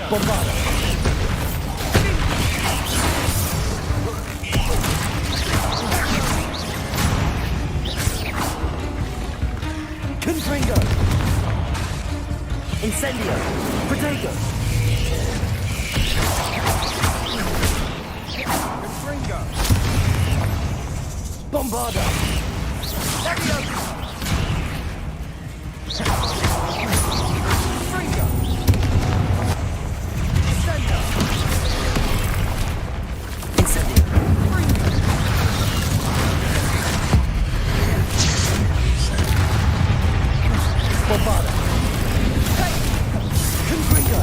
Speaker 20: Bombado.
Speaker 3: Confringo. Incendio. Protego.
Speaker 20: Confringo.
Speaker 3: Bombarda.
Speaker 20: Confringo.
Speaker 3: Incendio. Bombarda. Confringo.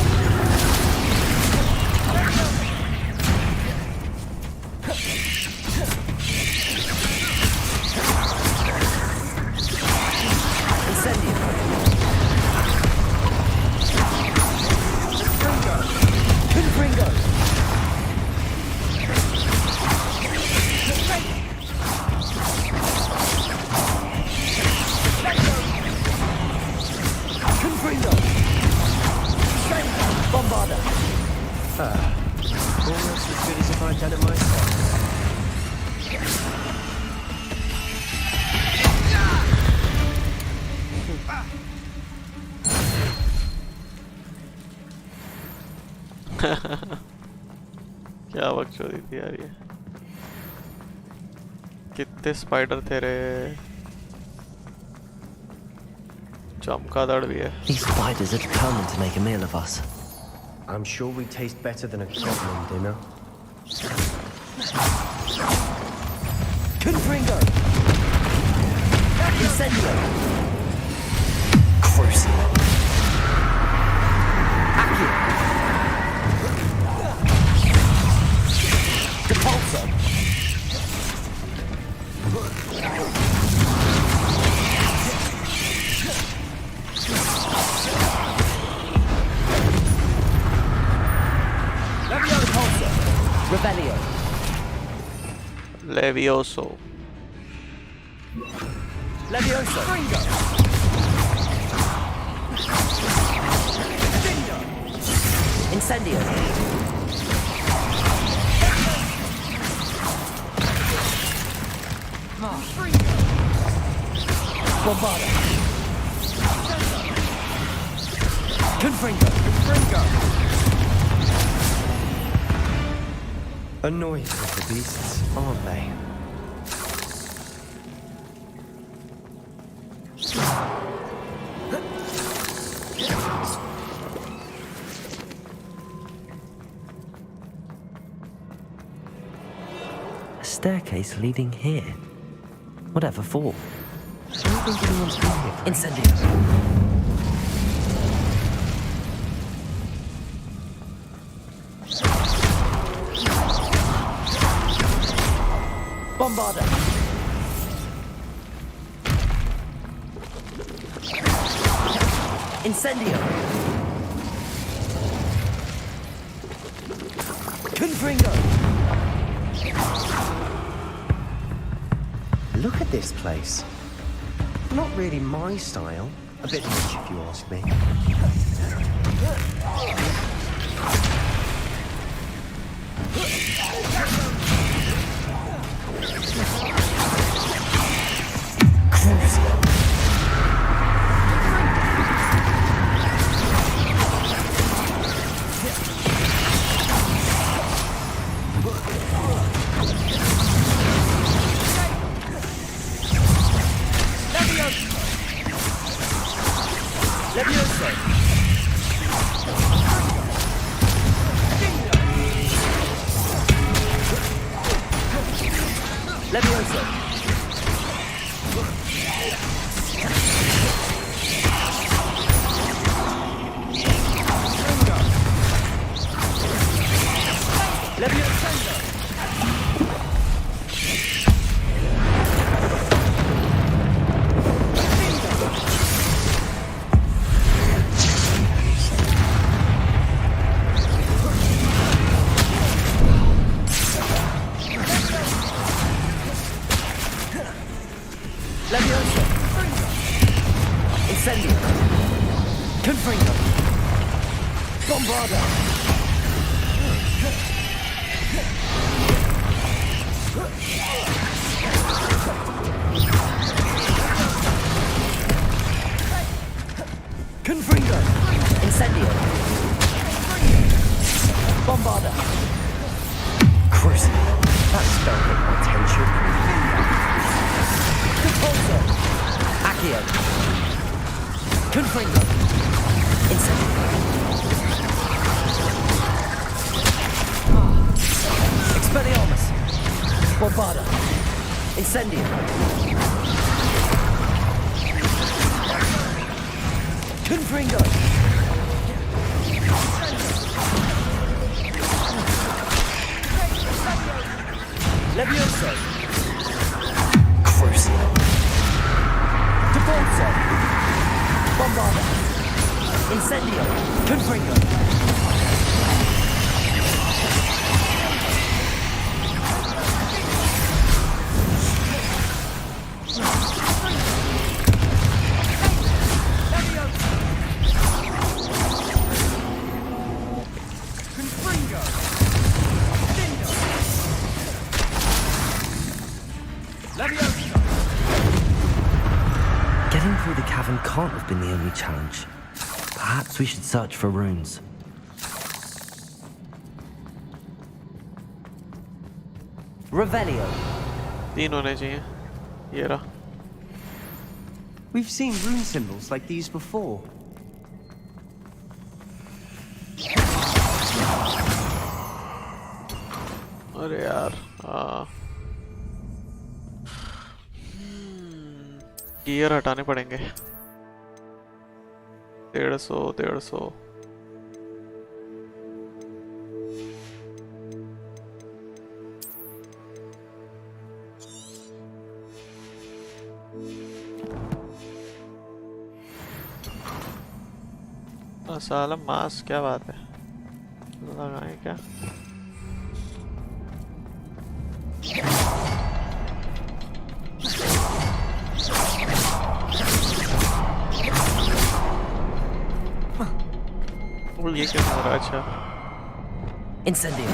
Speaker 3: Incendio. Confringo. Confringo. Bombarda.
Speaker 4: Almost as good as if I'd done it myself.
Speaker 1: क्या बकचोदी थी यार ये. कितने spider थे रे. चमगादड़ भी है.
Speaker 3: These spiders are determined to make a meal of us.
Speaker 4: I'm sure we taste better than a goblin dinner.
Speaker 3: Confringo. Incendio. Crucible. Accio. Depulso. Revelio.
Speaker 1: Levioso.
Speaker 3: Levioso. Incendio. Bombarda. Confringo.
Speaker 4: Annoying little beasts, aren't they?
Speaker 3: A staircase leading here. Whatever for? I don't think anyone's been here for Incendio. Bombarda. Incendio. Confringo.
Speaker 4: Look at this place. Not really my style. A bit much if you ask me.
Speaker 20: Levioso. Levioso. Incendio. Confringo. Bombarda. Confringo. Incendio. Bombarda.
Speaker 4: Christ, that spell got my attention.
Speaker 20: Repulsor. Accio. Confringo. Incendio. Expelliarmus. Bombarda. Incendio. Confringo. Levioso.
Speaker 4: Crucio.
Speaker 20: Debolso. Bombarda. Incendio. Confringo.
Speaker 3: Getting through the cavern can't have been the only challenge. Perhaps we should search for runes.
Speaker 20: Revelio.
Speaker 1: तीन होने चाहिए ये रहा
Speaker 4: We've seen rune symbols like these before.
Speaker 1: अरे यार gear हटाने पड़ेंगे 150 साला मास्क क्या बात है लगाएं क्या ये क्या हो रहा है अच्छा
Speaker 20: Incendio.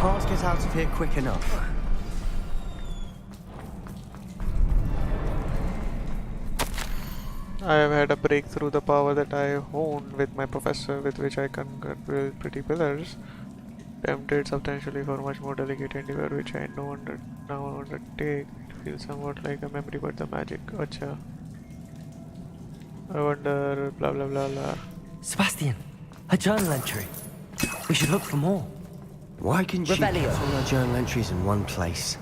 Speaker 4: Can't get out of here quick enough.
Speaker 1: I have had a breakthrough the power that I honed with my professor, with which I can build pretty pillars. Tempted substantially for much more delicate endeavor, which I now undertake. It feels somewhat like a memory, but the magic. Acha. I wonder. Blah blah blah blah.
Speaker 3: Sebastian, a journal entry. We should look for more.
Speaker 4: Why can she put all her journal entries in one place?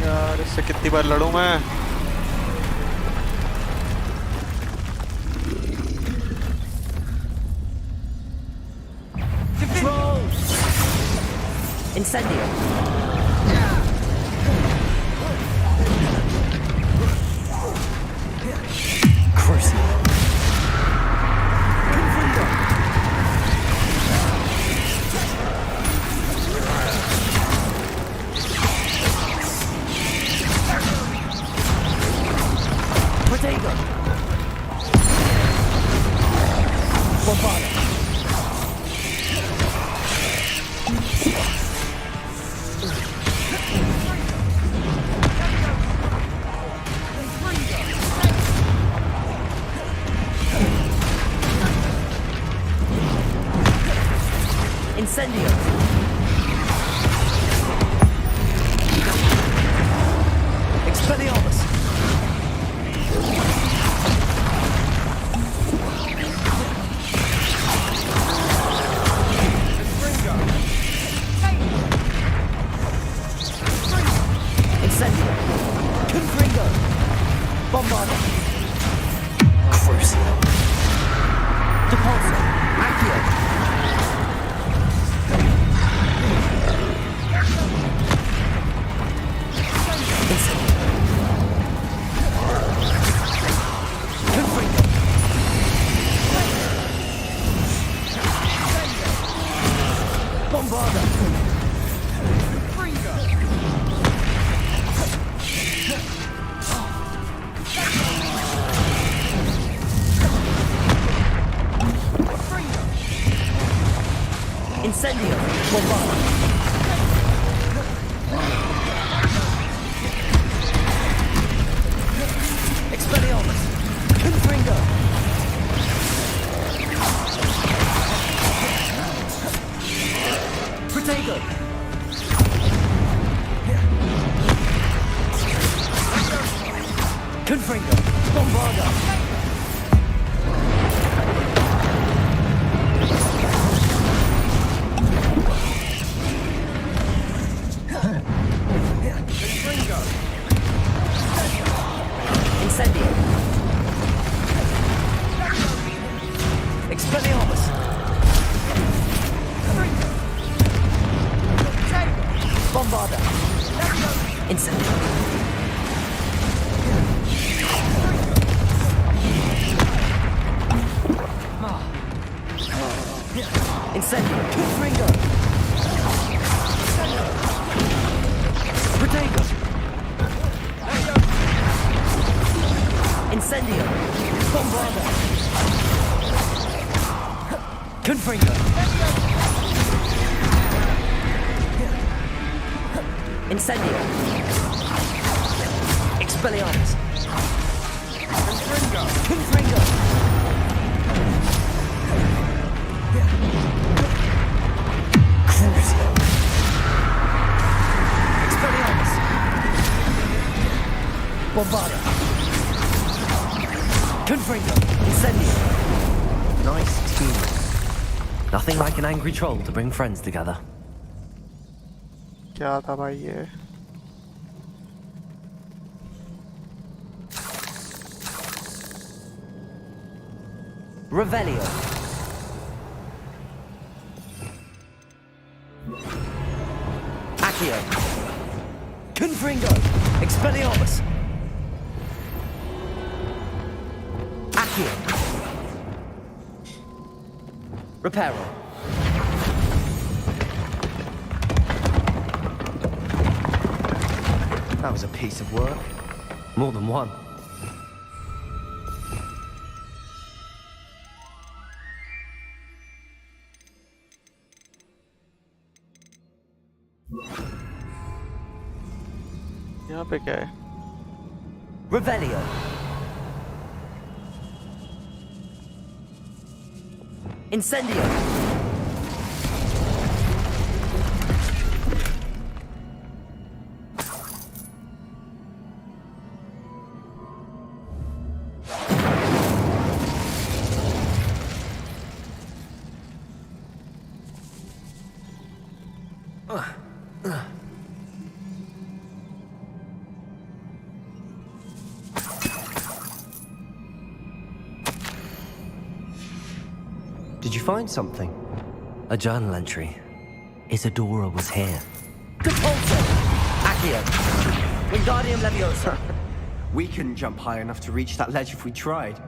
Speaker 1: यार इससे कितनी बार लड़ूं मैं
Speaker 20: Incendio.
Speaker 4: Crucio.
Speaker 20: Protego. Bombarda.
Speaker 3: Incendio! Expelliarmus! Incendio! Confringo! Bombarda! Crucio! Depulso! Accio! Confringo! Bombarda! Incendio! Bombarda! Expelliarmus! Confringo! Protego! Confringo! Bombarda! Incendio! Expelliarmus! Bombarda! Incendio! Incendio! Confringo! Protego! Incendio! Bombarda! Confringo! Incendio! Expelliarmus! Confringo! Confringo! Crucio! Expelliarmus! Bombarda! Confringo! Incendio!
Speaker 4: Nice team.
Speaker 3: Nothing like an angry troll to bring friends together.
Speaker 1: क्या था भाई ये?
Speaker 3: Revelio. Accio. Confringo. Expelliarmus. Accio. Reparo.
Speaker 4: That was a piece of work.
Speaker 3: More than one.
Speaker 1: यहाँ पे क्या है?
Speaker 3: Revelio. Incendio.
Speaker 4: Did you find something?
Speaker 3: A journal entry. Isadora was here.
Speaker 4: Depulso! Accio! Wingardium Leviosa! We couldn't jump high enough to reach that ledge if we tried.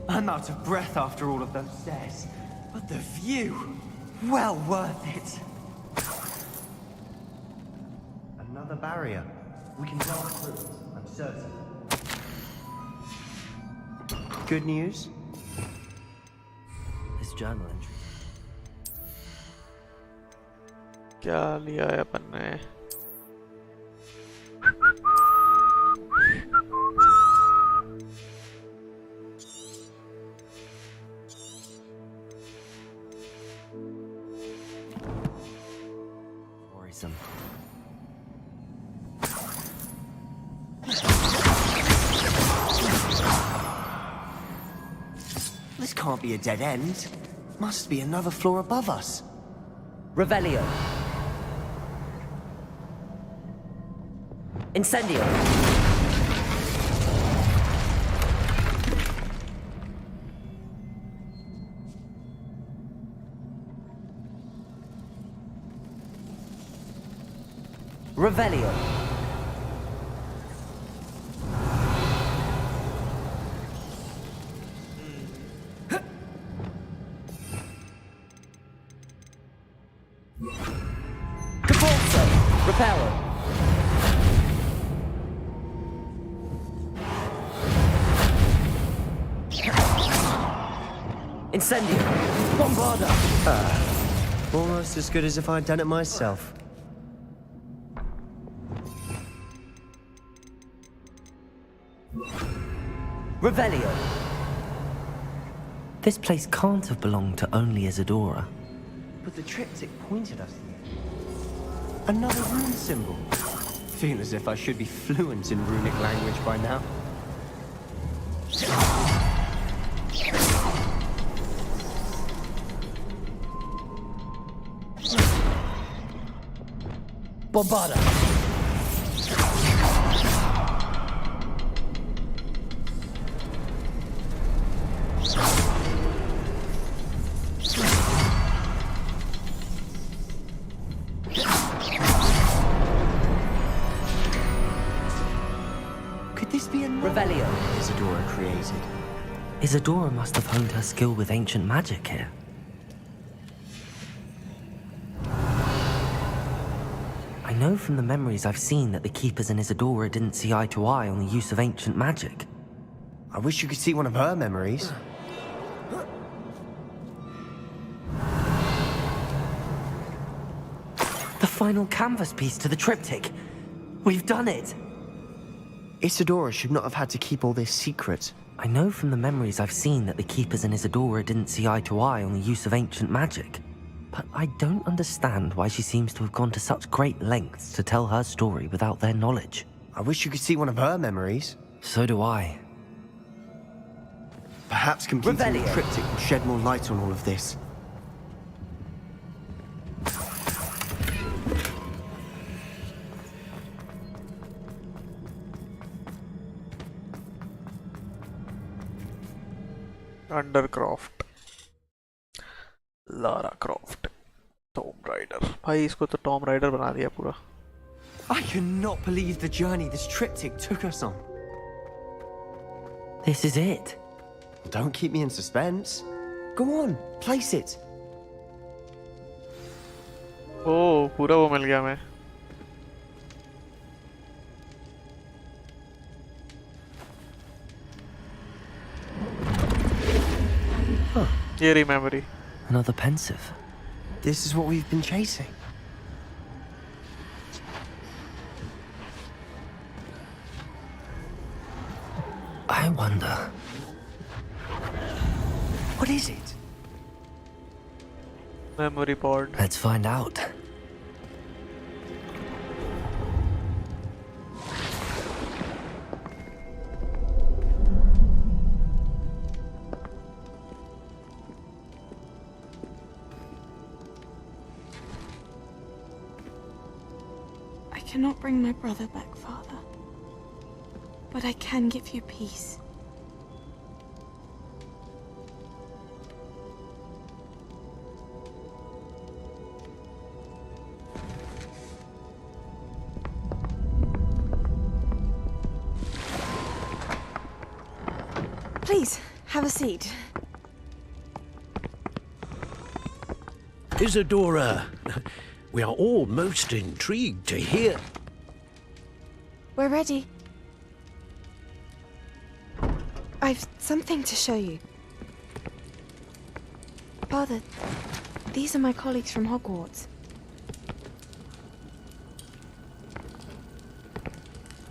Speaker 4: I'm out of breath after all of those stairs. But the view! Well worth it! Another barrier. We can jump through it, I'm certain. Good news?
Speaker 3: This journal entry.
Speaker 1: क्या लिया है अपन ने?
Speaker 4: can't be a dead end. Must be another floor above us.
Speaker 3: Revelio. Incendio. Revelio. Caporzo. Reparo. Incendio. Bombarda.
Speaker 4: Almost as good as if I'd done it myself.
Speaker 3: Revelio. This place can't have belonged to only Isadora.
Speaker 4: But the triptych pointed us here. Another rune symbol. Feel as if I should be fluent in runic language by now.
Speaker 3: Bombarda.
Speaker 4: Could this be another
Speaker 3: Revelio.
Speaker 4: Isadora created?
Speaker 3: Isadora must have honed her skill with ancient magic here. I know from the memories I've seen that the Keepers and Isadora didn't see eye to eye on the use of ancient magic.
Speaker 4: I wish you could see one of her memories.
Speaker 3: The final canvas piece to the triptych. We've done it!
Speaker 4: Isadora should not have had to keep all this secret.
Speaker 3: I know from the memories I've seen that the Keepers and Isadora didn't see eye to eye on the use of ancient magic. But I don't understand why she seems to have gone to such great lengths to tell her story without their knowledge.
Speaker 4: I wish you could see one of her memories.
Speaker 3: So do I.
Speaker 4: Perhaps completing the
Speaker 3: Revelio.
Speaker 4: triptych will shed more light on all of this.
Speaker 1: Undercroft Lara Croft tomb raider भाई इसको तो Tom rider बना दिया पूरा
Speaker 4: I cannot believe the journey this triptych took us on.
Speaker 3: This is it.
Speaker 4: Don't keep me in suspense. Go on, place it.
Speaker 1: ओह पूरा वो मिल गया मैं Eerie memory.
Speaker 3: Another pensive.
Speaker 4: This is what we've been chasing.
Speaker 3: I wonder.
Speaker 4: What is it?
Speaker 1: Memory board.
Speaker 3: Let's find out.
Speaker 7: I cannot bring my brother back, Father. But I can give you peace.
Speaker 18: Please, have a seat.
Speaker 15: Isadora, we are all most intrigued to hear.
Speaker 18: We're ready. I've something to show you. Father, these are my colleagues from Hogwarts.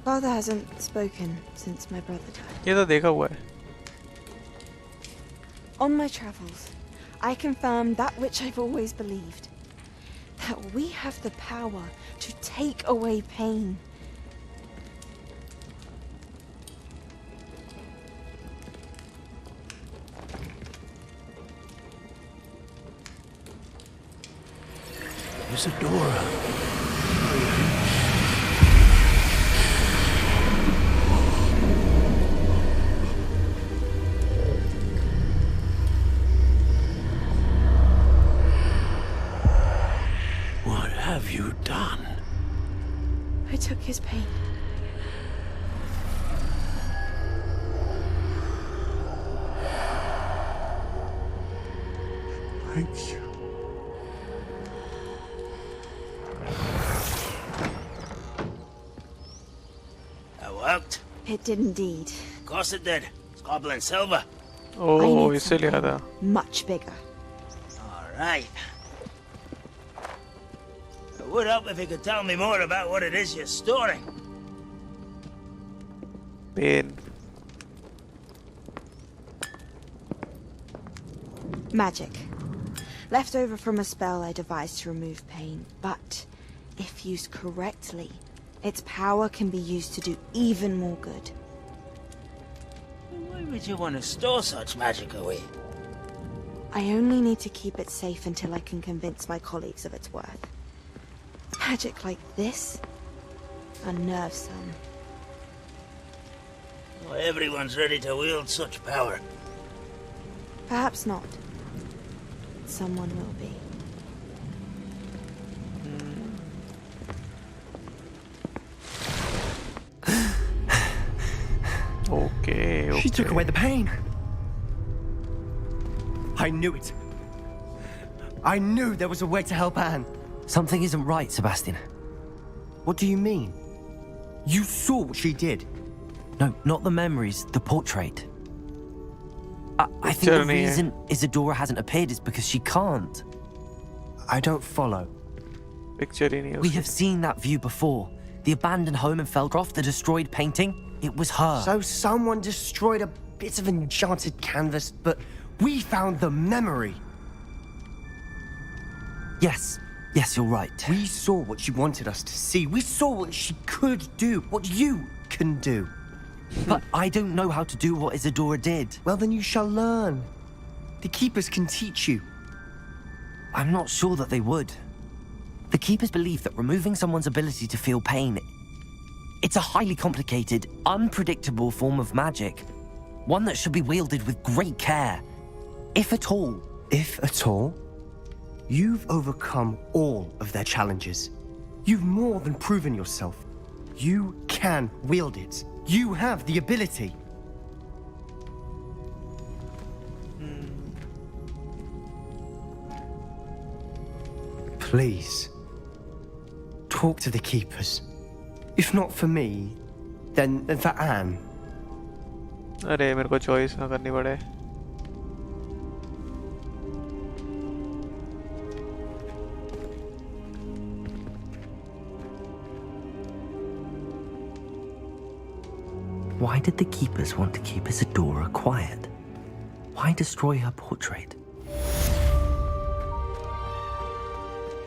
Speaker 18: Father hasn't spoken since my brother died.
Speaker 1: ये तो देखा हुआ है
Speaker 18: On my travels, I confirmed that which I've always believed. That we have the power to take away pain.
Speaker 15: Isadora. What have you done?
Speaker 7: I took his pain.
Speaker 15: Thank you.
Speaker 20: That worked.
Speaker 18: It did indeed.
Speaker 20: Of course it did. It's goblin silver.
Speaker 1: Oh, इससे लिया था.
Speaker 18: Much bigger.
Speaker 20: All right. It would help if you could tell me more about what it is you're storing.
Speaker 1: Pain.
Speaker 18: Magic. Left over from a spell I devised to remove pain, but if used correctly, its power can be used to do even more good.
Speaker 20: Why would you want to store such magic away?
Speaker 18: I only need to keep it safe until I can convince my colleagues of its worth. Magic like this unnerves some.
Speaker 20: Not everyone's ready to wield such power.
Speaker 18: Perhaps not. Someone will be.
Speaker 1: Okay.
Speaker 4: She took away the pain. I knew it. I knew there was a way to help Anne.
Speaker 3: Something isn't right, Sebastian.
Speaker 4: What do you mean? You saw what she did.
Speaker 3: No, not the memories, the portrait. I think the reason Isadora hasn't appeared is because she can't.
Speaker 4: I don't follow.
Speaker 3: We have seen that view before. The abandoned home in Feldcroft, the destroyed painting. It was her.
Speaker 4: So someone destroyed a bit of enchanted canvas, but we found the memory.
Speaker 3: Yes, you're right.
Speaker 4: We saw what she wanted us to see. We saw what she could do, what you can do.
Speaker 3: But I don't know how to do what Isadora did.
Speaker 4: Well, then you shall learn. The Keepers can teach you.
Speaker 3: I'm not sure that they would. The Keepers believe that removing someone's ability to feel pain, it's a highly complicated, unpredictable form of magic. One that should be wielded with great care. If at all.
Speaker 4: If at all? You've overcome all of their challenges. You've more than proven yourself. You can wield it. You have the ability. Please, talk to the Keepers. If not for me, then for Anne.
Speaker 1: अरे मेरे को choice ना करनी पड़े.
Speaker 3: Why did the Keepers want to keep Isadora quiet? Why destroy her portrait?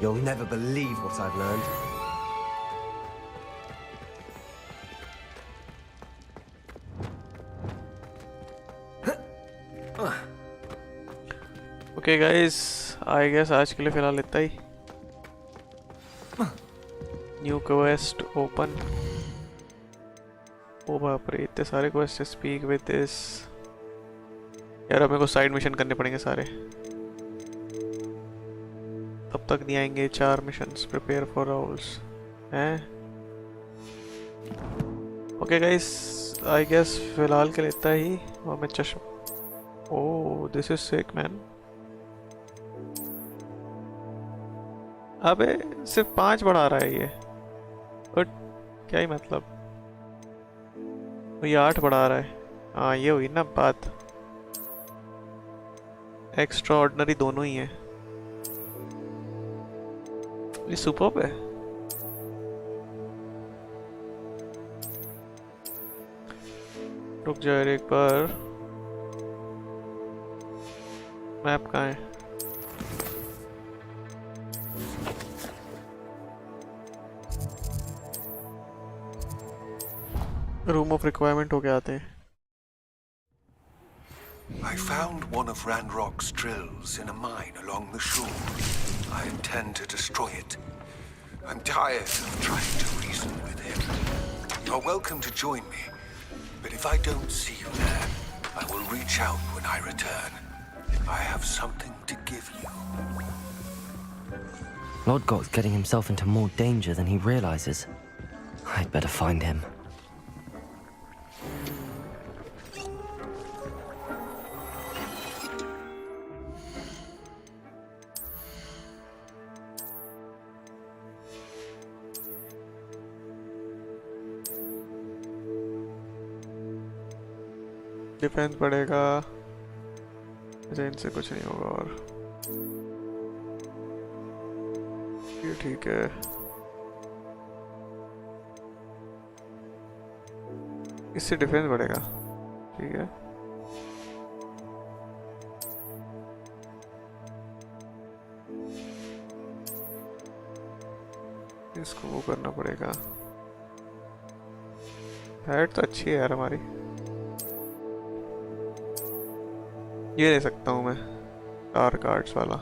Speaker 4: You'll never believe what I've learned.
Speaker 1: Okay guys, I guess आज के लिए फिलहाल इतना ही. New quest open. ओ बाप रे इतने सारे क्वेस्ट. Speak with this. यार अब मेरे को साइड मिशन करने पड़ेंगे सारे. तब तक नहीं आएंगे 4 मिशंस. प्रिपेयर फॉर रोल्स हैं. ओके गाइस, आई गेस फिलहाल के लिए इतना ही. और मैं चश्मा. Oh this is sick man. अबे सिर्फ 5 बढ़ा रहा है ये. बट क्या ही मतलब. ये 8 बढ़ा रहा है. हाँ ये हुई ना बात. एक्स्ट्रा ऑर्डिनरी दोनों ही हैं. ये सुपर्ब है. रुक जाओ एक बार. मैप कहाँ है. रूम ऑफ रिक्वायरमेंट हो के आते हैं.
Speaker 14: I found
Speaker 16: one of Ranrock's drills in a mine along the shore. I intend to destroy it. I'm tired of trying to reason with him. You're welcome to join me, but if I don't see you there, I will reach out when I return. I have something to give you.
Speaker 3: Lodgok's getting himself into more danger than he realizes. I'd better find him.
Speaker 1: Defence बढ़ेगा, ऐसे इनसे कुछ नहीं होगा और ये ठीक है। इससे डिफेंस बढ़ेगा, ठीक है। इसको वो करना पड़ेगा। हेड तो अच्छी है यार हमारी, ये ले सकता हूँ मैं, स्टार कार्ड्स वाला।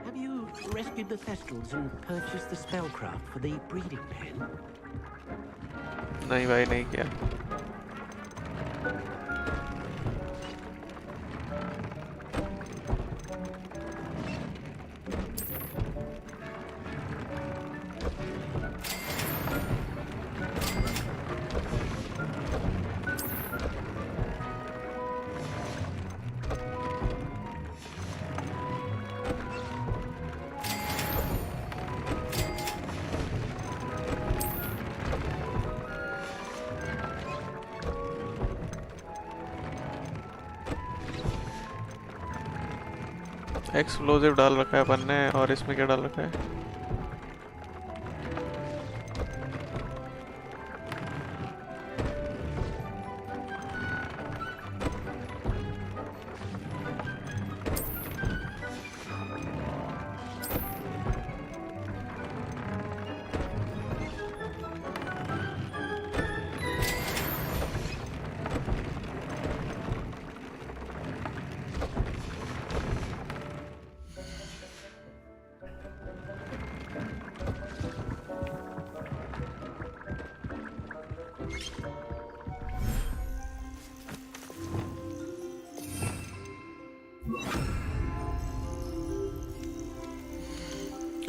Speaker 15: Have you rescued the Thestals and purchased the spellcraft for the breeding pen?
Speaker 1: नहीं भाई, नहीं किया। एक्सप्लोजिव डाल रखा है अपन ने, और इसमें क्या डाल रखा है?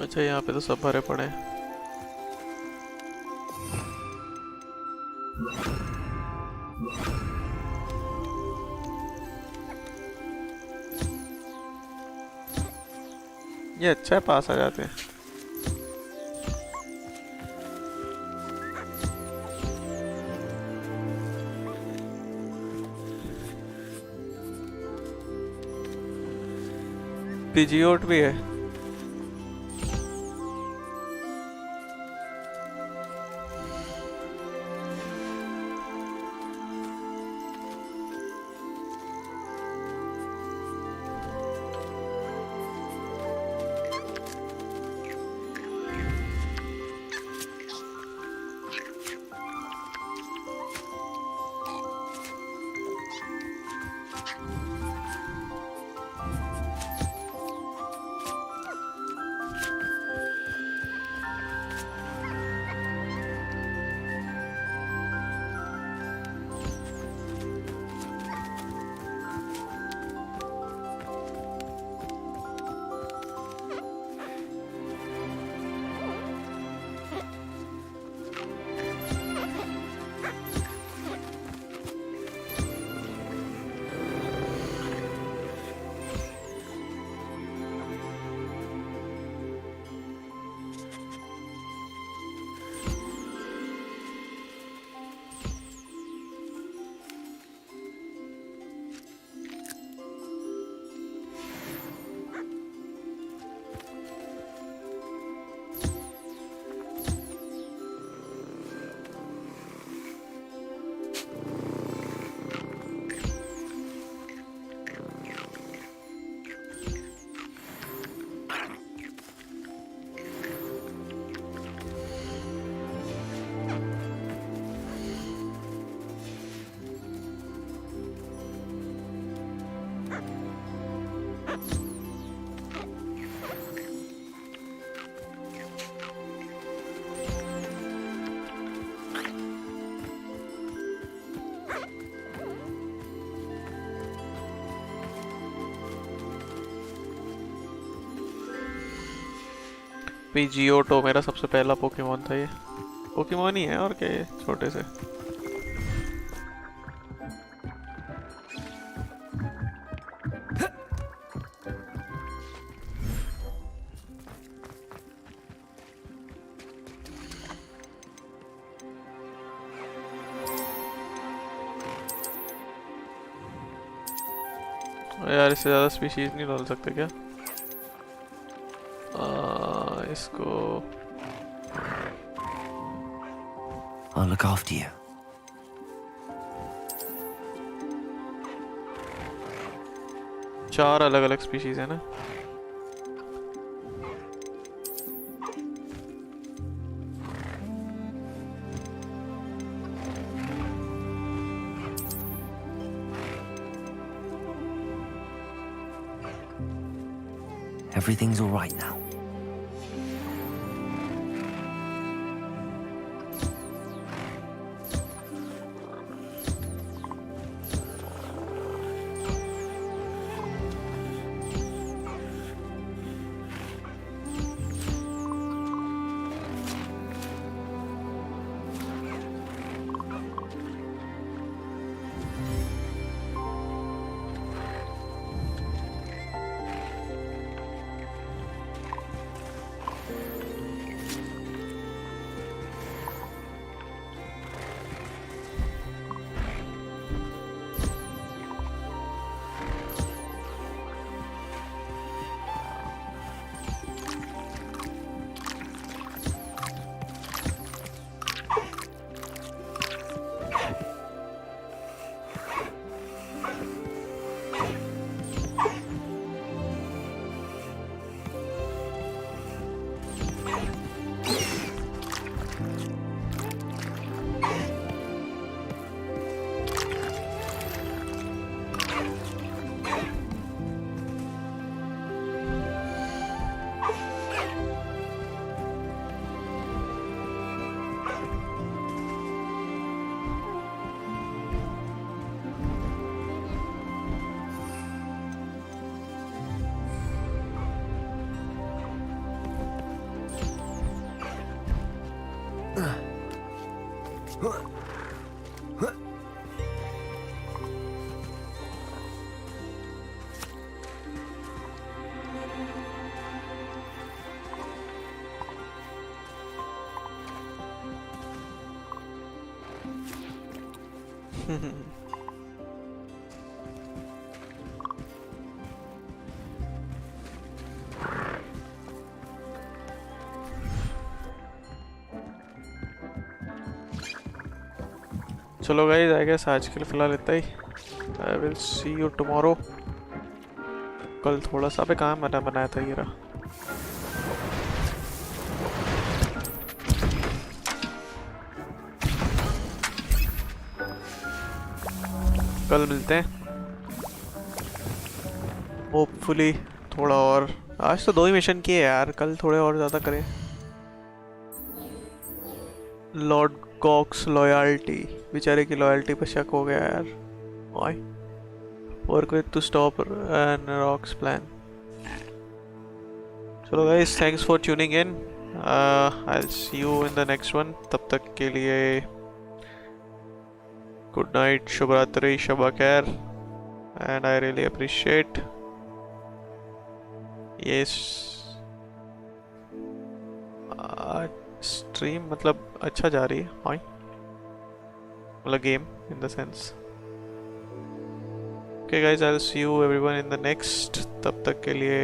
Speaker 1: अच्छा, यहाँ पे तो सब भरे पड़े हैं। ये अच्छा है, पास आ जाते हैं। पीजीओट भी है। पीजियोटो मेरा सबसे पहला पोकेमोन था ये। पोकेमोन ही है और क्या है, छोटे से। यार इससे ज़्यादा स्पीशीज नहीं डाल सकते क्या? इसको
Speaker 3: I'll look after you.
Speaker 1: चार अलग अलग स्पीशीज है ना?
Speaker 3: Everything's all right now.
Speaker 1: चलो गाइस, आई गेस आज के लिए फिलहाल इतना ही। I will see you tomorrow. कल थोड़ा सा पे काम बनाया था ये रहा। कल मिलते हैं होपफुली। थोड़ा और, आज तो 2 ही मिशन किए यार, कल थोड़े और ज़्यादा करें। लॉर्ड कॉक्स लॉयल्टी, बेचारे की लॉयल्टी पर शक हो गया यार। Why? Work with to stop an Rock's plan. चलो guys, thanks for tuning in. I'll see you in the next one. तब तक के लिए good night, शुभ रात्रि, शब खैर, and I really appreciate. Yes. Stream मतलब अच्छा जा रही है, हाँ मतलब game in the sense. Okay guys, I'll see you everyone in the next. तब तक के लिए